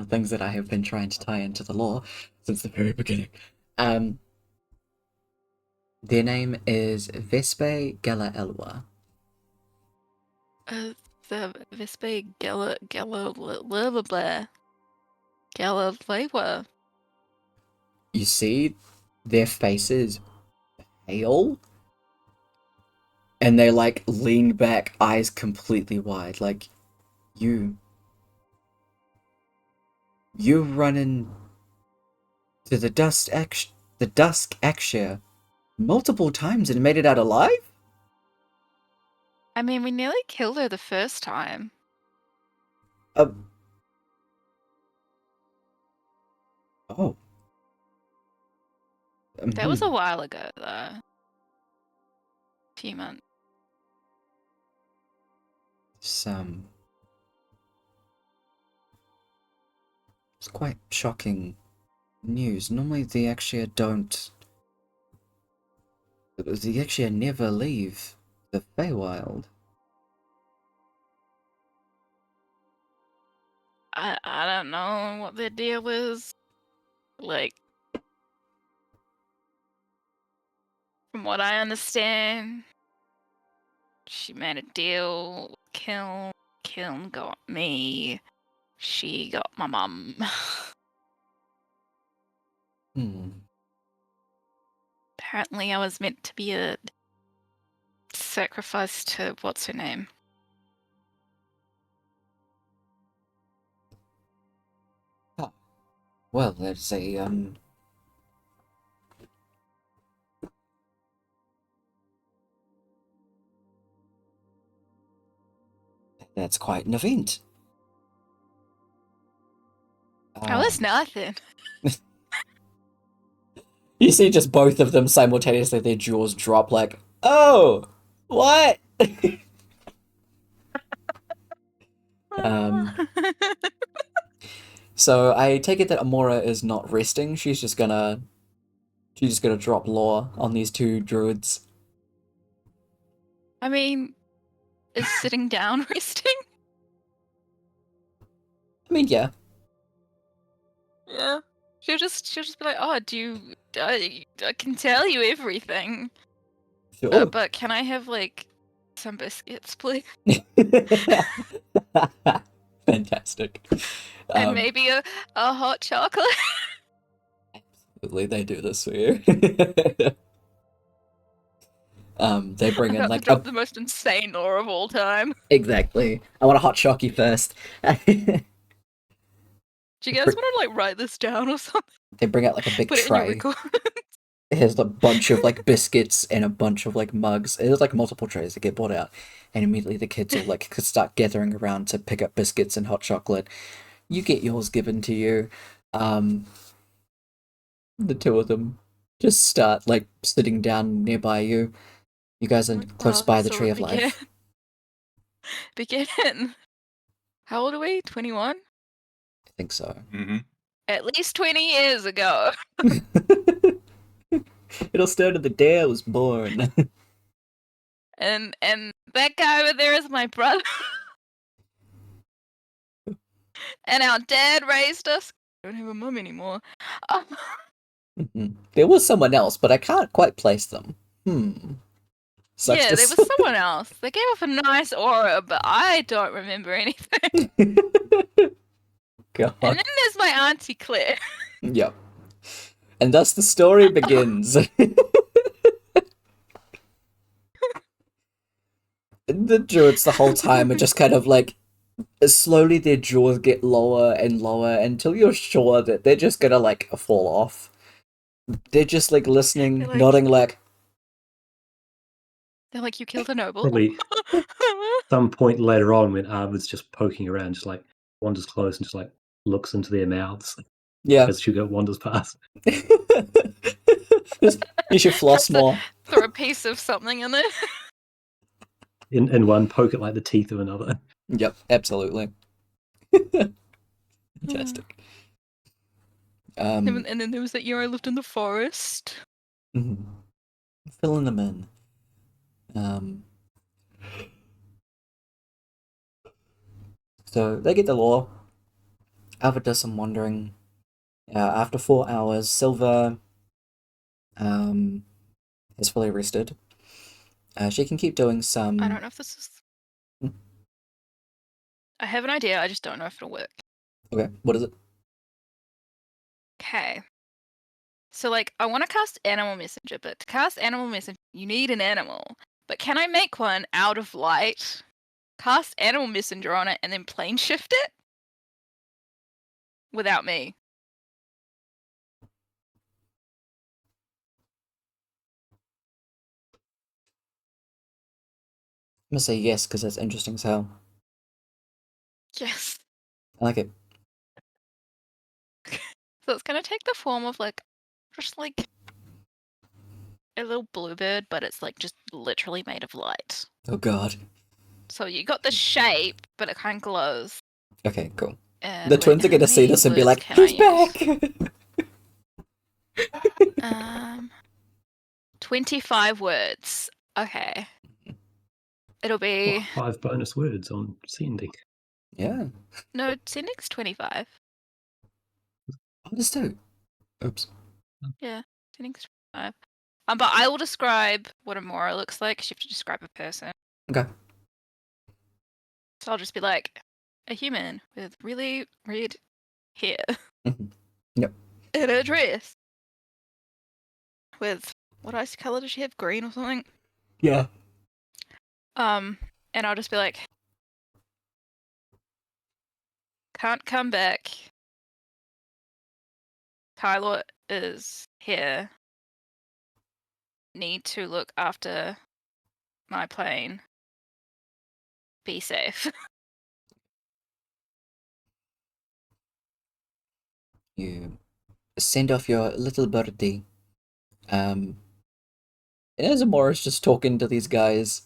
things that I have been trying to tie into the lore since the very beginning. Their name is Vespe Gala Elwa. The Vespe Gala. You see their faces pale, and they like lean back, eyes completely wide, like you running to the dusk Akshir multiple times and made it out alive? I mean, we nearly killed her the first time. Oh. That was a while ago, though. A few months. It's quite shocking news. Normally the Akshir don't. The Akshir never leave the Feywild. I don't know what their deal was. Like, from what I understand, she made a deal with Kiln. Kiln got me. She got my mum. Apparently I was meant to be a sacrifice to what's her name? Oh. Well, there's a that's quite an event. Oh, that's nothing. You see just both of them simultaneously, their jaws drop like, oh, what? So I take it that Amora is not resting. She's just gonna drop lore on these two druids. I mean, is sitting down resting? I mean, yeah. Yeah. She'll just be like, oh, I can tell you everything. Sure. But can I have, like, some biscuits, please? Fantastic. And maybe a hot chocolate? Absolutely, they do this for you. They bring in like the most insane lore of all time. Exactly. I want a hot shocky first. Do you guys want to like write this down or something? They bring out like a big Put it in tray. your record. It has a bunch of like biscuits and a bunch of like mugs. There's like multiple trays that get brought out, and immediately the kids will like start gathering around to pick up biscuits and hot chocolate. You get yours given to you. The two of them just start like sitting down nearby you. You guys are close by the So tree of life. Begin. How old are we? 21? I think so. Mm-hmm. At least 20 years ago. It'll start at the day I was born. And that guy over there is my brother. And our dad raised us. I don't have a mum anymore. There was someone else, but I can't quite place them. Sucks yeah, there was someone else. They gave off a nice aura, but I don't remember anything. God. And then there's my Auntie Claire. Yep. And thus the story begins. The druids the whole time are just kind of like, slowly their jaws get lower and lower until you're sure that they're just gonna like fall off. They're just like listening, They're like- nodding like, They're like, you killed a noble. Probably some point later on when Arvid's just poking around, just like wanders close and just like looks into their mouths yeah. as Sugar wanders past. You should floss Just to more. throw a piece of something in there. In one, poke at like the teeth of another. Yep, absolutely. Fantastic. And then there was that year I lived in the forest. Mhm. Filling them in. So they get the law. Alfred does some wandering. After 4 hours, Silver is fully rested. She can keep doing some. I don't know if this is. Hmm? I have an idea. I just don't know if it'll work. Okay, what is it? Okay. So, like, I want to cast Animal Messenger, but to cast Animal Messenger, you need an animal. But can I make one out of light, cast Animal Messenger on it, and then plane shift it? Without me. I'm gonna say yes because that's interesting as hell. Yes. I like it. So it's gonna take the form of like, just like a little bluebird, but it's like just literally made of light. Oh god. So you got the shape, but it kind of glows. Okay, cool. And The wait, twins are how gonna see many this and be words like, can he's I back! use? 25 words. Okay. It'll be 5 bonus words on sending. Yeah. no sending's 25. Oh, this too. Oops. Yeah, sending's 25. But I will describe what a Mora looks like. 'Cause you have to describe a person. Okay. So I'll just be like a human with really red hair. Mhm. Yep. In a dress. With what ice color does she have? Green or something? Yeah. And I'll just be like, can't come back. Kylo is here. Need to look after my plane. Be safe. You send off your little birdie. And as Amora's just talking to these guys,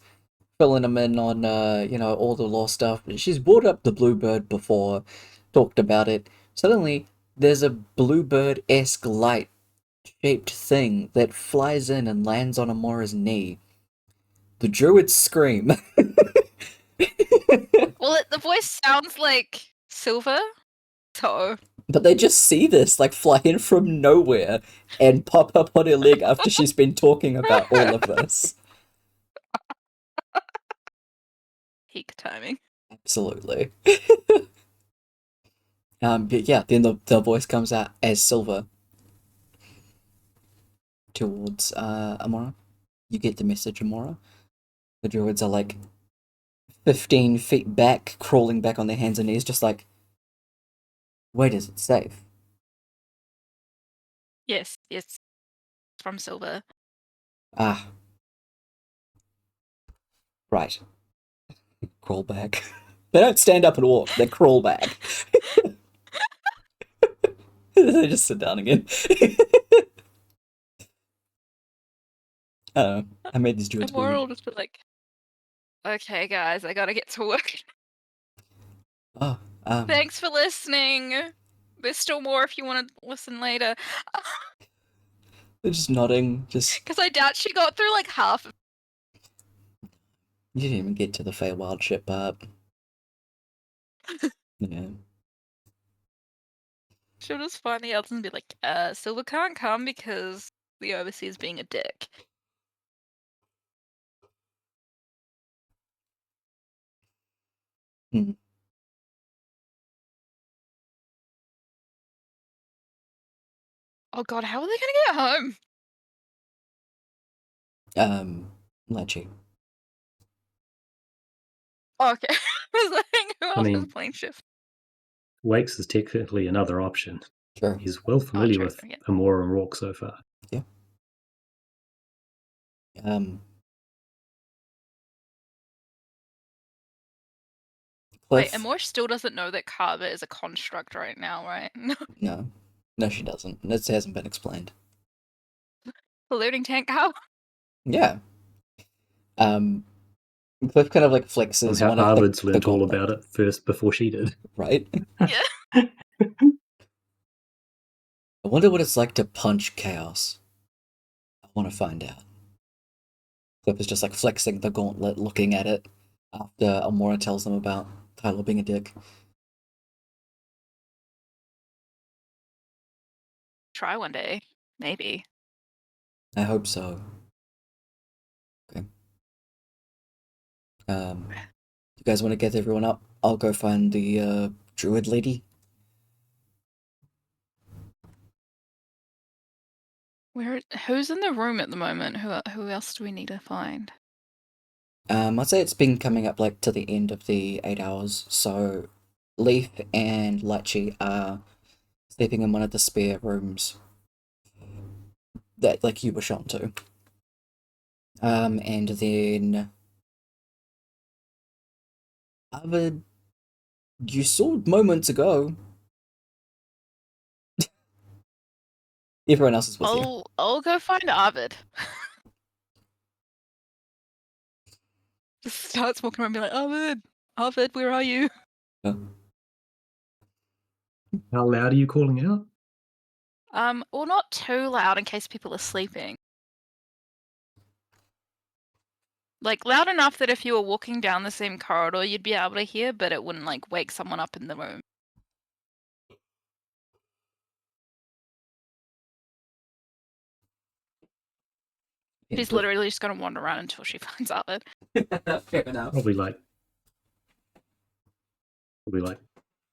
filling them in on, all the law stuff. She's brought up the bluebird before, talked about it. Suddenly, there's a bluebird-esque light-shaped thing that flies in and lands on Amora's knee. The druids scream. Well, the voice sounds like Silver, so But they just see this, like, fly in from nowhere and pop up on her leg after she's been talking about all of this. peak timing. Absolutely. But yeah, then the voice comes out as Silver towards Amora. You get the message, Amora. The druids are like 15 feet back, crawling back on their hands and knees, just like, wait, is it safe? Yes, from Silver. Ah. Right. Crawl back. They don't stand up and walk, they crawl back. They just sit down again. I don't know. I made these druids Amora weird. will just be like, okay, guys, I gotta get to work. Oh, Thanks for listening. There's still more if you want to listen later. they're just nodding, just... Because I doubt she got through like half of You didn't even get to the Feywild ship part. Yeah. She'll just find the others and be like, Silver can't come because the overseer's being a dick. Hmm. Oh god, how are they gonna get home? Lecce. Oh, okay. I was like, who I else is mean- plane shift? Wakes is technically another option. Sure. He's well familiar true, with yeah. Amora and Rourke so far. Wait, Cliff? Amor still doesn't know that Carver is a construct right now, right? No. No, she doesn't. It hasn't been explained. Polluting tank cow? Yeah. Cliff kind of like That's flexes how one of Arvid's the learnt all gauntlet, about it first before she did. right? Yeah. I wonder what it's like to punch chaos. I want to find out. Cliff is just like flexing the gauntlet, looking at it after Amora tells them about Tyler being a dick. Try one day. Maybe. I hope so. Okay. You guys want to get everyone up? I'll go find the druid lady. Who's in the room at the moment? Who else do we need to find? I'd say it's been coming up like to the end of the 8 hours, so Leaf and Lachi are sleeping in one of the spare rooms that like you were shown to. And then Arvid, you saw moments ago. Everyone else is with you. I'll go find Arvid. Just starts walking around and be like, Arvid, where are you? How loud are you calling out? Well, not too loud in case people are sleeping. Like loud enough that if you were walking down the same corridor, you'd be able to hear, but it wouldn't like wake someone up in the room. She's literally just gonna wander around until she finds Arvid. Fair enough. Probably like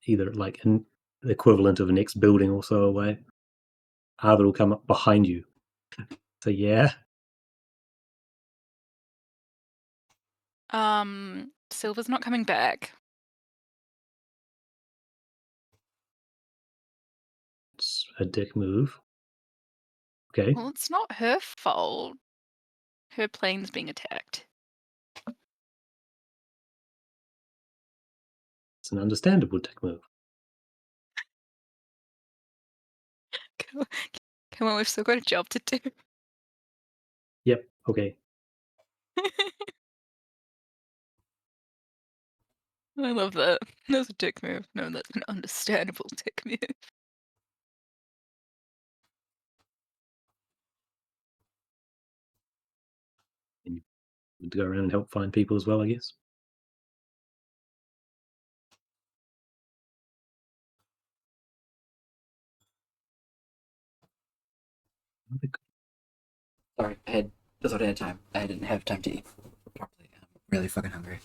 either like the equivalent of the next building or so away. Arvid will come up behind you. So yeah. Silver's not coming back. It's a dick move. Okay. Well, it's not her fault. Her plane's being attacked. It's an understandable dick move. Come on, we've still got a job to do. Yep, okay. I love that. That's a dick move. No, that's an understandable dick move. To go around and help find people as well, I guess. Sorry, that's what I had time. I didn't have time to eat properly. I'm really fucking hungry.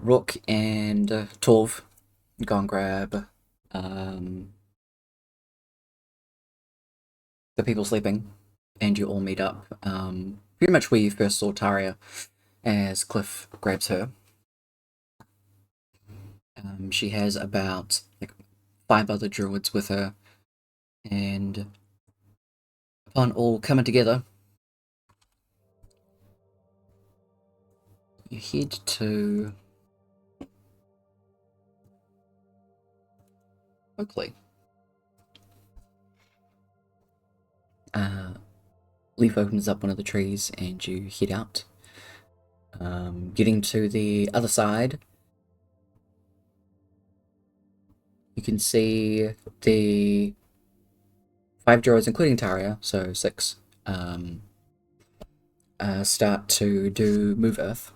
Rook and Torv go and grab the people sleeping, and you all meet up. Pretty much where you first saw Taria, as Cliff grabs her. She has about like 5 other druids with her, and upon all coming together, you head to Oakley. Leaf opens up one of the trees and you head out. Getting to the other side, you can see the 5 druids, including Taria, so 6, start to do Move Earth.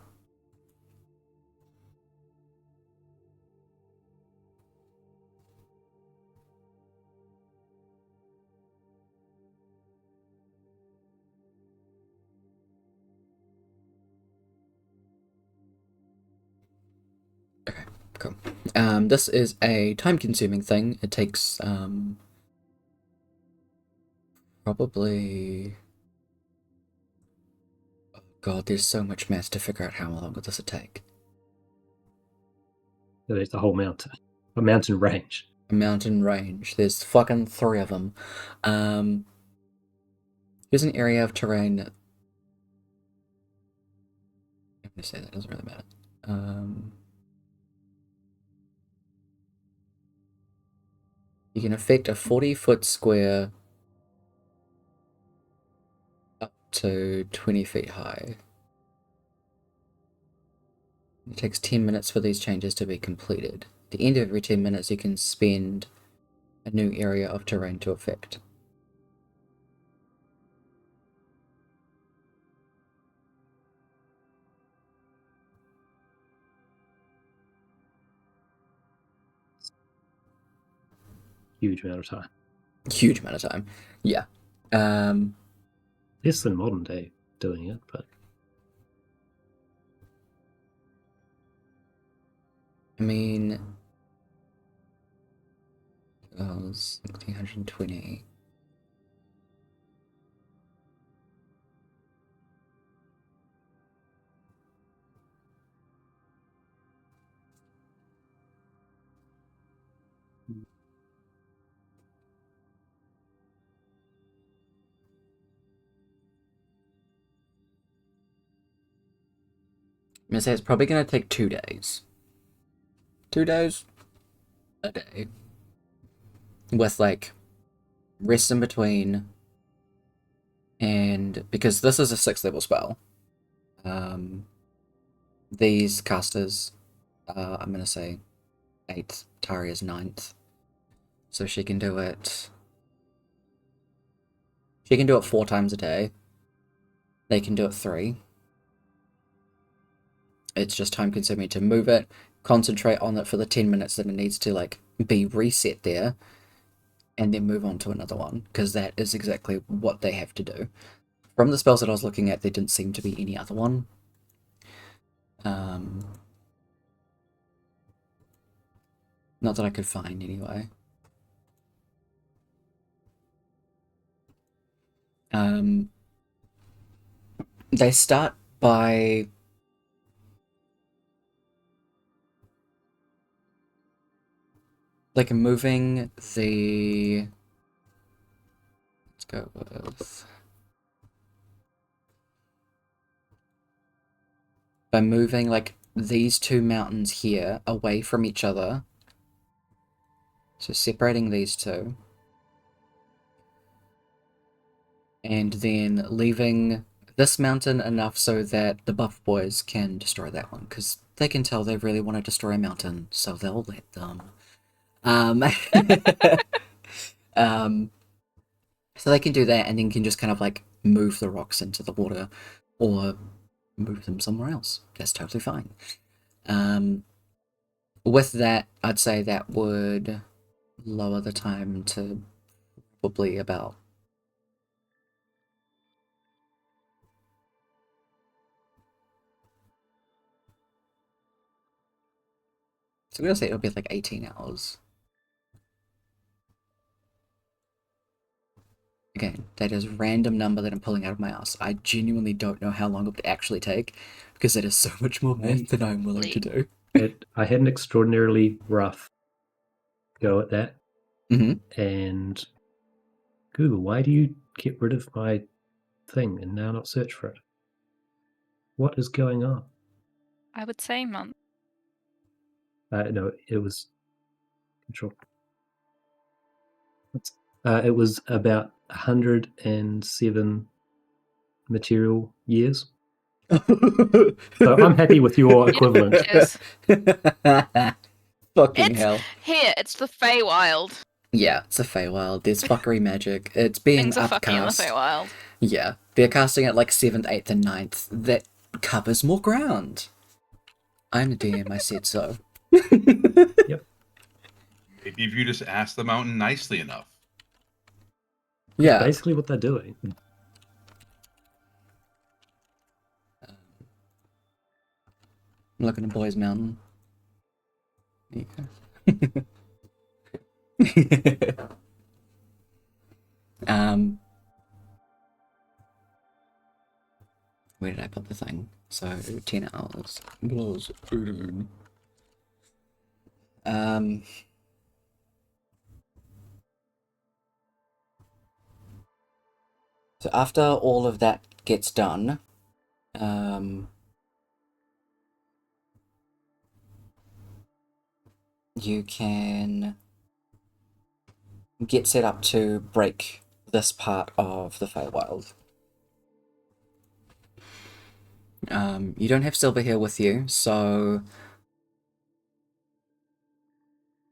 Cool. This is a time-consuming thing. It takes probably. Oh god, there's so much math to figure out how long this would take. So there's the whole mountain, a mountain range. A mountain range. There's fucking 3 of them. Here's an area of terrain. I'm gonna say that doesn't really matter. You can affect a 40-foot square up to 20 feet high. It takes 10 minutes for these changes to be completed. At the end of every 10 minutes, you can spend a new area of terrain to affect. Huge amount of time. Huge amount of time. Yeah. Less than modern day doing it, but I mean, 1620. I'm gonna say it's probably gonna take 2 days. 2 days? A day. With like rest in between. And because this is a 6th level spell, these casters, I'm gonna say 8th, Taria's 9th. So she can do it. She can do it 4 times a day. They can do it 3. It's just time consuming to move it, concentrate on it for the 10 minutes that it needs to like be reset there, and then move on to another one, because that is exactly what they have to do. From the spells that I was looking at, there didn't seem to be any other one. Not that I could find anyway. They start by like moving the. Let's go with. By moving like these 2 mountains here away from each other. So separating these 2. And then leaving this mountain enough so that the buff boys can destroy that one, because they can tell they really want to destroy a mountain, so they'll let them. So they can do that, and then can just kind of like move the rocks into the water, or move them somewhere else. That's totally fine. With that, I'd say that would lower the time to probably about. So I'm gonna say it'll be like 18 hours. Again, that is a random number that I'm pulling out of my ass. I genuinely don't know how long it would actually take, because it is so much more math than I'm willing to do. I had an extraordinarily rough go at that. Mm-hmm. And Google, why do you get rid of my thing and now not search for it? What is going on? I would say month. No, it was control. It was about 107 material years. So I'm happy with your equivalent. Yes. Fucking hell. Here, it's the Feywild. Yeah, it's a Feywild. There's fuckery magic. It's being Things are fucking in the upcast. Feywild. Yeah, they're casting at like 7th, 8th, and 9th. That covers more ground. I'm the DM, I said so. Yep. Maybe if you just ask the mountain nicely enough. Yeah. Basically what they're doing. I'm looking at Boys Mountain. There you go. Where did I put the thing? So 10 hours. So after all of that gets done, you can get set up to break this part of the Feywild. You don't have Silver here with you, so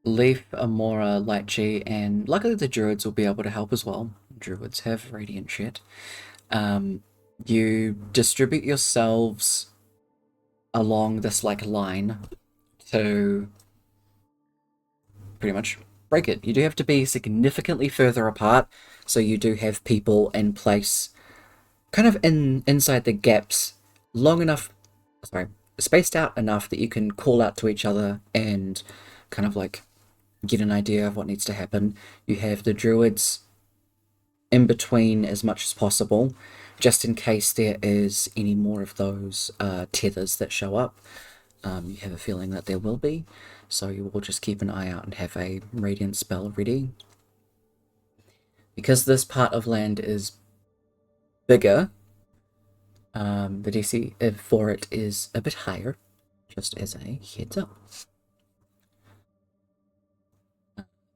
Leaf, Amora, Lychee, and luckily the Druids will be able to help as well. Druids have radiant shit. You distribute yourselves along this like line to pretty much break it. You do have to be significantly further apart, so you do have people in place kind of inside the gaps long enough, spaced out enough that you can call out to each other and kind of like get an idea of what needs to happen. You have the druids in between as much as possible, just in case there is any more of those tethers that show up. You have a feeling that there will be, so you will just keep an eye out and have a radiant spell ready. Because this part of land is bigger, the DC for it is a bit higher, just as a heads up.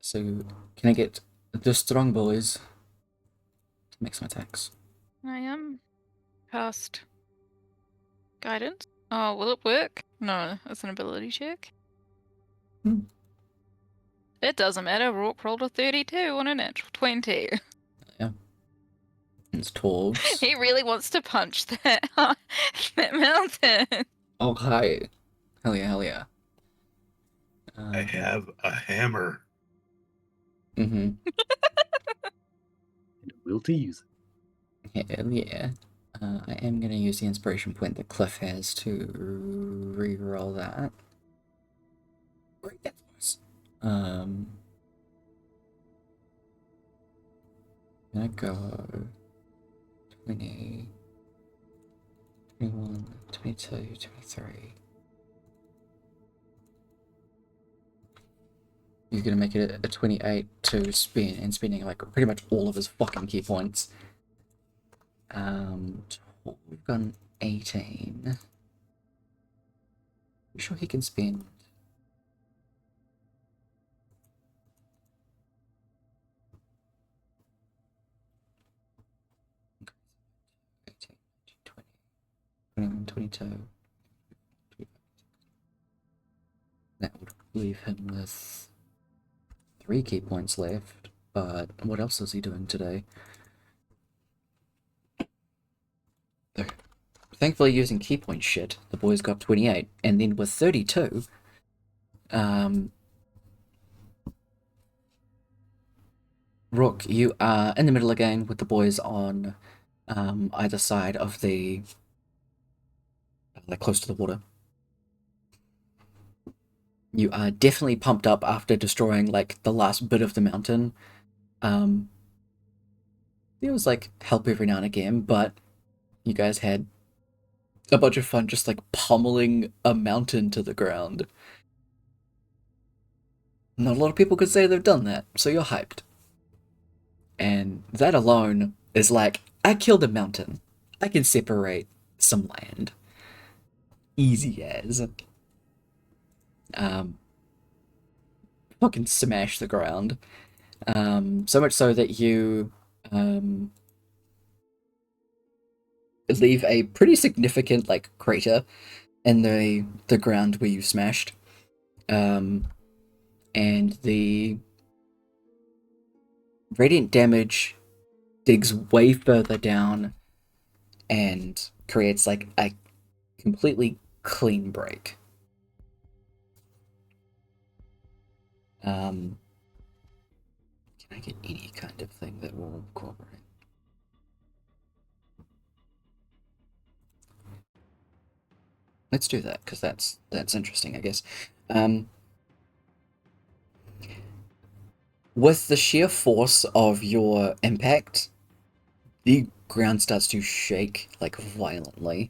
So, can I get the strong boys to make some attacks? I am. Cast guidance. Oh, will it work? No, it's an ability check. It doesn't matter. Rourke rolled a 32 on a natural 20. Yeah. It's dwarves. He really wants to punch that that mountain. Oh, hi. Hell yeah, hell yeah. I have a hammer. Mm-hmm. And will to use it. Hell yeah. I am going to use the inspiration point that Cliff has to re-roll that. Great, that was. I'm gonna go 20, 21, 22, 23. You're gonna make it a 28 to spend, and spending like pretty much all of his fucking key points. We've got an 18. I'm sure he can spend. Okay. 18, 20, 21, 22. That would leave him with 3 key points left, but what else is he doing today? Thankfully, using key point shit, the boys got 28, and then with 32, Rook, you are in the middle again with the boys on either side of the, like close to the water. You are definitely pumped up after destroying like the last bit of the mountain. There was like help every now and again, but you guys had a bunch of fun just like pummeling a mountain to the ground. Not a lot of people could say they've done that, so you're hyped. And that alone is like, I killed a mountain. I can separate some land. Easy as. Fucking smash the ground. So much so that you leave a pretty significant like crater in the ground where you smashed. And the radiant damage digs way further down and creates like a completely clean break. Can I get any kind of thing that will cooperate? Let's do that, because that's interesting, I guess. with the sheer force of your impact, the ground starts to shake like violently.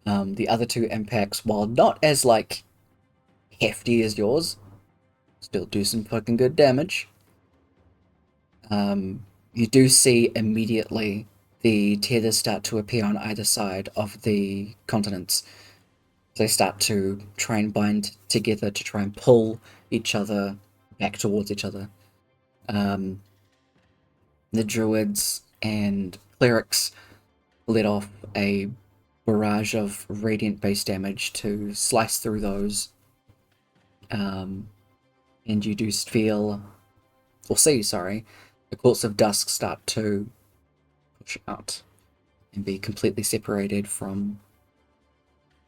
The other two impacts, while not as like hefty as yours, still do some fucking good damage. You do see immediately the tethers start to appear on either side of the continents. They start to try and bind together to try and pull each other back towards each other. The druids and clerics let off a barrage of radiant base damage to slice through those. And you do feel, or see, sorry, the courts of dusk start to push out and be completely separated from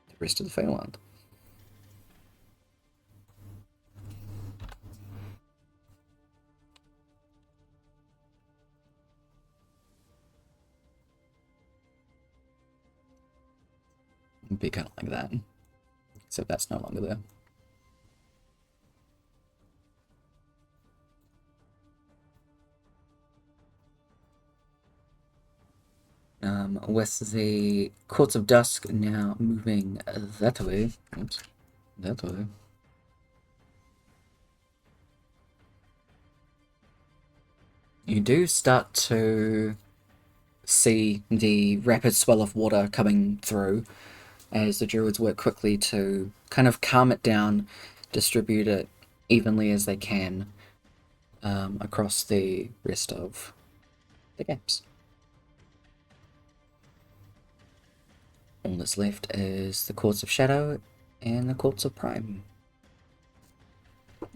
the rest of the Feyland. It'd be kind of like that, except that's no longer there. With the Courts of Dusk now moving that way. Oops, that way. You do start to see the rapid swell of water coming through as the druids work quickly to kind of calm it down, distribute it evenly as they can across the rest of the gaps. All that's left is the Courts of Shadow and the Courts of Prime.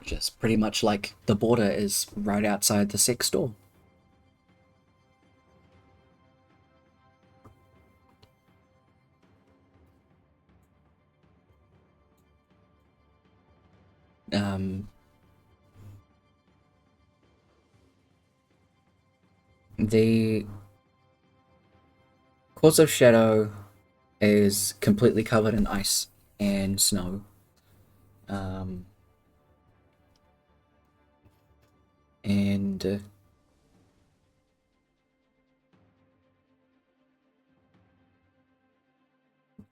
Just pretty much like the border is right outside the Sex door. The Courts of Shadow is completely covered in ice and snow. And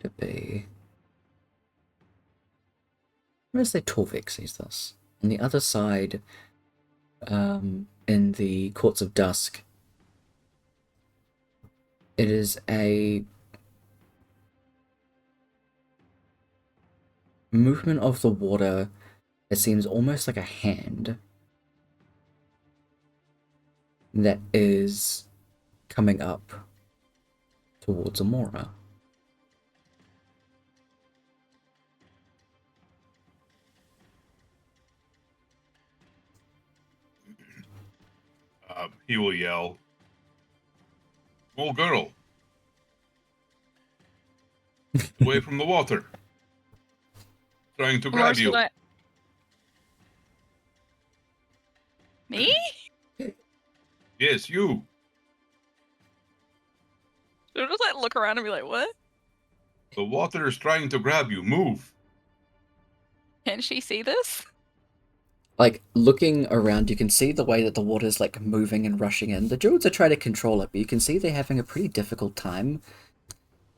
to be, where's the Torvik sees this? On the other side, in the Courts of Dusk, it is a movement of the water. It seems almost like a hand that is coming up towards Amora. He will yell, "Small girl, away from the water, trying to grab Amora's you." like, me? Yes, you. She'll just like look around and be like, what? The water is trying to grab you. Move. Can she see this? Like, looking around, you can see the way that the water's like moving and rushing in. The druids are trying to control it, but you can see they're having a pretty difficult time.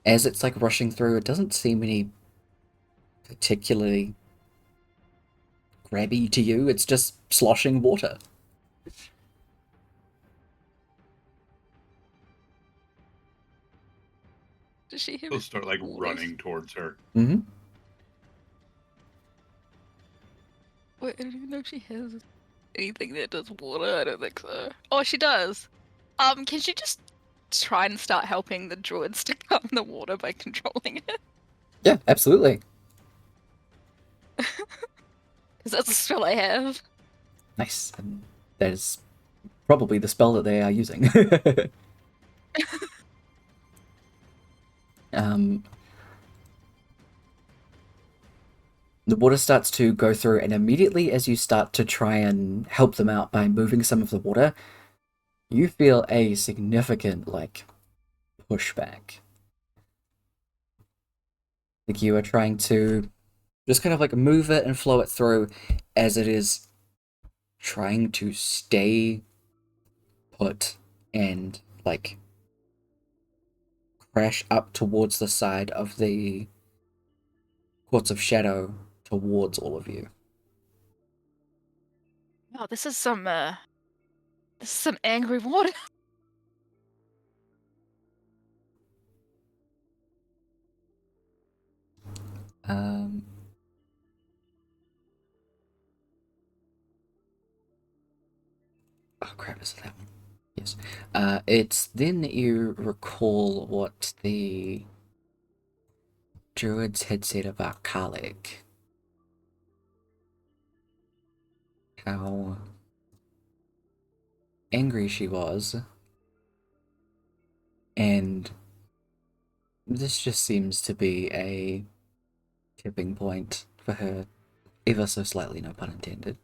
As it's like rushing through, it doesn't seem any particularly grabby to you. It's just sloshing water. Does she hear He'll it? start like Waters. running towards her. Mm-hmm. Wait, I don't even know if she has anything that does water. I don't think so. Oh, she does. Can she just try and start helping the druids to calm the water by controlling it? Yeah, absolutely. Because that's a spell I have. Nice. And that is probably the spell that they are using. The water starts to go through, and immediately as you start to try and help them out by moving some of the water, you feel a significant, like, pushback. Like you are trying to just kind of like move it and flow it through as it is trying to stay put and like crash up towards the side of the Courts of Shadow towards all of you. Oh, this is some angry water. Um, oh crap, is it that one? Yes. It's then that you recall what the druids had said about Karlek. How angry she was. And this just seems to be a tipping point for her, ever so slightly, no pun intended.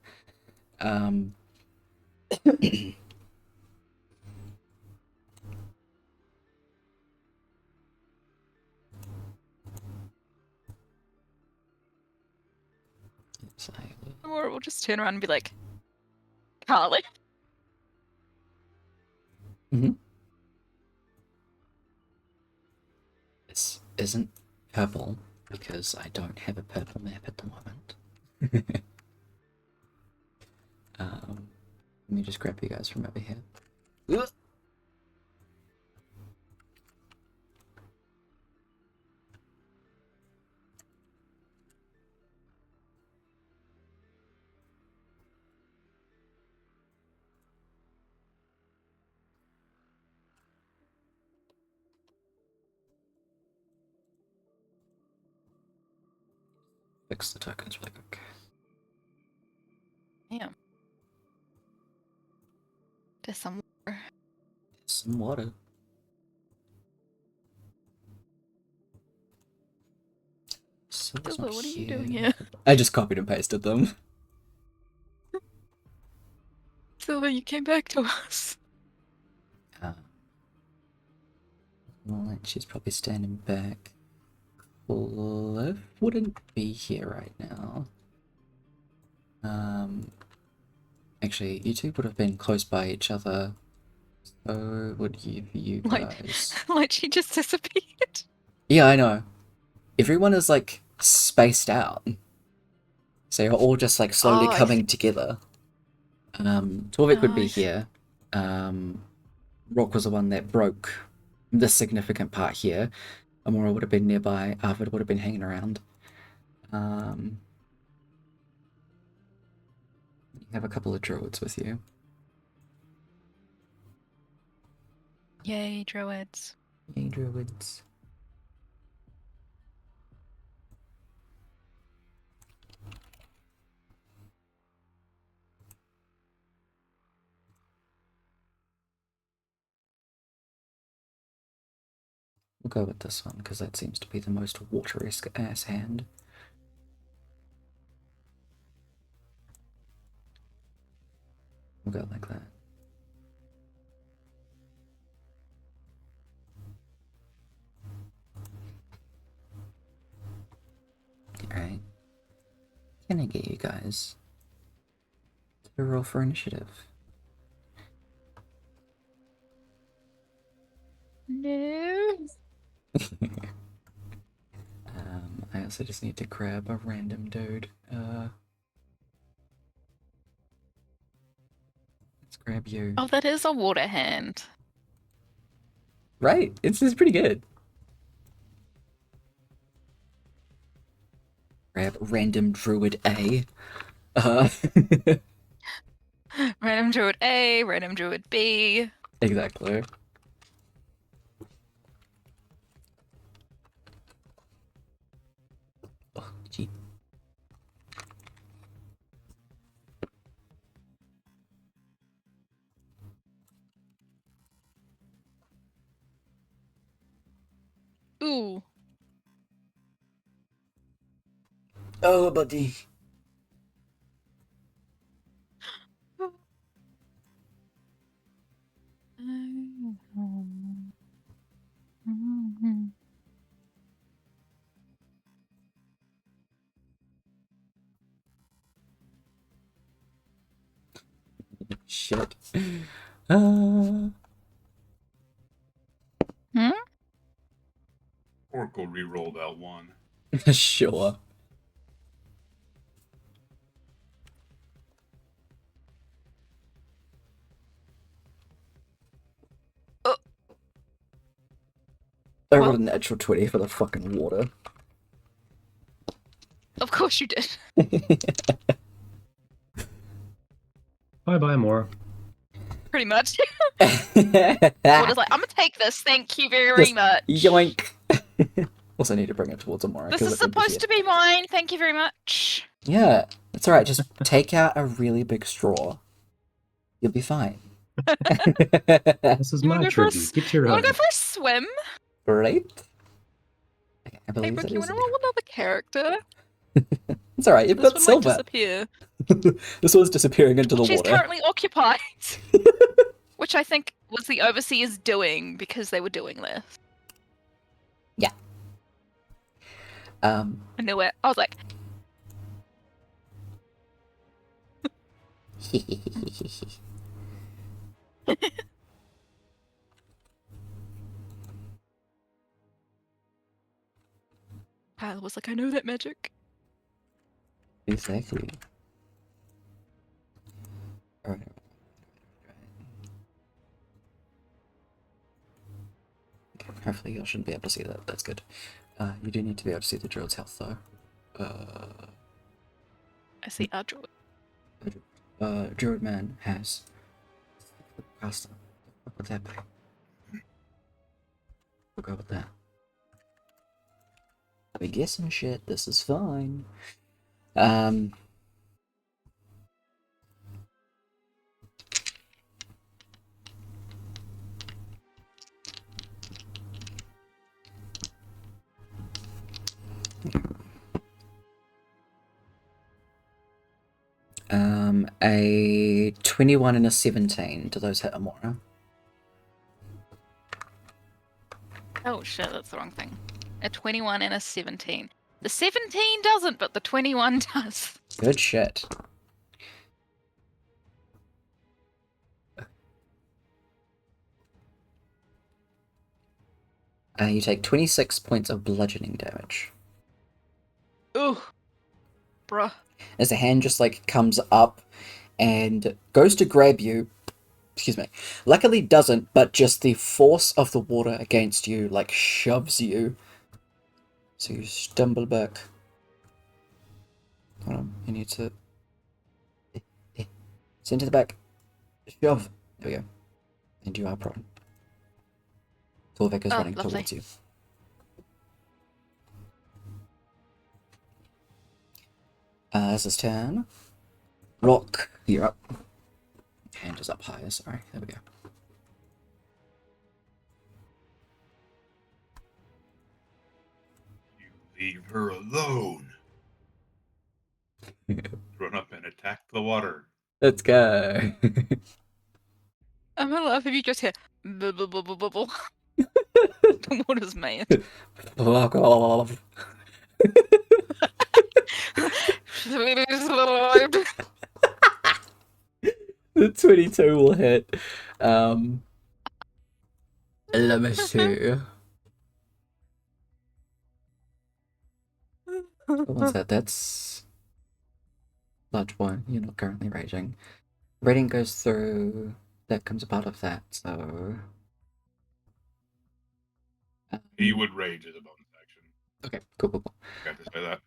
It's like, Or we'll just turn around and be like, Carly. this isn't purple because I don't have a purple map at the moment. Let me just grab you guys from over here. Fix the tokens really quick. Damn. There's some water. Some water. Silver's Silver, not what are you here. doing here? I just copied and pasted them. Silver, you came back to us. Well, she's probably standing back. Cliff wouldn't be here right now. Actually, you two would have been close by each other. So would you guys? Like she just disappeared. Yeah, I know. Everyone is like spaced out. So you're all just like slowly Oh, I coming together. Torvik would Oh, be I see. here. Rock was the one that broke this significant part here. Amora would have been nearby. Arvid would have been hanging around. You have a couple of druids with you. Yay, druids. Yay, druids. We'll go with this one because that seems to be the most water-esque ass hand. We'll go like that. Alright. Can I get you guys to roll for initiative? No. I also just need to grab a random dude. Let's grab you. Oh, that is a water hand. Right, it's pretty good. Grab random druid A. Random druid A, random druid B. Exactly. Oh, gee. Ooh. Oh, buddy. Shit. Oracle re-rolled out one. Sure. I rolled a natural 20 for the fucking water. Of course you did. Bye, Mora. Pretty much. Water's like, I'm gonna take this. Thank you very much. Yoink. Also need to bring it towards Amora. This is supposed to be mine. Thank you very much. Yeah, it's alright. Just take out a really big straw. You'll be fine. This is my tribute. Get your You own. wanna go for a swim? Right? Okay, I Hey, believe Brooke, that you is wanna roll another character? It's alright, you've This got one might silver. disappear. This one's disappearing into the She's water. currently occupied. Which I think was the overseers doing because they were doing this. Yeah. I knew it. I was like, Kyle was like, I know that magic. Exactly. Alright. Okay, hopefully you shouldn't be able to see that. That's good. You do need to be able to see the druid's health, though. I see our druid. Druid man has caster. What would that be? We'll go with that. I'll be guessing shit. This is fine. A 21 and a 17. Do those hit Amora? Oh shit, that's the wrong thing. A 21 and a 17. The 17 doesn't, but the 21 does. Good shit. You take 26 points of bludgeoning damage. Ooh. Bruh. As the hand just like comes up and goes to grab you. Excuse me. Luckily doesn't, but just the force of the water against you like shoves you. So you stumble back. Hold on, you need to send to the back. Shove. There we go. And you are prone. Torvik is running lovely. towards you. This is turn. Rock, you're up. Hand is up higher, sorry. There we go. You leave her alone. Run up and attack the water. Let's go. I'm gonna laugh if you just hear bubble bubble bubble. The water's mad. Fuck off. The 22 will hit. Let me see. What was that? That's large one. You're not currently raging. Rating goes through. That comes a part of that, so. He would rage as a bonus action. Okay, cool. Got to say that.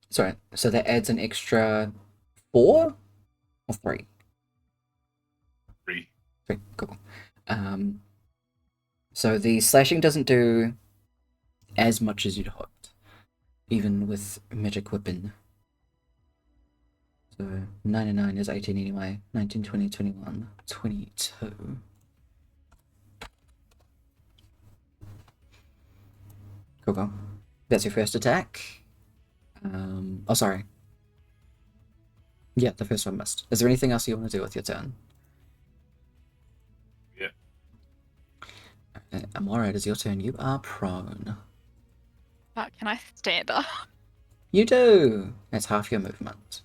Sorry, so that adds an extra 4 or 3? 3. 3, cool. So the slashing doesn't do as much as you'd hoped, even with magic weapon. So 9 and 9 is 18 anyway. 19, 20, 21, 22. Cool. That's your first attack. Oh, sorry. Yeah, the first one missed. Is there anything else you want to do with your turn? Yeah. Amora, it is your turn. You are prone. Can I stand up? You do! That's half your movement.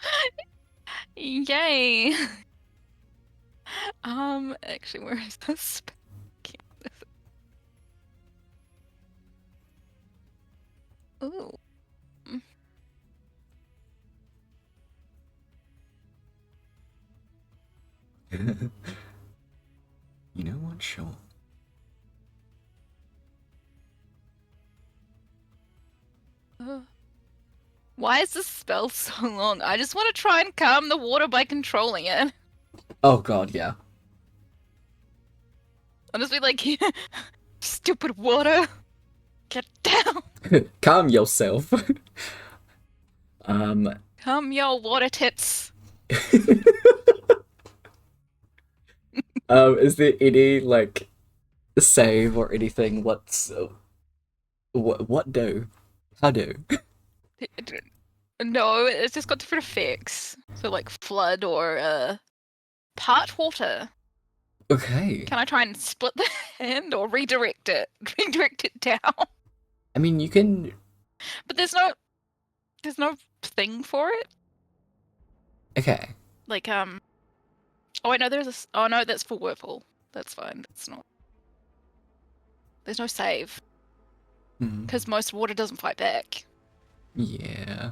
Yay! Actually, where is this? Ooh. You know what? Sure. Why is this spell so long? I just want to try and calm the water by controlling it. Oh god, yeah. I'll just be like, stupid water, get down. Calm yourself. Calm your water tits. Is there any like save or anything? What do? How do? No, it's just got different effects. So like flood or part water. Okay. Can I try and split the hand or redirect it? Redirect it down. I mean, you can. But there's no thing for it. Okay. Like oh wait, no, oh no, that's for Whirlpool. That's fine. That's not. There's no save Hmm. because most water doesn't fight back. Yeah.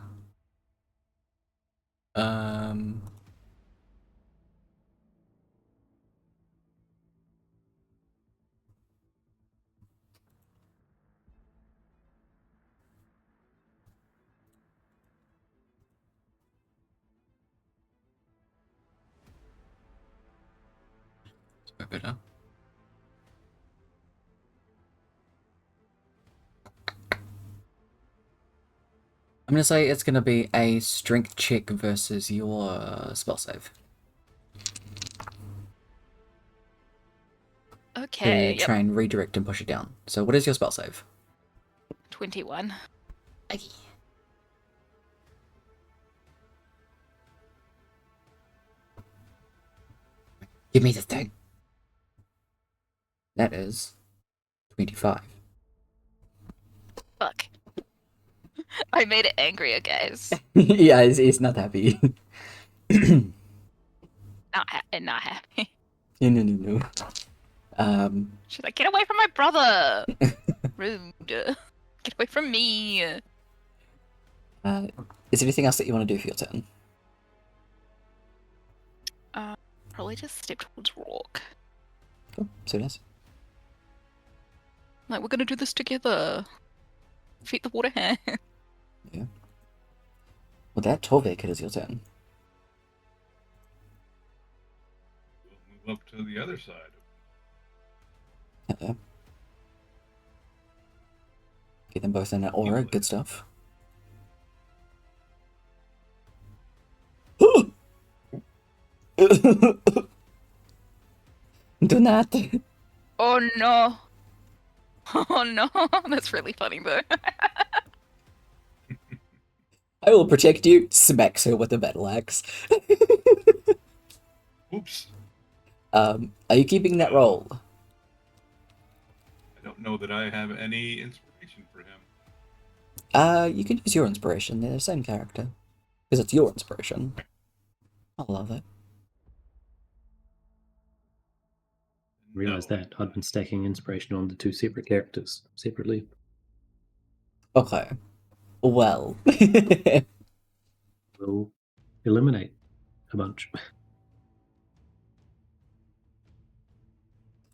Better. I'm gonna say it's gonna be a strength check versus your spell save. Okay. To Yep. try and redirect and push it down. So what is your spell save? 21. Give me the thing. That is 25. Fuck. I made it angrier, guys. Yeah, it's not happy. Not happy. No. She's like, get away from my brother. Rude. Get away from me. Is there anything else that you want to do for your turn? Probably just step towards Rourke. Cool. So it is. Like, we're gonna do this together. Feed the water hand. Yeah. Well, that Torvik, it is your turn. We'll move up to the other side. Get them both in that aura. Good stuff. Do not. Oh no. Oh no. That's really funny though. I will protect you. Smacks her with a battle axe. Oops. Are you keeping that roll? I don't know that I have any inspiration for him. You can use your inspiration. They're the same character. Because it's your inspiration. I love it. Realize that I'd been stacking inspiration on the two separate characters separately. Okay. Well. We'll eliminate a bunch.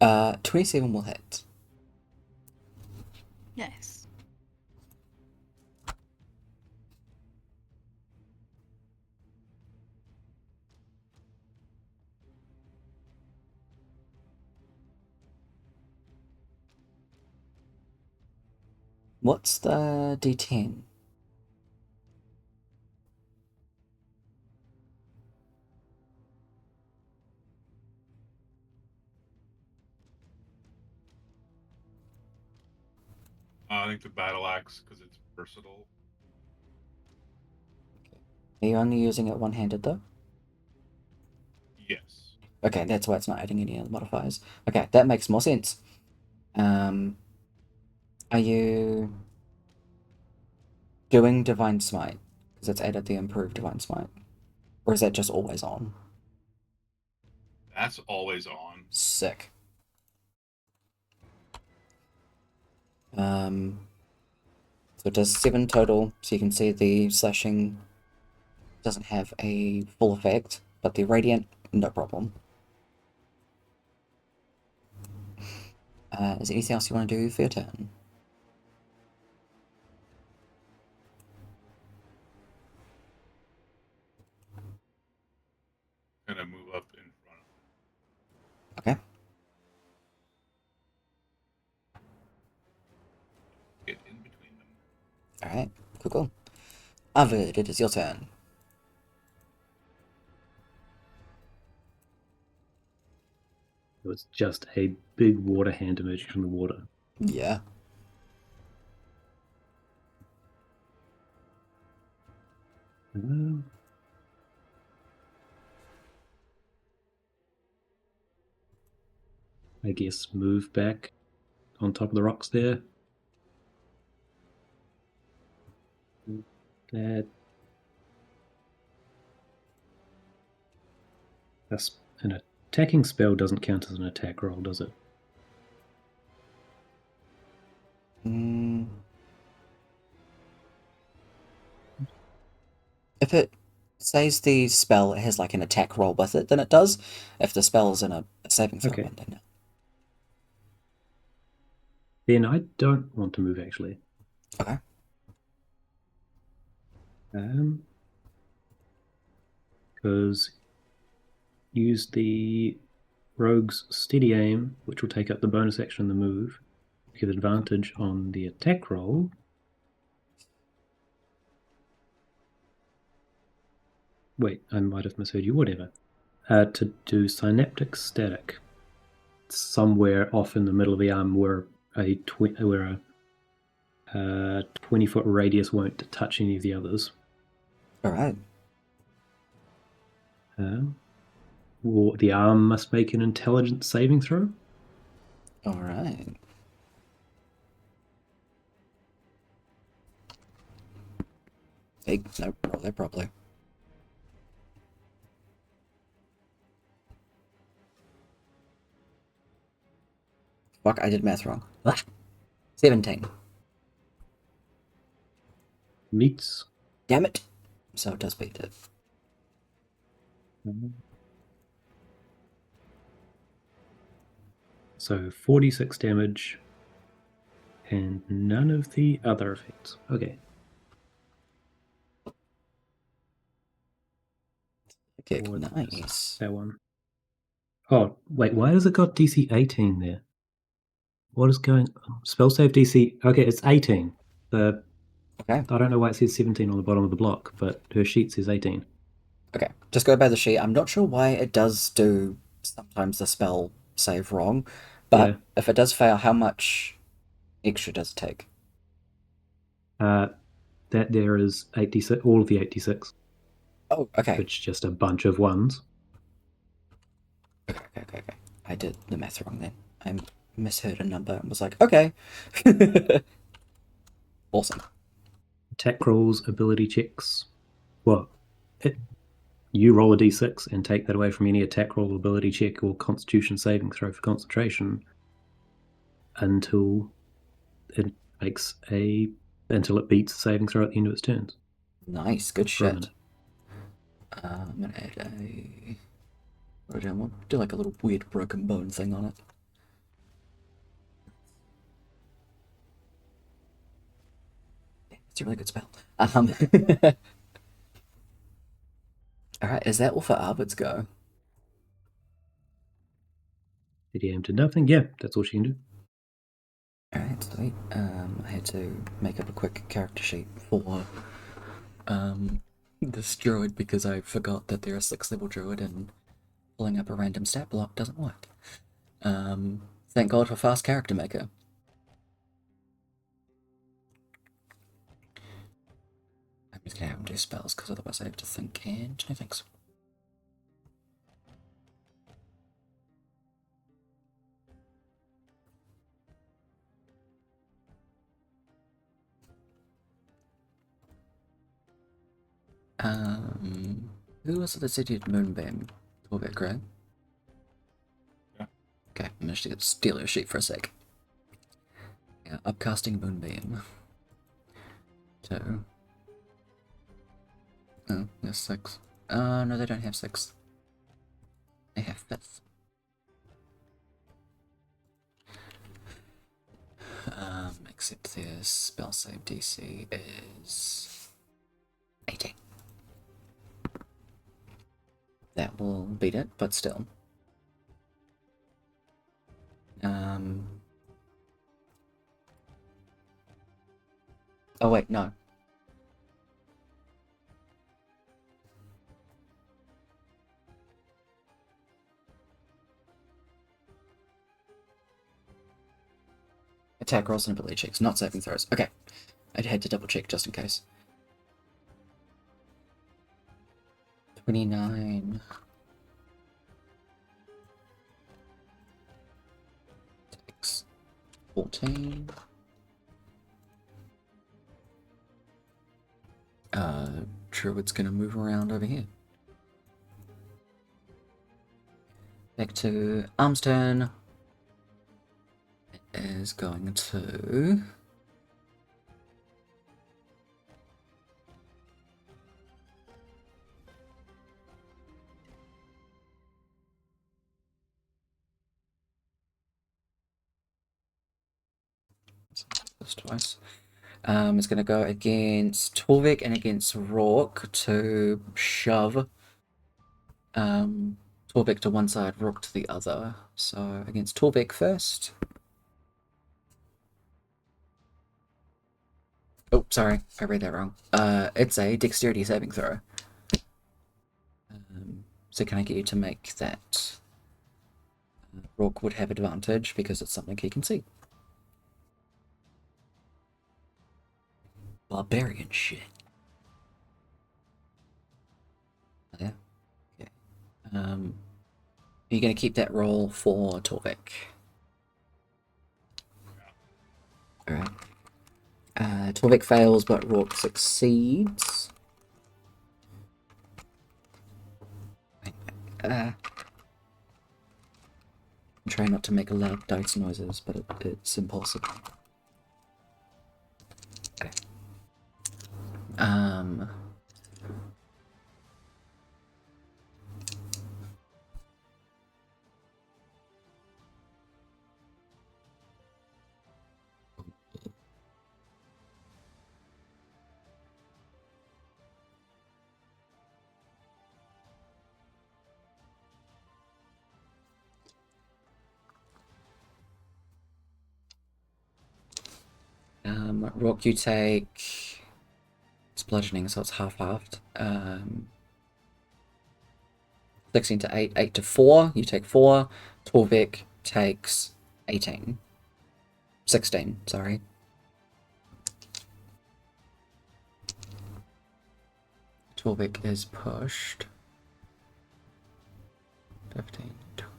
27 will hit. Nice. What's the D10? I think the battle axe, because it's versatile. Are you only using it one-handed though? Yes. Okay, that's why it's not adding any other modifiers. Okay, that makes more sense. Are you doing Divine Smite? Because it's added the improved Divine Smite. Or is that just always on? That's always on. Sick. So it does 7 total, so you can see the slashing doesn't have a full effect, but the radiant, no problem. Is there anything else you want to do for your turn? Gonna move up in front of Okay. get in between them. Alright, cool. Arvid, it is your turn. So it's just a big water hand emerging from the water. Yeah. I guess move back on top of the rocks there. An attacking spell doesn't count as an attack roll, does it? If it says the spell has like an attack roll with it, then it does. If the spell is in a saving throw Okay. one, then no. Then I don't want to move, actually. Okay. Because use the rogue's steady aim, which will take up the bonus action in the move, get advantage on the attack roll. Wait, I might have misheard you. Whatever. To do synaptic static, somewhere off in the middle of the arm where a 20-foot radius won't touch any of the others. Alright. The arm must make an intelligence saving throw. Alright. Hey, no, roll there probably. Fuck, I did math wrong. 17. Meets. Damn it! So it does beat it. So 46 damage and none of the other effects. Okay. Okay, What is nice. that one? Oh, wait, why has it got DC 18 there? What is going on? Spell save DC. Okay, it's 18. Okay. I don't know why it says 17 on the bottom of the block, but her sheet says 18. Okay, just go by the sheet. I'm not sure why it does do sometimes the spell save wrong, but Yeah. if it does fail, how much extra does it take? That there is 86, all of the 86. Oh, okay. Which is just a bunch of ones. Okay. I did the math wrong then. I misheard a number and was like, okay. Awesome. Attack rolls, ability checks. Well, you roll a d6 and take that away from any attack roll, ability check, or constitution saving throw for concentration until it beats a saving throw at the end of its turns. Nice, good For a shit. minute. I'm gonna add a... We'll do like a little weird broken bone thing on it. It's a really good spell. Alright, is that all for Arvid's go? Did he aim to nothing? Yeah, that's all she can do. Alright, sweet. I had to make up a quick character sheet for this druid because I forgot that they're a 6th level druid and pulling up a random stat block doesn't work. Thank God for fast character maker. I'm just gonna have him do spells because otherwise I have to think and no thanks. Who was it that said you had Moonbeam? Torbeck, right? Okay, I managed to steal your sheet for a sec. Yeah, upcasting Moonbeam. 2. Oh, there's 6. No, they don't have 6. They have 5th. Except their spell save DC is 18. That will beat it, but still. Oh wait, no. Attack rolls and ability checks, not saving throws. Okay. I had to double check just in case. 29. Takes 14. Druid's gonna move around over here. Back to Arm's turn. It is going to... This twice. It's going to go against Torvik and against Rourke to shove Torvik to one side, Rourke to the other. So against Torvik first. Oh, sorry, I read that wrong. It's a dexterity saving throw. So can I get you to make that? Rourke would have advantage because it's something he can see. Barbarian shit. Yeah. Okay. Are you going to keep that roll for Torvik? Alright. Torvik fails, but Rourke succeeds. I'm trying not to make loud dice noises, but it's impossible. Okay. Rourke, you take... It's bludgeoning, so it's half-halved. 16 to 8, 8 to 4, you take 4. Torvik takes 18. 16, sorry. Torvik is pushed. 15, 20.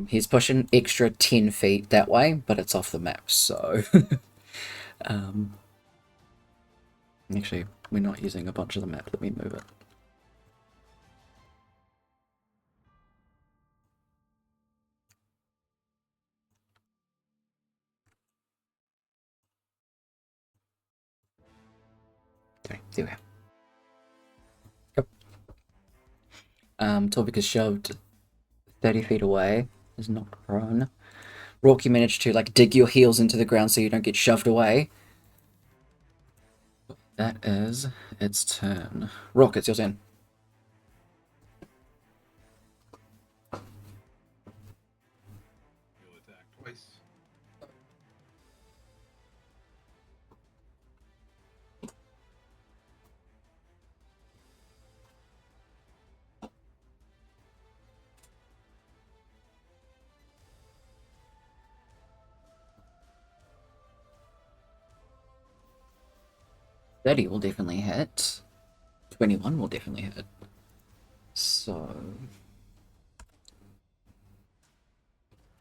He's pushing extra 10 feet that way, but it's off the map, so... Actually, we're not using a bunch of the map, let me move it. Okay, there we go. Torvik is shoved 30 feet away, is knocked prone. Rourke, you managed to like dig your heels into the ground so you don't get shoved away. That is its turn. Rourke, it's your turn. You'll attack twice. $30 will definitely hit. 21 will definitely hit. So...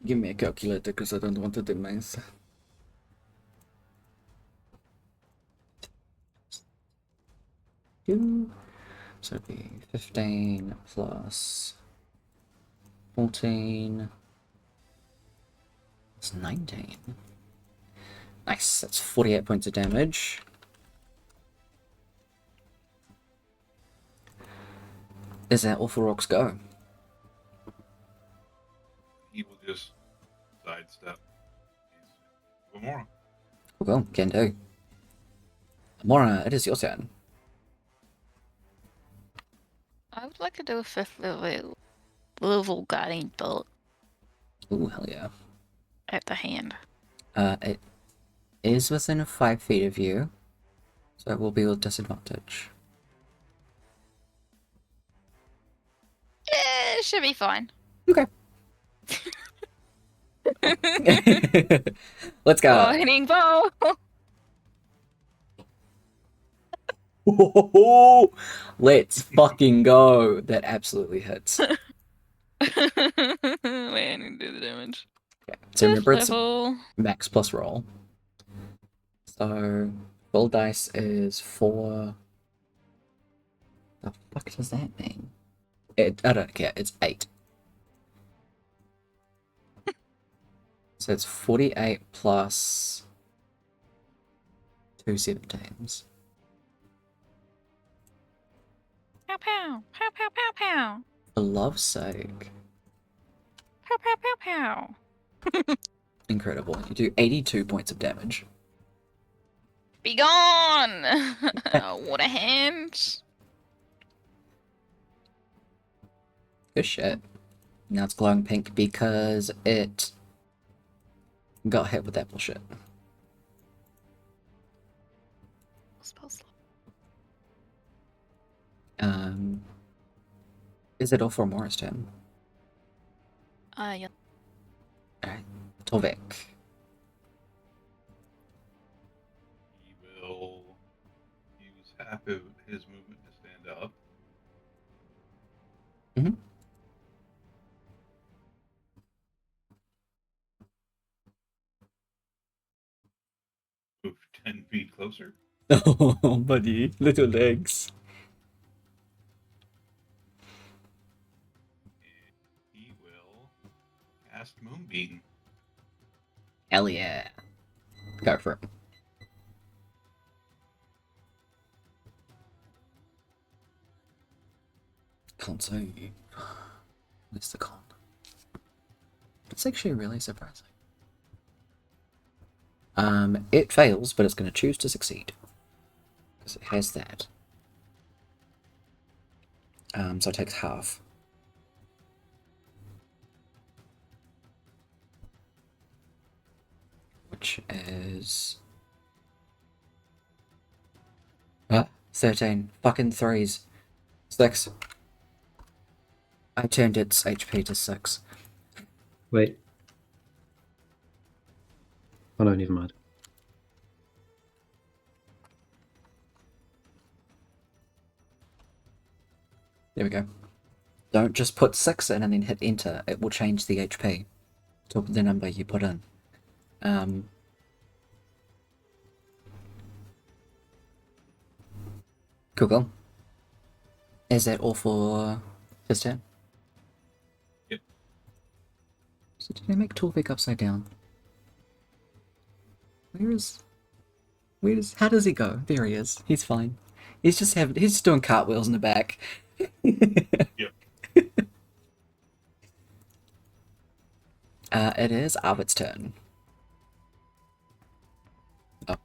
Give me a calculator because I don't want to do math. So it'd be 15 plus 14. It's 19. Nice, that's 48 points of damage. Is that all for Rock's go? He will just sidestep. He's Gamora. Well, can do. Mora, it is your turn. I would like to do a 5th level guiding bolt Ooh, hell yeah. at the hand. It is within 5 feet of you, so it will be with disadvantage. Yeah, it should be fine. Okay. Let's go. Hitting bow. Let's fucking go. That absolutely hits. Wait, I need to do the damage. Okay. So remember, it's level. max plus roll. So roll dice is 4. The fuck does that mean? I don't care. It's 8. So it's 48 plus 2 17s. Pow pow. Pow pow pow pow. For love's sake. Pow pow pow pow. Incredible. You do 82 points of damage. Be gone! What a hand. Good shit. Now it's glowing pink because it got hit with that bullshit. Is it all for Morris' turn? Yeah. Alright. Torvik. He will use half of his movement to stand up. Mhm. Move 10 feet closer. Oh, buddy. Little legs. He will cast Moonbeam. Hell yeah. Go for it. Can't say. Where's the con? It's actually really surprising. It fails, but it's going to choose to succeed. Because it has that. So it takes half. Which is... 13. Fucking 3s. 6. I turned its HP to 6. Wait. Oh no, never mind. There we go. Don't just put 6 in and then hit enter. It will change the HP to the number you put in. Cool. Is that all for his turn? Yep. So did I make Torvik upside down? How does he go? There he is. He's fine. He's just doing cartwheels in the back. Yep. It is Arvid's turn. Oh.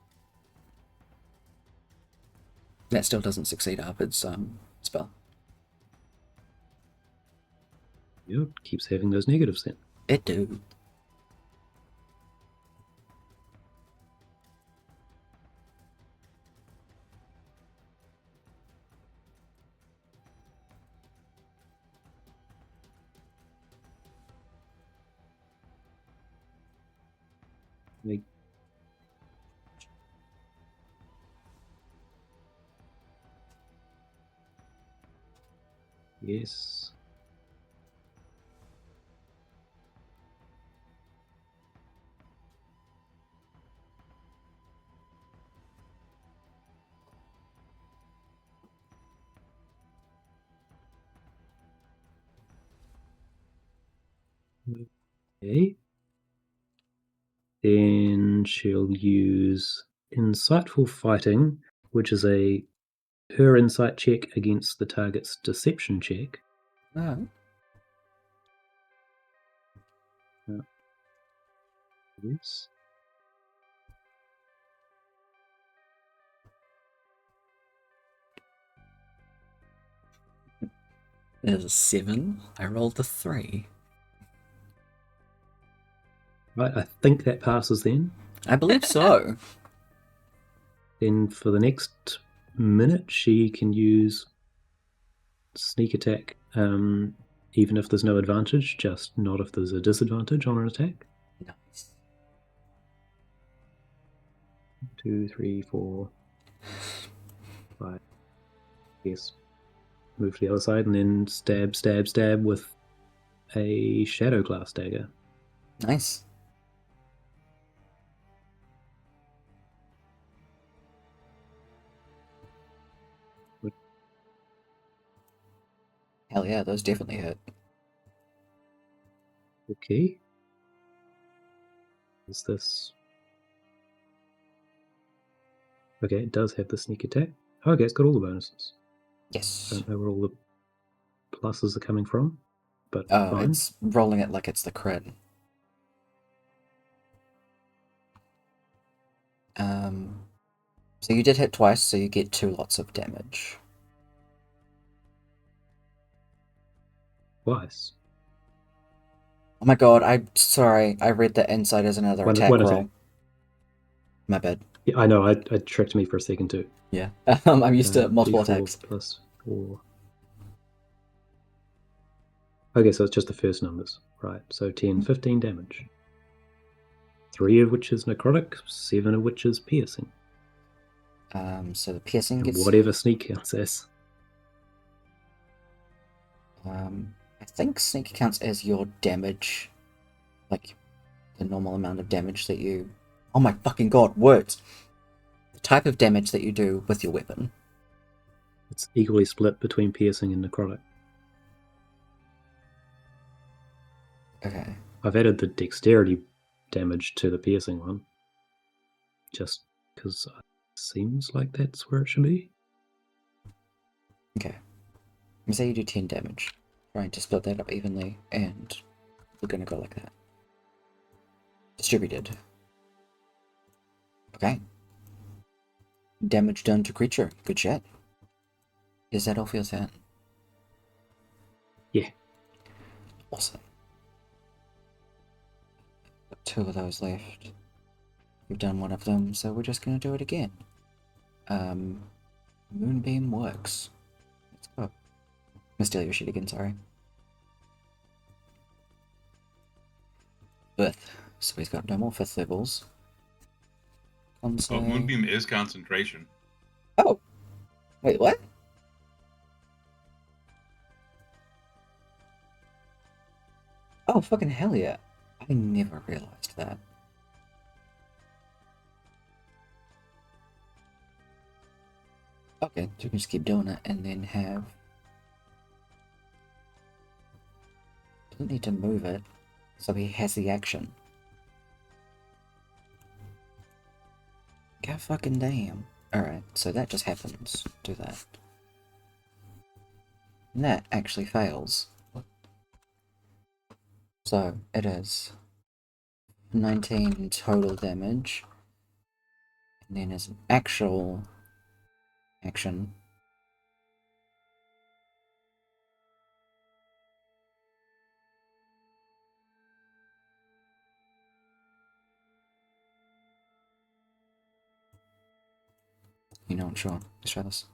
That still doesn't succeed Arvid's spell. Yep, keeps having those negatives then. It do. Like, yes. Okay. Then she'll use insightful fighting, which is her insight check against the target's deception check. Oh. Yes. There's a 7. I rolled a 3. Right, I think that passes then. I believe so. Then for the next minute, she can use sneak attack, even if there's no advantage, just not if there's a disadvantage on an attack. Nice. 2, 3, 4, 5. Yes. Move to the other side and then stab, stab, stab with a shadow glass dagger. Nice. Hell yeah, those definitely hit. Okay. Is this... Okay, it does have the sneak attack. Okay, it's got all the bonuses. Yes. Don't know where all the pluses are coming from, but Oh, fine. it's rolling it like it's the crit. So you did hit twice, so you get 2 lots of damage. Twice. Oh my god, I'm sorry. I read that inside as another One attack roll. attack. My bad. Yeah, I know, it tricked me for a second too. Yeah. I'm used to multiple D4 attacks. plus 4. Okay, so it's just the first numbers. Right, so 10, 15 damage. 3 of which is necrotic, 7 of which is piercing. So the piercing And gets... whatever sneak counts as. I think sneak counts as your damage. Like, the normal amount of damage that you... Oh my fucking god, words! The type of damage that you do with your weapon. It's equally split between piercing and necrotic. Okay. I've added the dexterity damage to the piercing one. Just because it seems like that's where it should be. Okay. Let's say you do 10 damage. Trying to split that up evenly, and we're gonna go like that. Distributed. Okay. Damage done to creature. Good shit. Is that all for your turn? Yeah. Awesome. Got 2 of those left. We've done one of them, so we're just gonna do it again. Moonbeam works. Let's go. I'm gonna steal your shit again, sorry. Fifth. So he's got no more 5th levels. Oh, Moonbeam is concentration. Oh! Wait, what? Oh, fucking hell yeah. I never realized that. Okay, so we can just keep doing it and then have... Doesn't need to move it, so he has the action. God fucking damn. Alright, so that just happens. Do that. And that actually fails. So, it is 19 total damage. And then as an actual action, you know what, sure. Let's try this.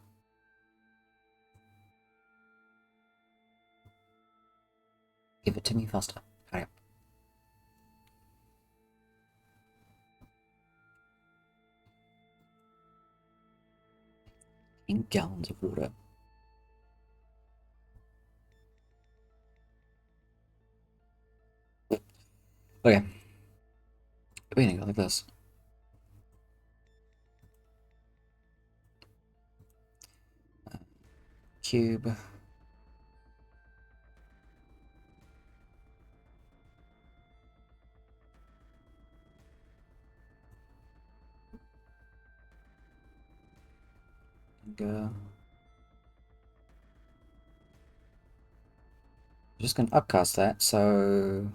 Give it to me faster. Hurry up. In gallons of water. Okay. We're gonna go like this. Cube. Go. Just gonna upcast that, so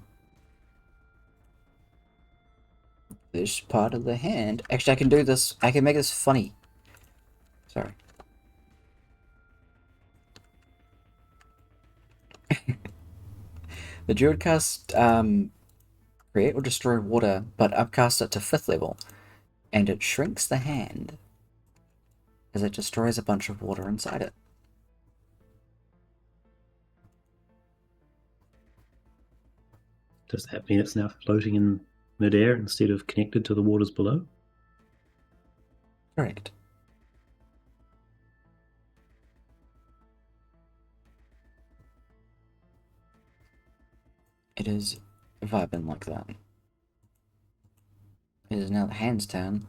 this part of the hand. Actually, I can do this. I can make this funny. Sorry. The druid cast create or destroy water, but upcast it to 5th level, and it shrinks the hand as it destroys a bunch of water inside it. Does that mean it's now floating in midair instead of connected to the waters below? Correct. It is vibing like that. It is now the hand's turn,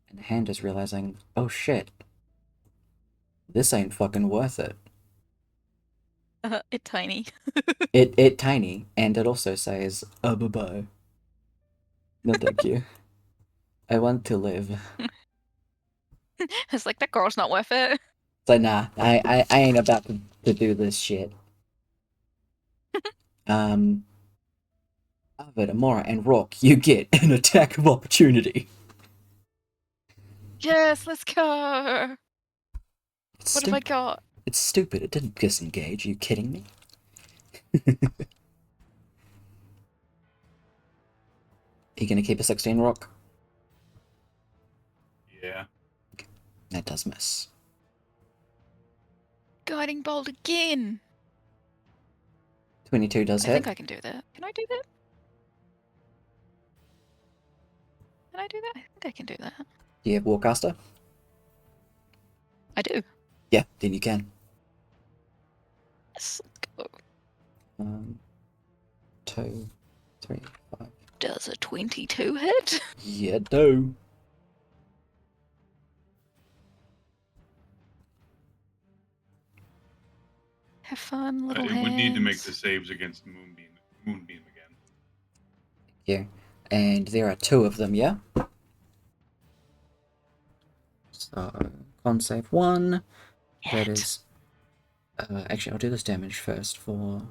and the hand is realizing, oh shit, this ain't fucking worth it. It tiny. It tiny, and it also says, bye-bye. No thank you. I want to live. It's like, that girl's not worth it. It's like, nah, I ain't about to do this shit. Ava, Amora, and Rock, you get an attack of opportunity. Yes, let's go. It's What have I got? It's stupid. It didn't disengage. Are you kidding me? You gonna keep a 16, Rock? Yeah. That does miss. Guiding bolt again. 22 does I hit. think I can do that. Can I do that? Can I do that? I think I can do that. Do you have Warcaster? I do. Yeah, then you can. Let's go. 2, 3, 5. Does a 22 hit? Yeah, do. Have fun, little It hands. would need to make the saves against Moonbeam again. Yeah. And there are 2 of them, yeah? So, con save 1. That Hit. is... actually, I'll do this damage first for...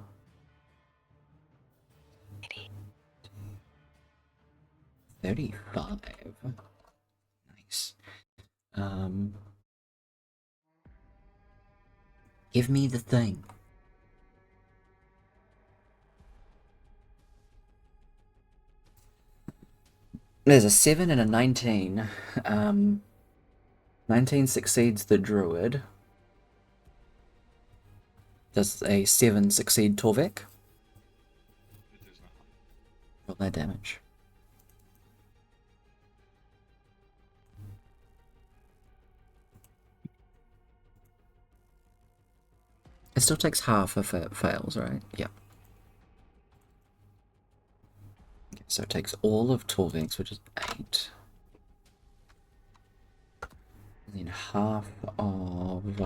35. Nice. Give me the thing. There's a 7 and a 19. 19 succeeds the druid. Does a 7 succeed Torvik? It does not. Roll that damage. It still takes half if it fails, right? Yeah. Okay, so it takes all of Torvik's, which is 8. And then half of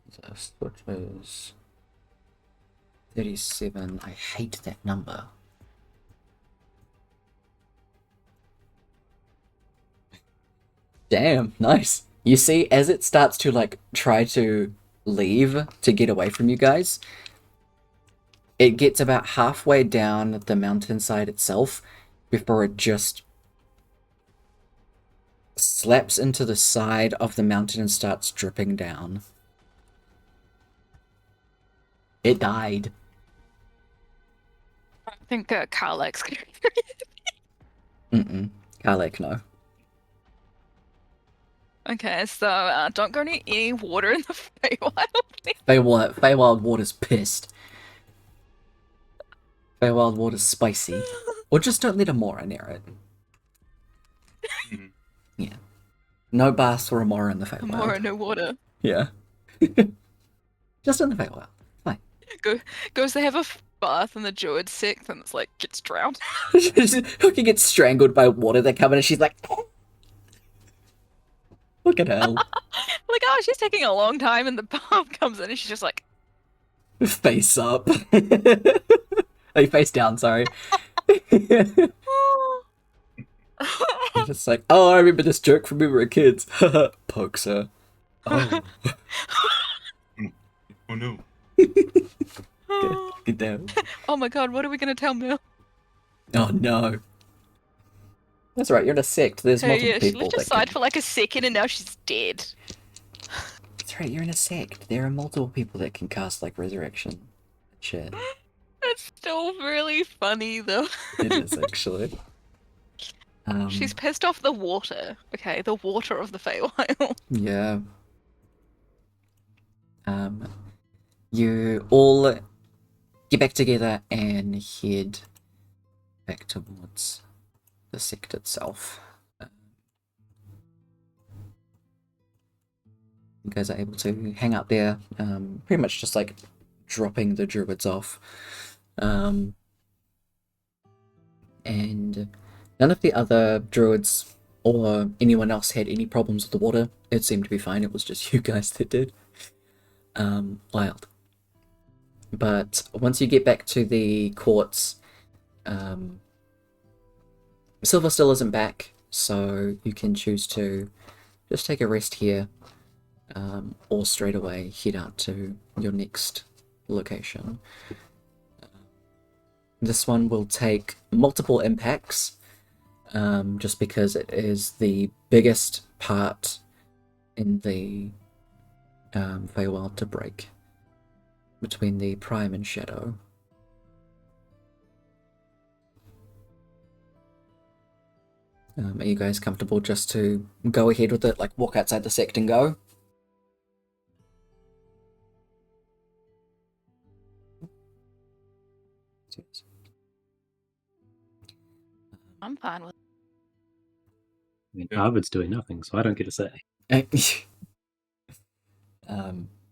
this, which is 37. I hate that number. Damn, nice. You see, as it starts to, like, try to leave to get away from you guys, it gets about halfway down the mountainside itself before it just slaps into the side of the mountain and starts dripping down. It died. I think Karlak's gonna Mm-mm. Karlak, no. Okay, so don't go near any water in the Feywild. Feywild water's pissed. Feywild water's spicy. Or just don't let Amora near it. Mhm. Yeah. No baths for Amora in the Feywild. More no water. Yeah. Just in the Feywild. Fine. Goes to have a bath in the Druid sect and it's like gets drowned. Hooky gets strangled by water. They come in and she's like, look at her. Like, oh, she's taking a long time, and the bath comes in and she's just like, Face up. Oh, face down, sorry. oh. just like, oh, I remember this joke from when we were kids. Pokes her. Oh. Oh no. Get down. Oh my god, what are we gonna tell Mel? Oh no. That's right, you're in a sect. There's Oh multiple yeah, she people left that aside can... for like a second and now she's dead. That's right, you're in a sect. There are multiple people that can cast like resurrection. Shit. That's still really funny though. It is actually. She's pissed off the water. Okay, the water of the Feywild. Yeah. You all get back together and head back towards the sect itself. You guys are able to hang out there, pretty much just like dropping the druids off. And none of the other druids or anyone else had any problems with the water. It seemed to be fine. It was just you guys that did. Wild. But once you get back to the courts, Silver still isn't back, so you can choose to just take a rest here, or straight away head out to your next location. This one will take multiple impacts, just because it is the biggest part in the Feywild to break between the Prime and Shadow. Are you guys comfortable just to go ahead with it, like walk outside the sect and go? I'm fine with I mean, Yeah. Harvard's doing nothing, so I don't get to say.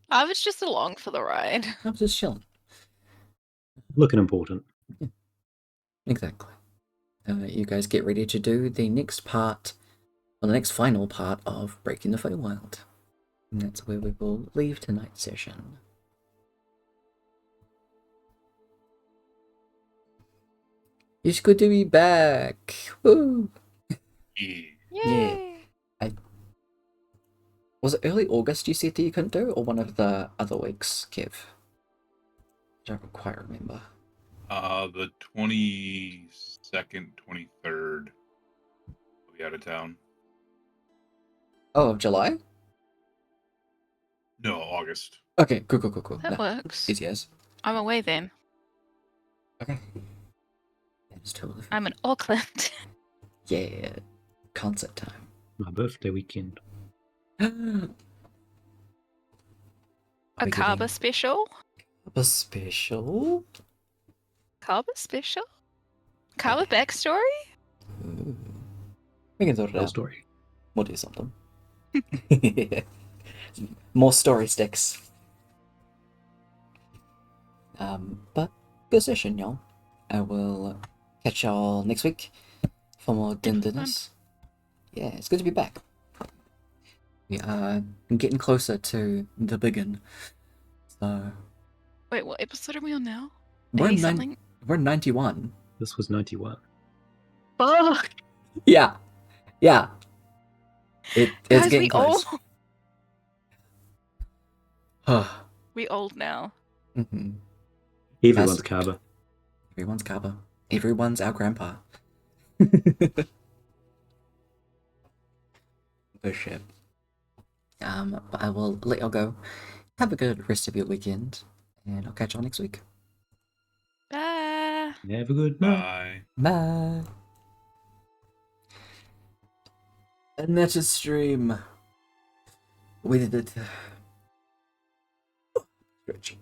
I was just along for the ride. I'm just chilling. Looking important. Exactly. You guys get ready to do the next part, or the next final part of Breaking the Feywild. And that's where we will leave tonight's session. It's good to be back! Woo! Yeah. Yay! Was it early August you said that you couldn't do, or one of the other weeks, Kev? I don't quite remember. The 22nd, 23rd. I'll be out of town. Oh, of July? No, August. Okay, cool. That works. Easy as. I'm away then. Okay. That is totally fine. I'm in Auckland. Yeah, concert time. My birthday weekend. A Kaba special? A special? Kaba special? Kaba backstory? Ooh. We can sort it Whole out. story. We'll do something. More story sticks. But good session, y'all. I will catch y'all next week for more dinners. Yeah, it's good to be back. We are getting closer to the biggin. So Wait, what episode are we on now? we're 80 something? we're 91. This was 91. Fuck! Yeah. It's Guys, getting we close. We old now. Mm-hmm. Everyone's That's- Kaba. Everyone's Kaba. Everyone's our grandpa. For sure. But I will let y'all go. Have a good rest of your weekend, and I'll catch y'all next week. Bye! Have a good night. Bye. Bye. And that's a stream. We did it. Stretch.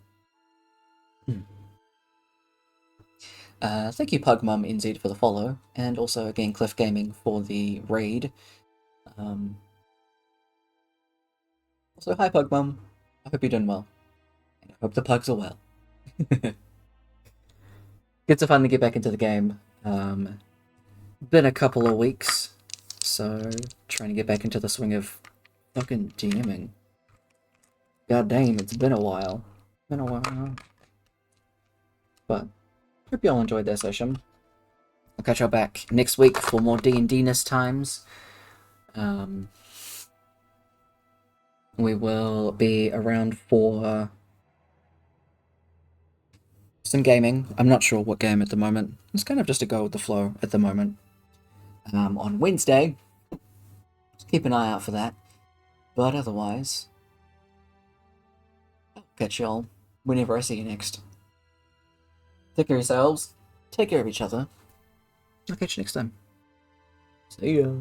Thank you, Pugmum NZ, for the follow, and also again Cliff Gaming for the raid. Also, hi Pugmum. I hope you're doing well, and I hope the pugs are well. Good to finally get back into the game. Been a couple of weeks, so trying to get back into the swing of fucking DMing. God damn, it's been a while. But hope y'all enjoyed that session. I'll catch y'all back next week for more D&D-ness times. We will be around for some gaming. I'm not sure what game at the moment. It's kind of just a go with the flow at the moment. On Wednesday, keep an eye out for that. But otherwise, I'll catch y'all whenever I see you next. Take care of yourselves. Take care of each other. I'll catch you next time. See ya.